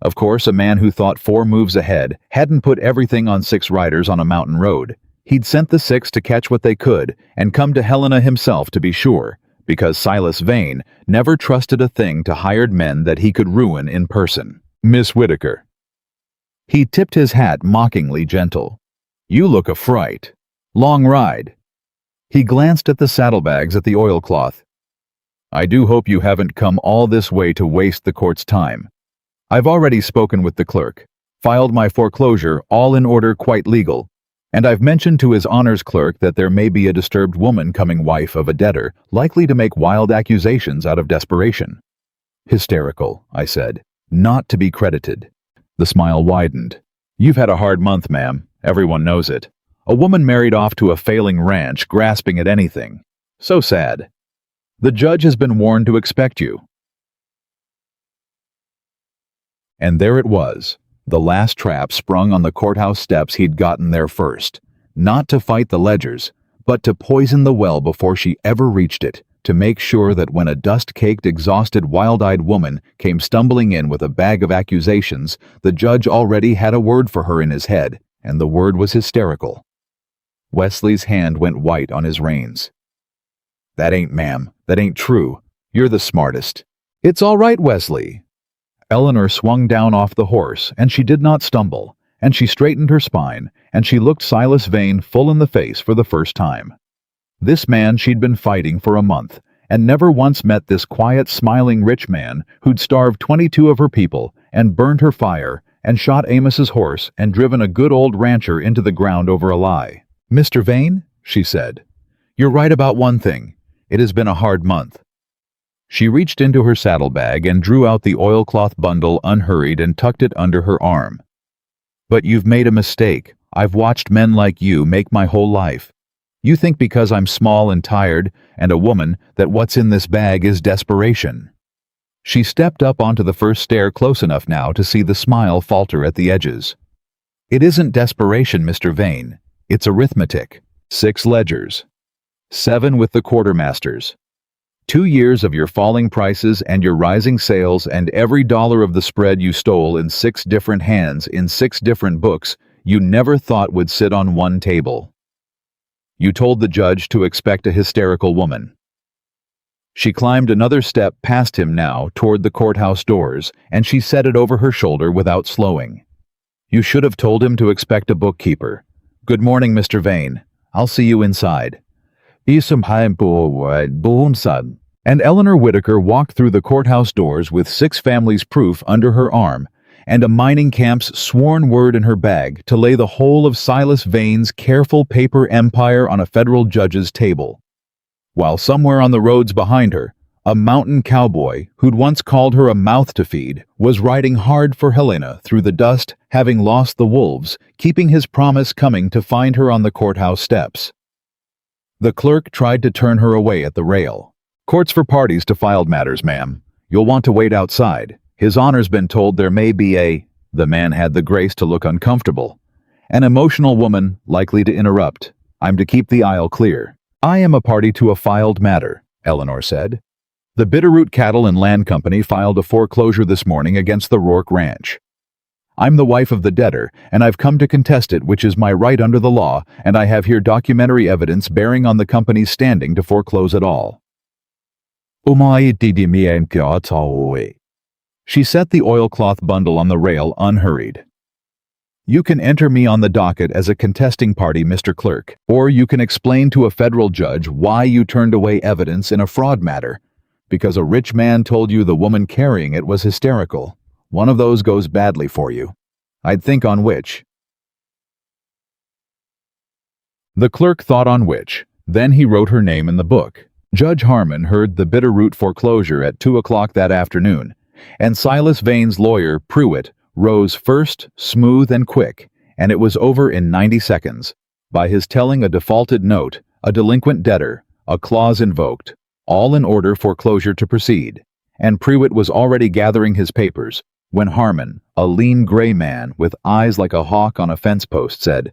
Of course, a man who thought 4 moves ahead hadn't put everything on 6 riders on a mountain road. He'd sent the 6 to catch what they could, and come to Helena himself to be sure, because Silas Vane never trusted a thing to hired men that he could ruin in person. "Miss Whitaker." He tipped his hat mockingly gentle. "You look a fright. Long ride." He glanced at the saddlebags at the oilcloth. "I do hope you haven't come all this way to waste the court's time. I've already spoken with the clerk, filed my foreclosure, all in order, quite legal, and I've mentioned to his honor's clerk that there may be a disturbed woman coming, wife of a debtor, likely to make wild accusations out of desperation." "Hysterical," I said, "not to be credited." The smile widened. "You've had a hard month, ma'am. Everyone knows it. A woman married off to a failing ranch, grasping at anything. So sad. The judge has been warned to expect you." And there it was. The last trap sprung on the courthouse steps. He'd gotten there first, not to fight the ledgers, but to poison the well before she ever reached it, to make sure that when a dust-caked, exhausted, wild-eyed woman came stumbling in with a bag of accusations, the judge already had a word for her in his head, and the word was hysterical. Wesley's hand went white on his reins. "That ain't, ma'am. That ain't true. You're the smartest." "It's all right, Wesley." Eleanor swung down off the horse, and she did not stumble, and she straightened her spine, and she looked Silas Vane full in the face for the first time. This man she'd been fighting for a month, and never once met this quiet, smiling rich man who'd starved 22 of her people and burned her fire and shot Amos's horse and driven a good old rancher into the ground over a lie. "Mr. Vane," she said, "you're right about one thing. It has been a hard month." She reached into her saddlebag and drew out the oilcloth bundle unhurried and tucked it under her arm. "But you've made a mistake. I've watched men like you make my whole life. You think because I'm small and tired and a woman that what's in this bag is desperation." She stepped up onto the first stair close enough now to see the smile falter at the edges. "It isn't desperation, Mr. Vane. It's arithmetic. 6 ledgers. 7 with the quartermasters. 2 years of your falling prices and your rising sales and every dollar of the spread you stole in 6 different hands in 6 different books you never thought would sit on one table. You told the judge to expect a hysterical woman." She climbed another step past him now toward the courthouse doors, and she said it over her shoulder without slowing. "You should have told him to expect a bookkeeper. Good morning, Mr. Vane. I'll see you inside." And Eleanor Whitaker walked through the courthouse doors with 6 families' proof under her arm and a mining camp's sworn word in her bag to lay the whole of Silas Vane's careful paper empire on a federal judge's table. While somewhere on the roads behind her, a mountain cowboy who'd once called her a mouth to feed was riding hard for Helena through the dust, having lost the wolves, keeping his promise coming to find her on the courthouse steps. The clerk tried to turn her away at the rail. "Court's for parties to filed matters, ma'am. You'll want to wait outside. His Honor's been told there may be a—" The man had the grace to look uncomfortable. "An emotional woman likely to interrupt. I'm to keep the aisle clear." "I am a party to a filed matter," Eleanor said. "The Bitterroot Cattle and Land Company filed a foreclosure this morning against the Rourke Ranch. I'm the wife of the debtor, and I've come to contest it, which is my right under the law, and I have here documentary evidence bearing on the company's standing to foreclose it all." She set the oilcloth bundle on the rail unhurried. "You can enter me on the docket as a contesting party, Mr. Clerk, or you can explain to a federal judge why you turned away evidence in a fraud matter, because a rich man told you the woman carrying it was hysterical. One of those goes badly for you. I'd think on which." The clerk thought on which. Then he wrote her name in the book. Judge Harmon heard the Bitterroot foreclosure at 2 o'clock that afternoon, and Silas Vane's lawyer, Pruitt, rose first, smooth and quick, and it was over in 90 seconds, by his telling a defaulted note, a delinquent debtor, a clause invoked, all in order foreclosure to proceed, and Pruitt was already gathering his papers, when Harmon, a lean gray man with eyes like a hawk on a fence post, said,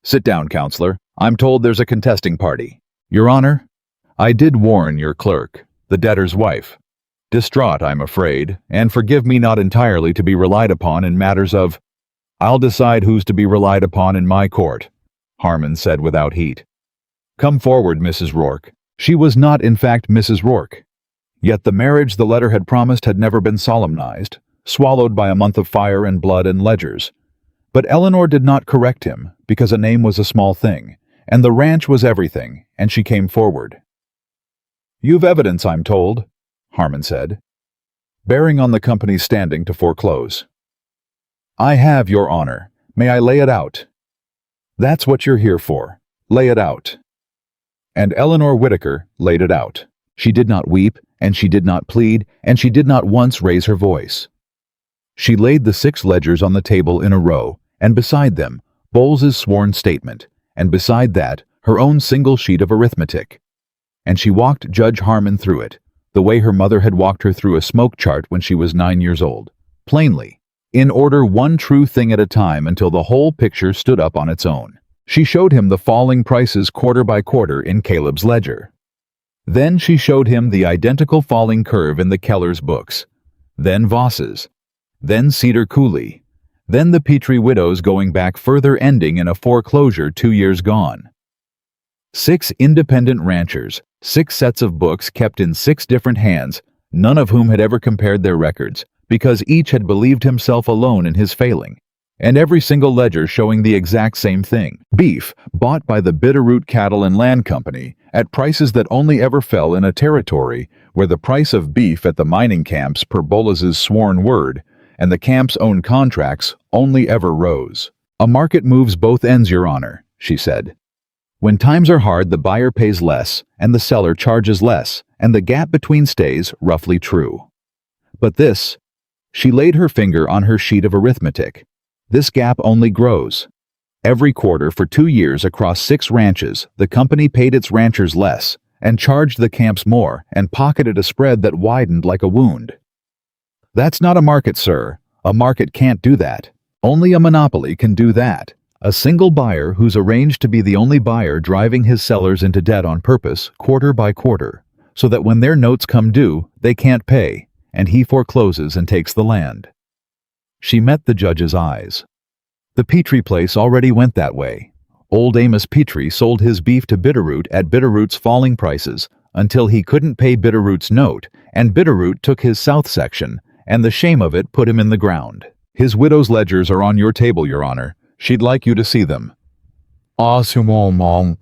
"Sit down, counselor. I'm told there's a contesting party. Your Honor, I did warn your clerk, the debtor's wife. Distraught, I'm afraid, and forgive me not entirely to be relied upon in matters of—" "I'll decide who's to be relied upon in my court," Harmon said without heat. "Come forward, Mrs. Rourke." She was not, in fact, Mrs. Rourke. Yet the marriage the letter had promised had never been solemnized, swallowed by a month of fire and blood and ledgers. But Eleanor did not correct him, because a name was a small thing, and the ranch was everything, and she came forward. "You've evidence, I'm told," Harmon said, "bearing on the company's standing to foreclose." "I have, Your Honor. May I lay it out?" "That's what you're here for. Lay it out." And Eleanor Whitaker laid it out. She did not weep, and she did not plead, and she did not once raise her voice. She laid the 6 ledgers on the table in a row, and beside them, Bowles's sworn statement, and beside that, her own single sheet of arithmetic. And she walked Judge Harmon through it, the way her mother had walked her through a smoke chart when she was 9 years old, plainly, in order one true thing at a time until the whole picture stood up on its own. She showed him the falling prices quarter by quarter in Caleb's ledger. Then she showed him the identical falling curve in the Keller's books, then Voss's, then Cedar Coulee, then the Petrie widows going back further, ending in a foreclosure 2 years gone. 6 independent ranchers, 6 sets of books kept in 6 different hands, none of whom had ever compared their records, because each had believed himself alone in his failing, and every single ledger showing the exact same thing. Beef bought by the Bitterroot Cattle and Land Company at prices that only ever fell in a territory where the price of beef at the mining camps, per Boles's sworn word, and the camp's own contracts only ever rose. "A market moves both ends, Your Honor," she said. "When times are hard, the buyer pays less, and the seller charges less, and the gap between stays roughly true. But this," she laid her finger on her sheet of arithmetic, "this gap only grows. Every quarter for 2 years across 6 ranches, the company paid its ranchers less, and charged the camps more, and pocketed a spread that widened like a wound. That's not a market, sir. A market can't do that. Only a monopoly can do that. A single buyer who's arranged to be the only buyer driving his sellers into debt on purpose, quarter by quarter, so that when their notes come due, they can't pay, and he forecloses and takes the land." She met the judge's eyes. The Petrie place already went that way. Old Amos Petrie sold his beef to Bitterroot at Bitterroot's falling prices until he couldn't pay Bitterroot's note, and Bitterroot took his south section, and the shame of it put him in the ground. His widow's ledgers are on your table, Your Honor. She'd like you to see them. The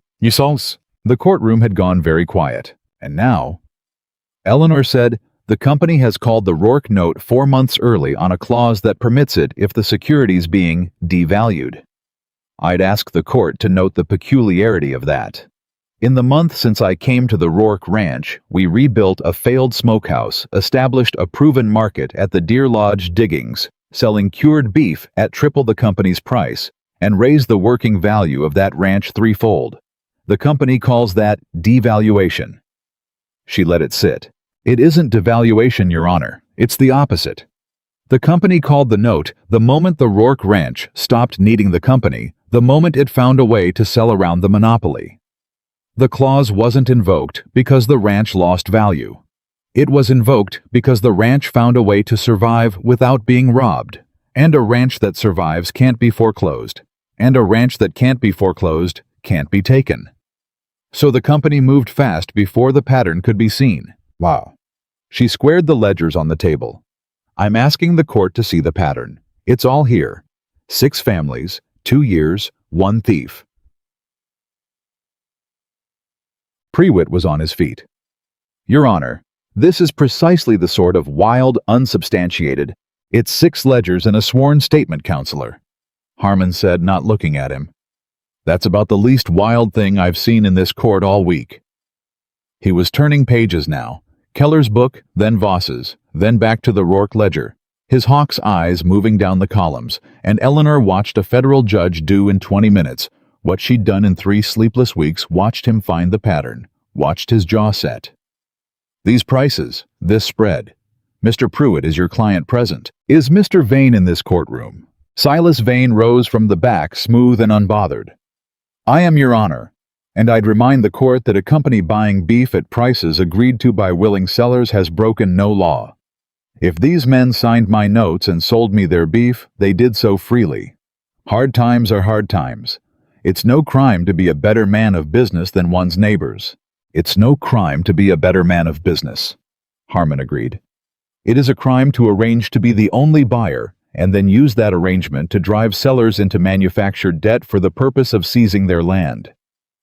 courtroom had gone very quiet, and now, Eleanor said, "The company has called the Rourke note 4 months early on a clause that permits it if the security's being devalued. I'd ask the court to note the peculiarity of that. In the month since I came to the Rourke ranch, we rebuilt a failed smokehouse, established a proven market at the Deer Lodge diggings, selling cured beef at triple the company's price, and raised the working value of that ranch 3-fold. The company calls that devaluation." She let it sit. "It isn't devaluation, Your Honor. It's the opposite. The company called the note the moment the Rourke ranch stopped needing the company, the moment it found a way to sell around the monopoly. The clause wasn't invoked because the ranch lost value. It was invoked because the ranch found a way to survive without being robbed, and a ranch that survives can't be foreclosed, and a ranch that can't be foreclosed can't be taken. So the company moved fast before the pattern could be seen." Wow. She squared the ledgers on the table. "I'm asking the court to see the pattern. It's all here. 6 families, 2 years, 1 thief." Prewitt was on his feet. "Your Honor, this is precisely the sort of wild, unsubstantiated, it's 6 ledgers and a sworn statement, Counselor," Harmon said, not looking at him. "That's about the least wild thing I've seen in this court all week." He was turning pages now, Keller's book, then Voss's, then back to the Rourke ledger, his hawk's eyes moving down the columns, and Eleanor watched a federal judge do in 20 minutes what she'd done in 3 sleepless weeks, watched him find the pattern, watched his jaw set. "These prices, this spread. Mr. Prewitt, is your client present? Is Mr. Vane in this courtroom?" Silas Vane rose from the back, smooth and unbothered. "I am, Your Honor, and I'd remind the court that a company buying beef at prices agreed to by willing sellers has broken no law. If these men signed my notes and sold me their beef, they did so freely. Hard times are hard times. It's no crime to be a better man of business than one's neighbors. It's no crime to be a better man of business," Harmon agreed. "It is a crime to arrange to be the only buyer and then use that arrangement to drive sellers into manufactured debt for the purpose of seizing their land.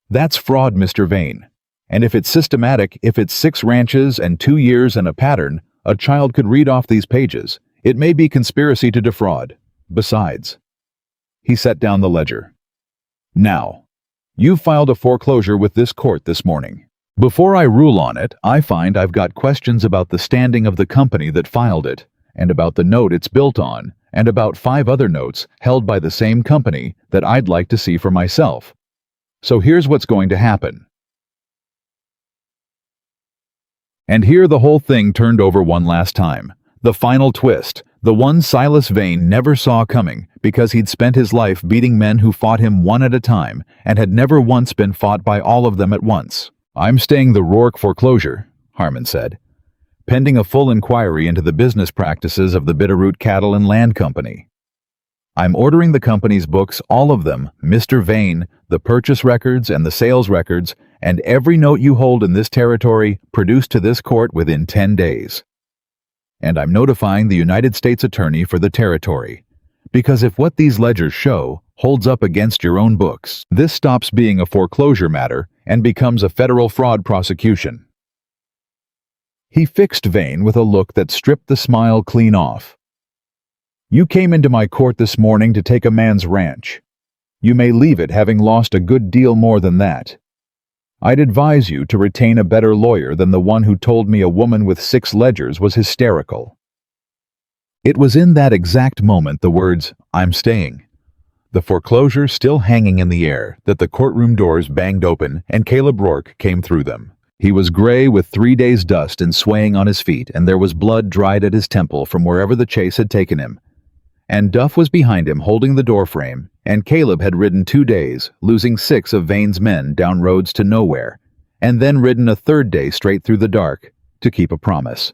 That's fraud, Mr. Vane. And if it's systematic, if it's 6 ranches and 2 years and a pattern, a child could read off these pages. It may be conspiracy to defraud. Besides," he set down the ledger. "Now, you filed a foreclosure with this court this morning. Before I rule on it, I find I've got questions about the standing of the company that filed it, and about the note it's built on, and about 5 other notes held by the same company that I'd like to see for myself. So here's what's going to happen." And here the whole thing turned over one last time. The final twist, the one Silas Vane never saw coming because he'd spent his life beating men who fought him one at a time and had never once been fought by all of them at once. "I'm staying the Rourke foreclosure," Harmon said, "pending a full inquiry into the business practices of the Bitterroot Cattle and Land Company. I'm ordering the company's books, all of them, Mr. Vane, the purchase records and the sales records, and every note you hold in this territory produced to this court within 10 days. And I'm notifying the United States Attorney for the territory, because if what these ledgers show holds up against your own books, this stops being a foreclosure matter and becomes a federal fraud prosecution." He fixed Vane with a look that stripped the smile clean off. You came into my court this morning to take a man's ranch. You may leave it having lost a good deal more than that. I'd advise you to retain a better lawyer than the one who told me a woman with 6 ledgers was hysterical." It was in that exact moment the words, "I'm staying," the foreclosure still hanging in the air, that the courtroom doors banged open and Caleb Rourke came through them. He was gray with 3 days' dust and swaying on his feet, and there was blood dried at his temple from wherever the chase had taken him. And Duff was behind him holding the doorframe, and Caleb had ridden 2 days, losing 6 of Vane's men down roads to nowhere, and then ridden a 3rd day straight through the dark to keep a promise.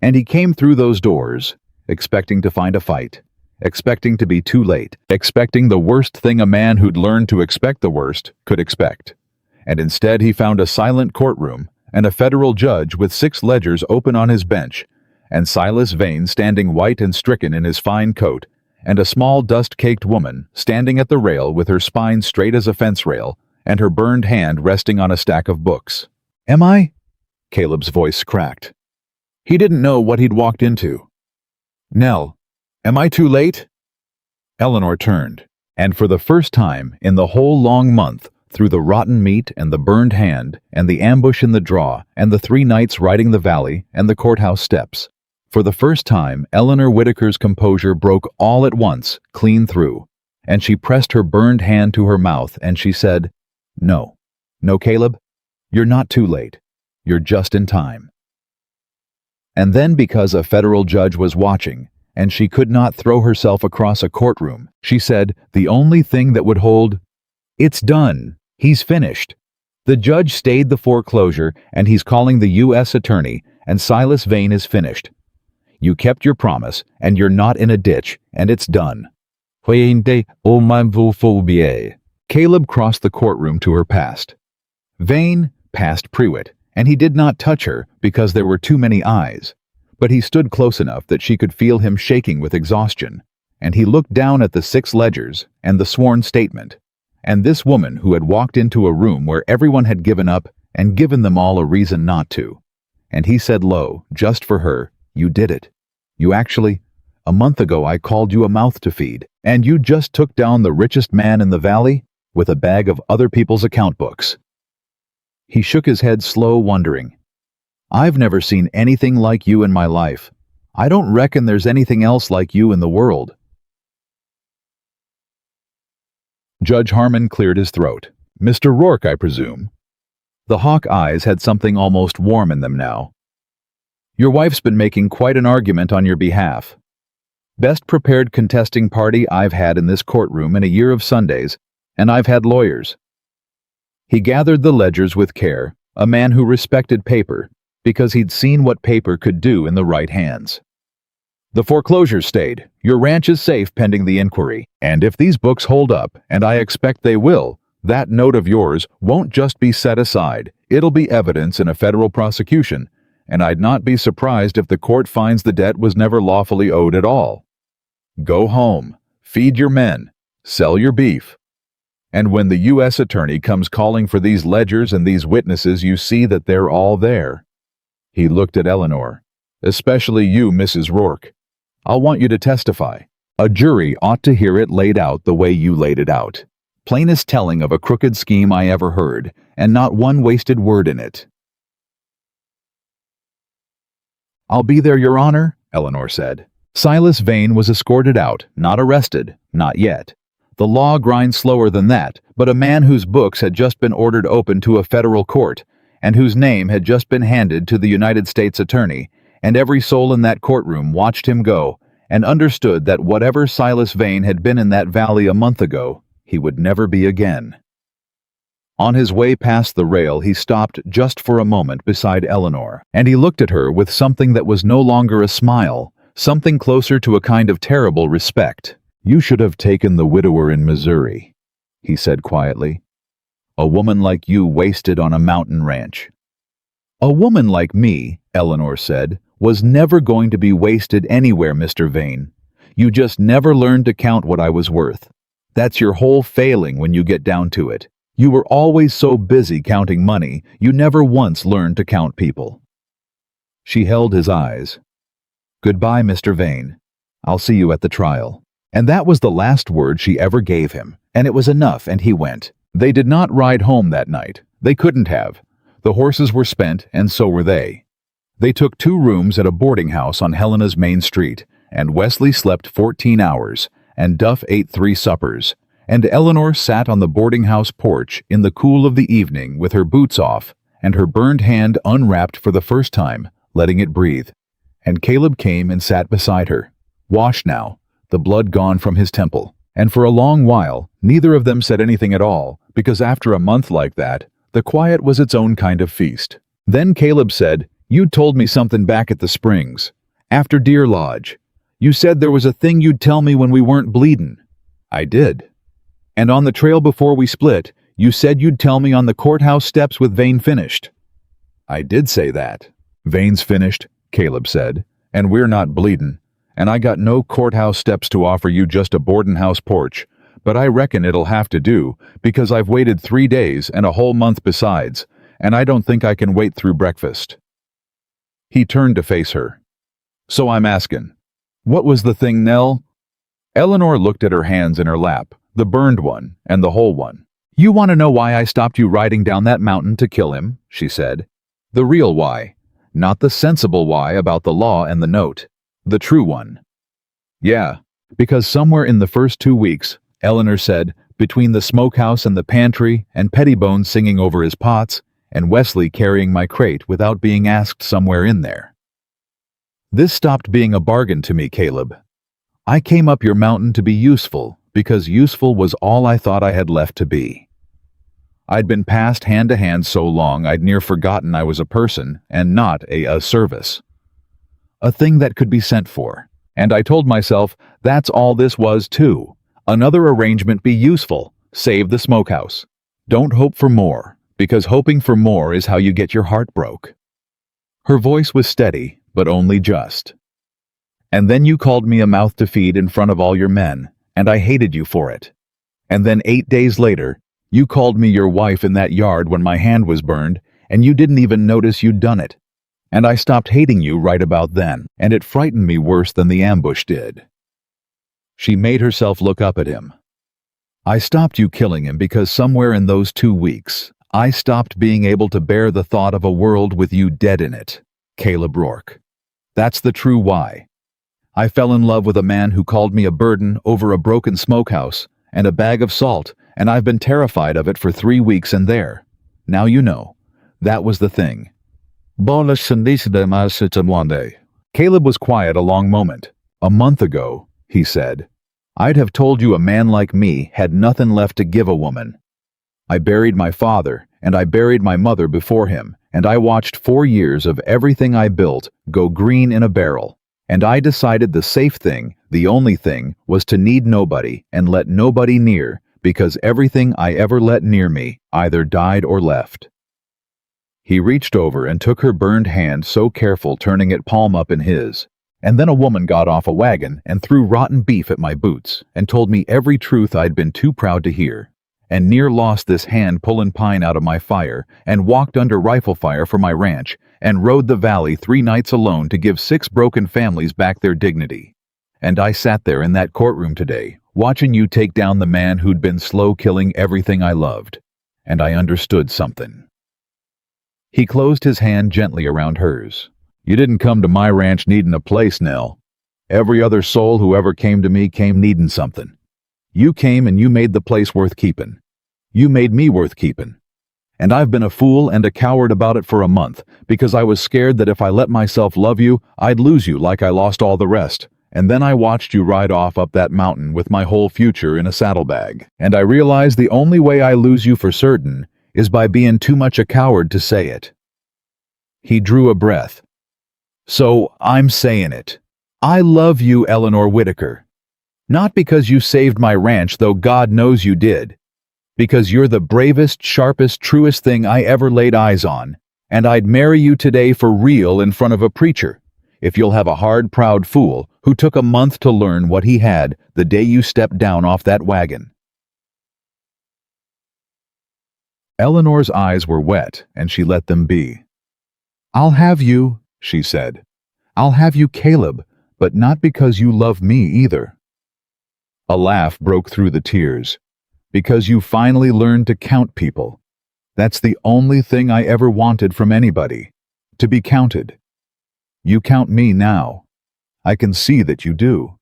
And he came through those doors, expecting to find a fight, expecting to be too late, expecting the worst thing a man who'd learned to expect the worst could expect. And instead he found a silent courtroom and a federal judge with 6 ledgers open on his bench, and Silas Vane standing white and stricken in his fine coat, and a small dust-caked woman standing at the rail with her spine straight as a fence rail and her burned hand resting on a stack of books. "Am I?" Caleb's voice cracked. He didn't know what he'd walked into. "Nell, am I too late?" Eleanor turned, and for the first time in the whole long month, through the rotten meat and the burned hand and the ambush in the draw and the 3 nights riding the valley and the courthouse steps, for the first time Eleanor Whitaker's composure broke all at once, clean through, and she pressed her burned hand to her mouth and she said, "No, no, Caleb, you're not too late. You're just in time." And then, because a federal judge was watching, and she could not throw herself across a courtroom, she said the only thing that would hold, "It's done. He's finished. The judge stayed the foreclosure, and he's calling the U.S. attorney, and Silas Vane is finished. You kept your promise, and you're not in a ditch, and it's done." Caleb crossed the courtroom to her past. Vane passed Prewitt, and he did not touch her because there were too many eyes, but he stood close enough that she could feel him shaking with exhaustion, and he looked down at the 6 ledgers and the sworn statement, and this woman who had walked into a room where everyone had given up and given them all a reason not to. And he said low, just for her, "You did it. You actually, a month ago I called you a mouth to feed, and you just took down the richest man in the valley with a bag of other people's account books." He shook his head slow, wondering. "I've never seen anything like you in my life. I don't reckon there's anything else like you in the world." Judge Harmon cleared his throat. "Mr. Rourke, I presume?" The hawk eyes had something almost warm in them now. "Your wife's been making quite an argument on your behalf. Best prepared contesting party I've had in this courtroom in a year of Sundays, and I've had lawyers." He gathered the ledgers with care, a man who respected paper, because he'd seen what paper could do in the right hands. "The foreclosure stayed. Your ranch is safe pending the inquiry, and if these books hold up, and I expect they will, that note of yours won't just be set aside. It'll be evidence in a federal prosecution, and I'd not be surprised if the court finds the debt was never lawfully owed at all. Go home, feed your men, sell your beef. And when the U.S. attorney comes calling for these ledgers and these witnesses, you see that they're all there." He looked at Eleanor. "Especially you, Mrs. Rourke. I'll want you to testify. A jury ought to hear it laid out the way you laid it out. Plainest telling of a crooked scheme I ever heard, and not one wasted word in it." "I'll be there, Your Honor," Eleanor said. Silas Vane was escorted out, not arrested, not yet. The law grinds slower than that, but a man whose books had just been ordered open to a federal court, and whose name had just been handed to the United States attorney, and every soul in that courtroom watched him go, and understood that whatever Silas Vane had been in that valley a month ago, he would never be again. On his way past the rail, he stopped just for a moment beside Eleanor, and he looked at her with something that was no longer a smile, something closer to a kind of terrible respect. "You should have taken the widower in Missouri," he said quietly. "A woman like you wasted on a mountain ranch." "A woman like me," Eleanor said, "was never going to be wasted anywhere, Mr. Vane. You just never learned to count what I was worth. That's your whole failing when you get down to it. You were always so busy counting money, you never once learned to count people." She held his eyes. "Goodbye, Mr. Vane. I'll see you at the trial." And that was the last word she ever gave him, and it was enough, and he went. They did not ride home that night. They couldn't have. The horses were spent, and so were they. They took 2 rooms at a boarding house on Helena's main street, and Wesley slept 14 hours, and Duff ate 3 suppers, and Eleanor sat on the boarding house porch in the cool of the evening with her boots off, and her burned hand unwrapped for the first time, letting it breathe. And Caleb came and sat beside her, washed now, the blood gone from his temple. And for a long while, neither of them said anything at all, because after a month like that, the quiet was its own kind of feast. Then Caleb said, "You told me something back at the Springs, after Deer Lodge. You said there was a thing you'd tell me when we weren't bleedin'." "I did." "And on the trail before we split, you said you'd tell me on the courthouse steps with Vane finished." "I did say that." "Vane's finished," Caleb said, "and we're not bleedin'. And I got no courthouse steps to offer you, just a boardin' house porch. But I reckon it'll have to do, because I've waited 3 days and a whole month besides, and I don't think I can wait through breakfast." He turned to face her. "So I'm askin', what was the thing, Nell?" Eleanor looked at her hands in her lap, the burned one and the whole one. "You want to know why I stopped you riding down that mountain to kill him?" she said. "The real why, not the sensible why about the law and the note. The true one." "Yeah, because somewhere in the first 2 weeks, Eleanor said, between the smokehouse and the pantry and Pettibone singing over his pots, and Wesley carrying my crate without being asked somewhere in there. This stopped being a bargain to me, Caleb. I came up your mountain to be useful, because useful was all I thought I had left to be. I'd been passed hand to hand so long I'd near forgotten I was a person and not a service. A thing that could be sent for. And I told myself that's all this was too. Another arrangement, be useful, save the smokehouse. Don't hope for more, because hoping for more is how you get your heart broke. Her voice was steady, but only just. And then you called me a mouth to feed in front of all your men, and I hated you for it. And then 8 days later, you called me your wife in that yard when my hand was burned, and you didn't even notice you'd done it. And I stopped hating you right about then, and it frightened me worse than the ambush did. She made herself look up at him. I stopped you killing him because somewhere in those 2 weeks, I stopped being able to bear the thought of a world with you dead in it, Caleb Rourke. That's the true why. I fell in love with a man who called me a burden over a broken smokehouse and a bag of salt, and I've been terrified of it for 3 weeks and there. Now you know. That was the thing. Caleb was quiet a long moment. A month ago, he said, I'd have told you a man like me had nothing left to give a woman. I buried my father, and I buried my mother before him, and I watched 4 years of everything I built go green in a barrel. And I decided the safe thing, the only thing, was to need nobody and let nobody near, because everything I ever let near me either died or left. He reached over and took her burned hand, so careful, turning it palm up in his. And then a woman got off a wagon and threw rotten beef at my boots and told me every truth I'd been too proud to hear, and near lost this hand pullin' pine out of my fire and walked under rifle fire for my ranch and rode the valley 3 nights alone to give 6 broken families back their dignity. And I sat there in that courtroom today, watching you take down the man who'd been slow killing everything I loved, and I understood something. He closed his hand gently around hers. You didn't come to my ranch needin' a place, Nell. Every other soul who ever came to me came needin' something. You came and you made the place worth keepin'. You made me worth keepin'. And I've been a fool and a coward about it for a month, because I was scared that if I let myself love you, I'd lose you like I lost all the rest. And then I watched you ride off up that mountain with my whole future in a saddlebag. And I realized the only way I lose you for certain is by being too much a coward to say it. He drew a breath. So I'm saying it. I love you, Eleanor Whitaker. Not because you saved my ranch, though God knows you did. Because you're the bravest, sharpest, truest thing I ever laid eyes on, and I'd marry you today for real in front of a preacher, if you'll have a hard, proud fool who took a month to learn what he had the day you stepped down off that wagon. Eleanor's eyes were wet, and she let them be. I'll have you, she said. I'll have you, Caleb, But not because you love me either." A laugh broke through the tears. "Because you finally learned to count people. That's the only thing I ever wanted from anybody. To be counted. You count me now. I can see that you do.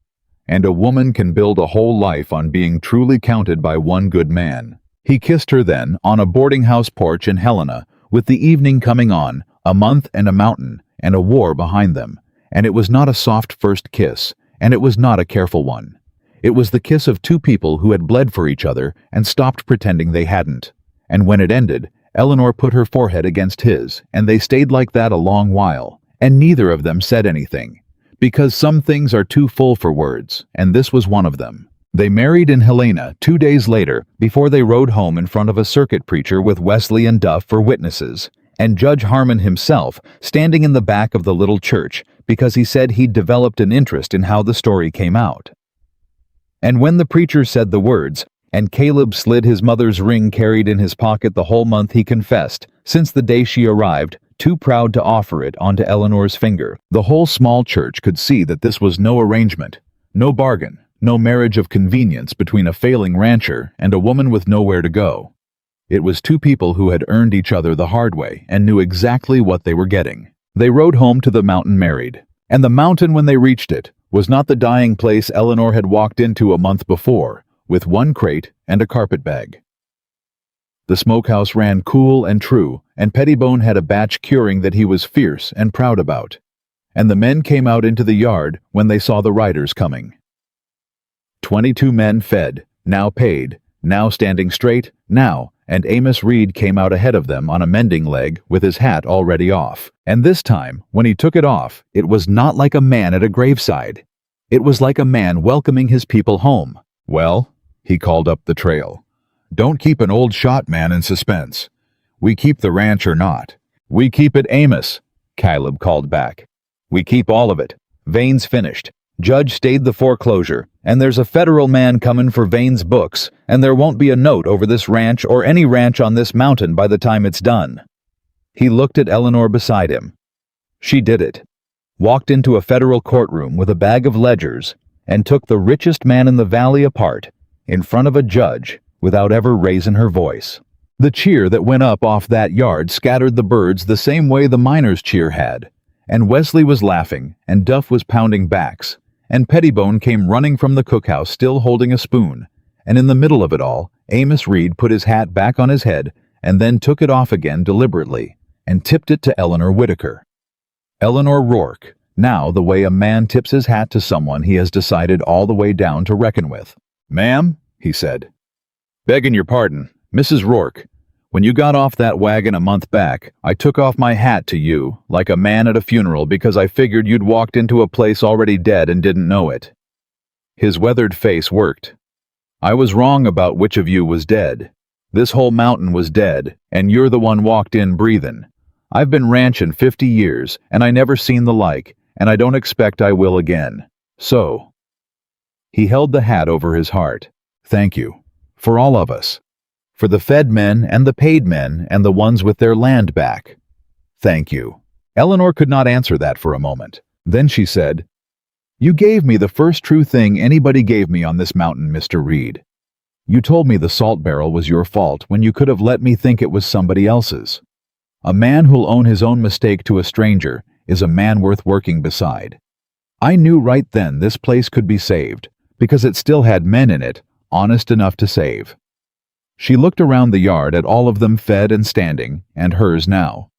And a woman can build a whole life on being truly counted by one good man." He kissed her then, on a boarding house porch in Helena, with the evening coming on, a month and a mountain, and a war behind them. And it was not a soft first kiss, and it was not a careful one. It was the kiss of two people who had bled for each other and stopped pretending they hadn't. And when it ended, Eleanor put her forehead against his, and they stayed like that a long while, and neither of them said anything. Because some things are too full for words, and this was one of them. They married in Helena 2 days later, before they rode home in front of a circuit preacher with Wesley and Duff for witnesses, and Judge Harmon himself standing in the back of the little church because he said he'd developed an interest in how the story came out. And when the preacher said the words, and Caleb slid his mother's ring carried in his pocket the whole month he confessed, since the day she arrived, too proud to offer it onto Eleanor's finger, the whole small church could see that this was no arrangement, no bargain, no marriage of convenience between a failing rancher and a woman with nowhere to go. It was two people who had earned each other the hard way and knew exactly what they were getting. They rode home to the mountain married. And the mountain, when they reached it, was not the dying place Eleanor had walked into a month before, with one crate and a carpetbag. The smokehouse ran cool and true, and Pettibone had a batch curing that he was fierce and proud about. And the men came out into the yard when they saw the riders coming. 22 men fed, now paid, now standing straight, now, and Amos Reed came out ahead of them on a mending leg with his hat already off. And this time, when he took it off, it was not like a man at a graveside. It was like a man welcoming his people home. "Well," he called up the trail, "don't keep an old shot man in suspense. We keep the ranch or not." "We keep it, Amos," Caleb called back. "We keep all of it. Vane's finished. Judge stayed the foreclosure, and there's a federal man coming for Vane's books, and there won't be a note over this ranch or any ranch on this mountain by the time it's done." He looked at Eleanor beside him. She did it. Walked into a federal courtroom with a bag of ledgers and took the richest man in the valley apart, in front of a judge, without ever raising her voice. The cheer that went up off that yard scattered the birds the same way the miners' cheer had, and Wesley was laughing, and Duff was pounding backs, and Pettibone came running from the cookhouse still holding a spoon, and in the middle of it all, Amos Reed put his hat back on his head and then took it off again deliberately, and tipped it to Eleanor Whitaker. Eleanor Rourke, now the way a man tips his hat to someone he has decided all the way down to reckon with. "Ma'am," he said. "Begging your pardon, Mrs. Rourke. When you got off that wagon a month back, I took off my hat to you, like a man at a funeral, because I figured you'd walked into a place already dead and didn't know it." His weathered face worked. "I was wrong about which of you was dead. This whole mountain was dead, and you're the one walked in breathin'. I've been ranchin' 50 years, and I never seen the like, and I don't expect I will again. So." He held the hat over his heart. "Thank you. For all of us. For the fed men and the paid men and the ones with their land back. Thank you." Eleanor could not answer that for a moment. Then she said, "You gave me the first true thing anybody gave me on this mountain, Mr. Reed. You told me the salt barrel was your fault when you could have let me think it was somebody else's. A man who'll own his own mistake to a stranger is a man worth working beside. I knew right then this place could be saved, because it still had men in it, honest enough to save." She looked around the yard at all of them fed and standing, and hers now.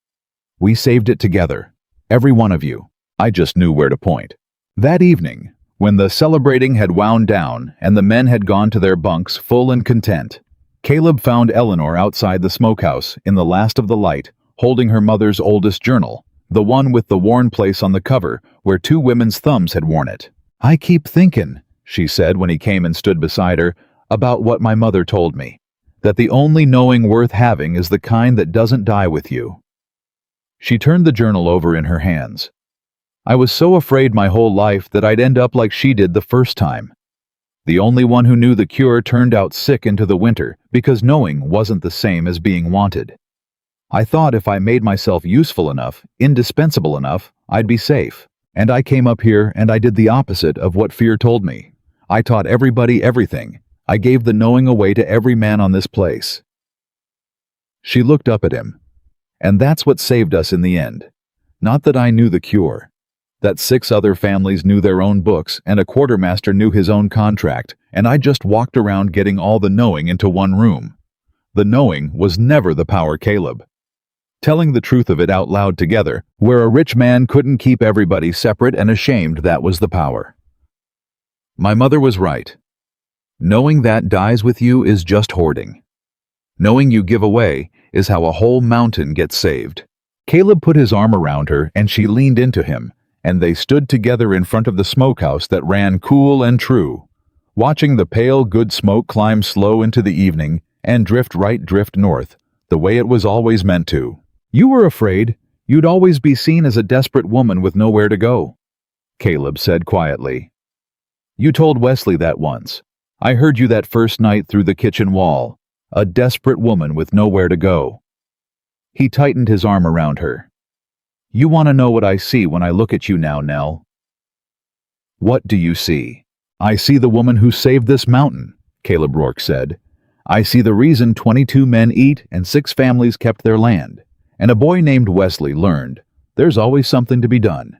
"We saved it together. Every one of you." I just knew where to point. That evening, when the celebrating had wound down and the men had gone to their bunks full and content, Caleb found Eleanor outside the smokehouse in the last of the light, holding her mother's oldest journal, the one with the worn place on the cover where two women's thumbs had worn it. "I keep thinkin'," she said when he came and stood beside her, "about what my mother told me. That the only knowing worth having is the kind that doesn't die with you." She turned the journal over in her hands. "I was so afraid my whole life that I'd end up like she did the first time. The only one who knew the cure turned out sick into the winter because knowing wasn't the same as being wanted. I thought if I made myself useful enough, indispensable enough, I'd be safe. And I came up here and I did the opposite of what fear told me. I taught everybody everything. I gave the knowing away to every man on this place." She looked up at him. "And that's what saved us in the end. Not that I knew the cure. That 6 other families knew their own books and a quartermaster knew his own contract, and I just walked around getting all the knowing into one room. The knowing was never the power, Caleb. Telling the truth of it out loud together, where a rich man couldn't keep everybody separate and ashamed, that was the power. My mother was right. Knowing that dies with you is just hoarding. Knowing you give away is how a whole mountain gets saved." Caleb put his arm around her and she leaned into him, and they stood together in front of the smokehouse that ran cool and true, watching the pale good smoke climb slow into the evening and drift north, the way it was always meant to. "You were afraid. You'd always be seen as a desperate woman with nowhere to go," Caleb said quietly. "You told Wesley that once. I heard you that first night through the kitchen wall. A desperate woman with nowhere to go." He tightened his arm around her. "You want to know what I see when I look at you now, Nell?" "What do you see?" "I see the woman who saved this mountain," Caleb Rourke said. "I see the reason 22 men eat and 6 families kept their land, and a boy named Wesley learned there's always something to be done.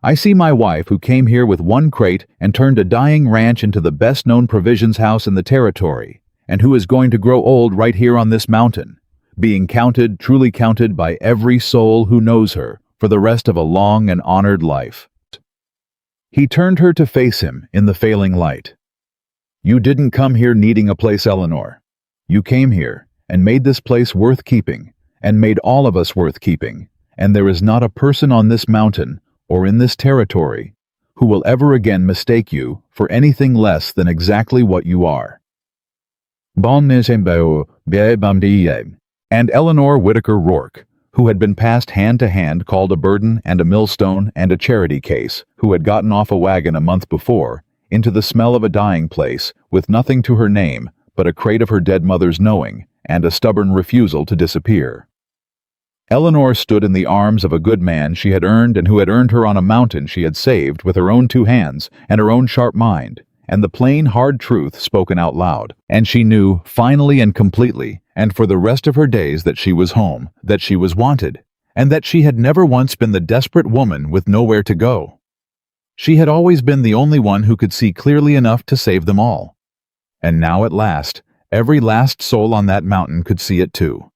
I see my wife who came here with 1 crate and turned a dying ranch into the best-known provisions house in the territory, and who is going to grow old right here on this mountain, being counted, truly counted by every soul who knows her for the rest of a long and honored life." He turned her to face him in the failing light. "You didn't come here needing a place, Eleanor. You came here and made this place worth keeping, and made all of us worth keeping, and there is not a person on this mountain or in this territory who will ever again mistake you for anything less than exactly what you are." And Eleanor Whitaker Rourke, who had been passed hand to hand, called a burden and a millstone and a charity case, who had gotten off a wagon a month before, into the smell of a dying place, with nothing to her name but a crate of her dead mother's knowing, and a stubborn refusal to disappear. Eleanor stood in the arms of a good man she had earned and who had earned her on a mountain she had saved with her own 2 hands and her own sharp mind, and the plain, hard truth spoken out loud. And she knew, finally and completely, and for the rest of her days, that she was home, that she was wanted, and that she had never once been the desperate woman with nowhere to go. She had always been the only one who could see clearly enough to save them all. And now at last, every last soul on that mountain could see it too.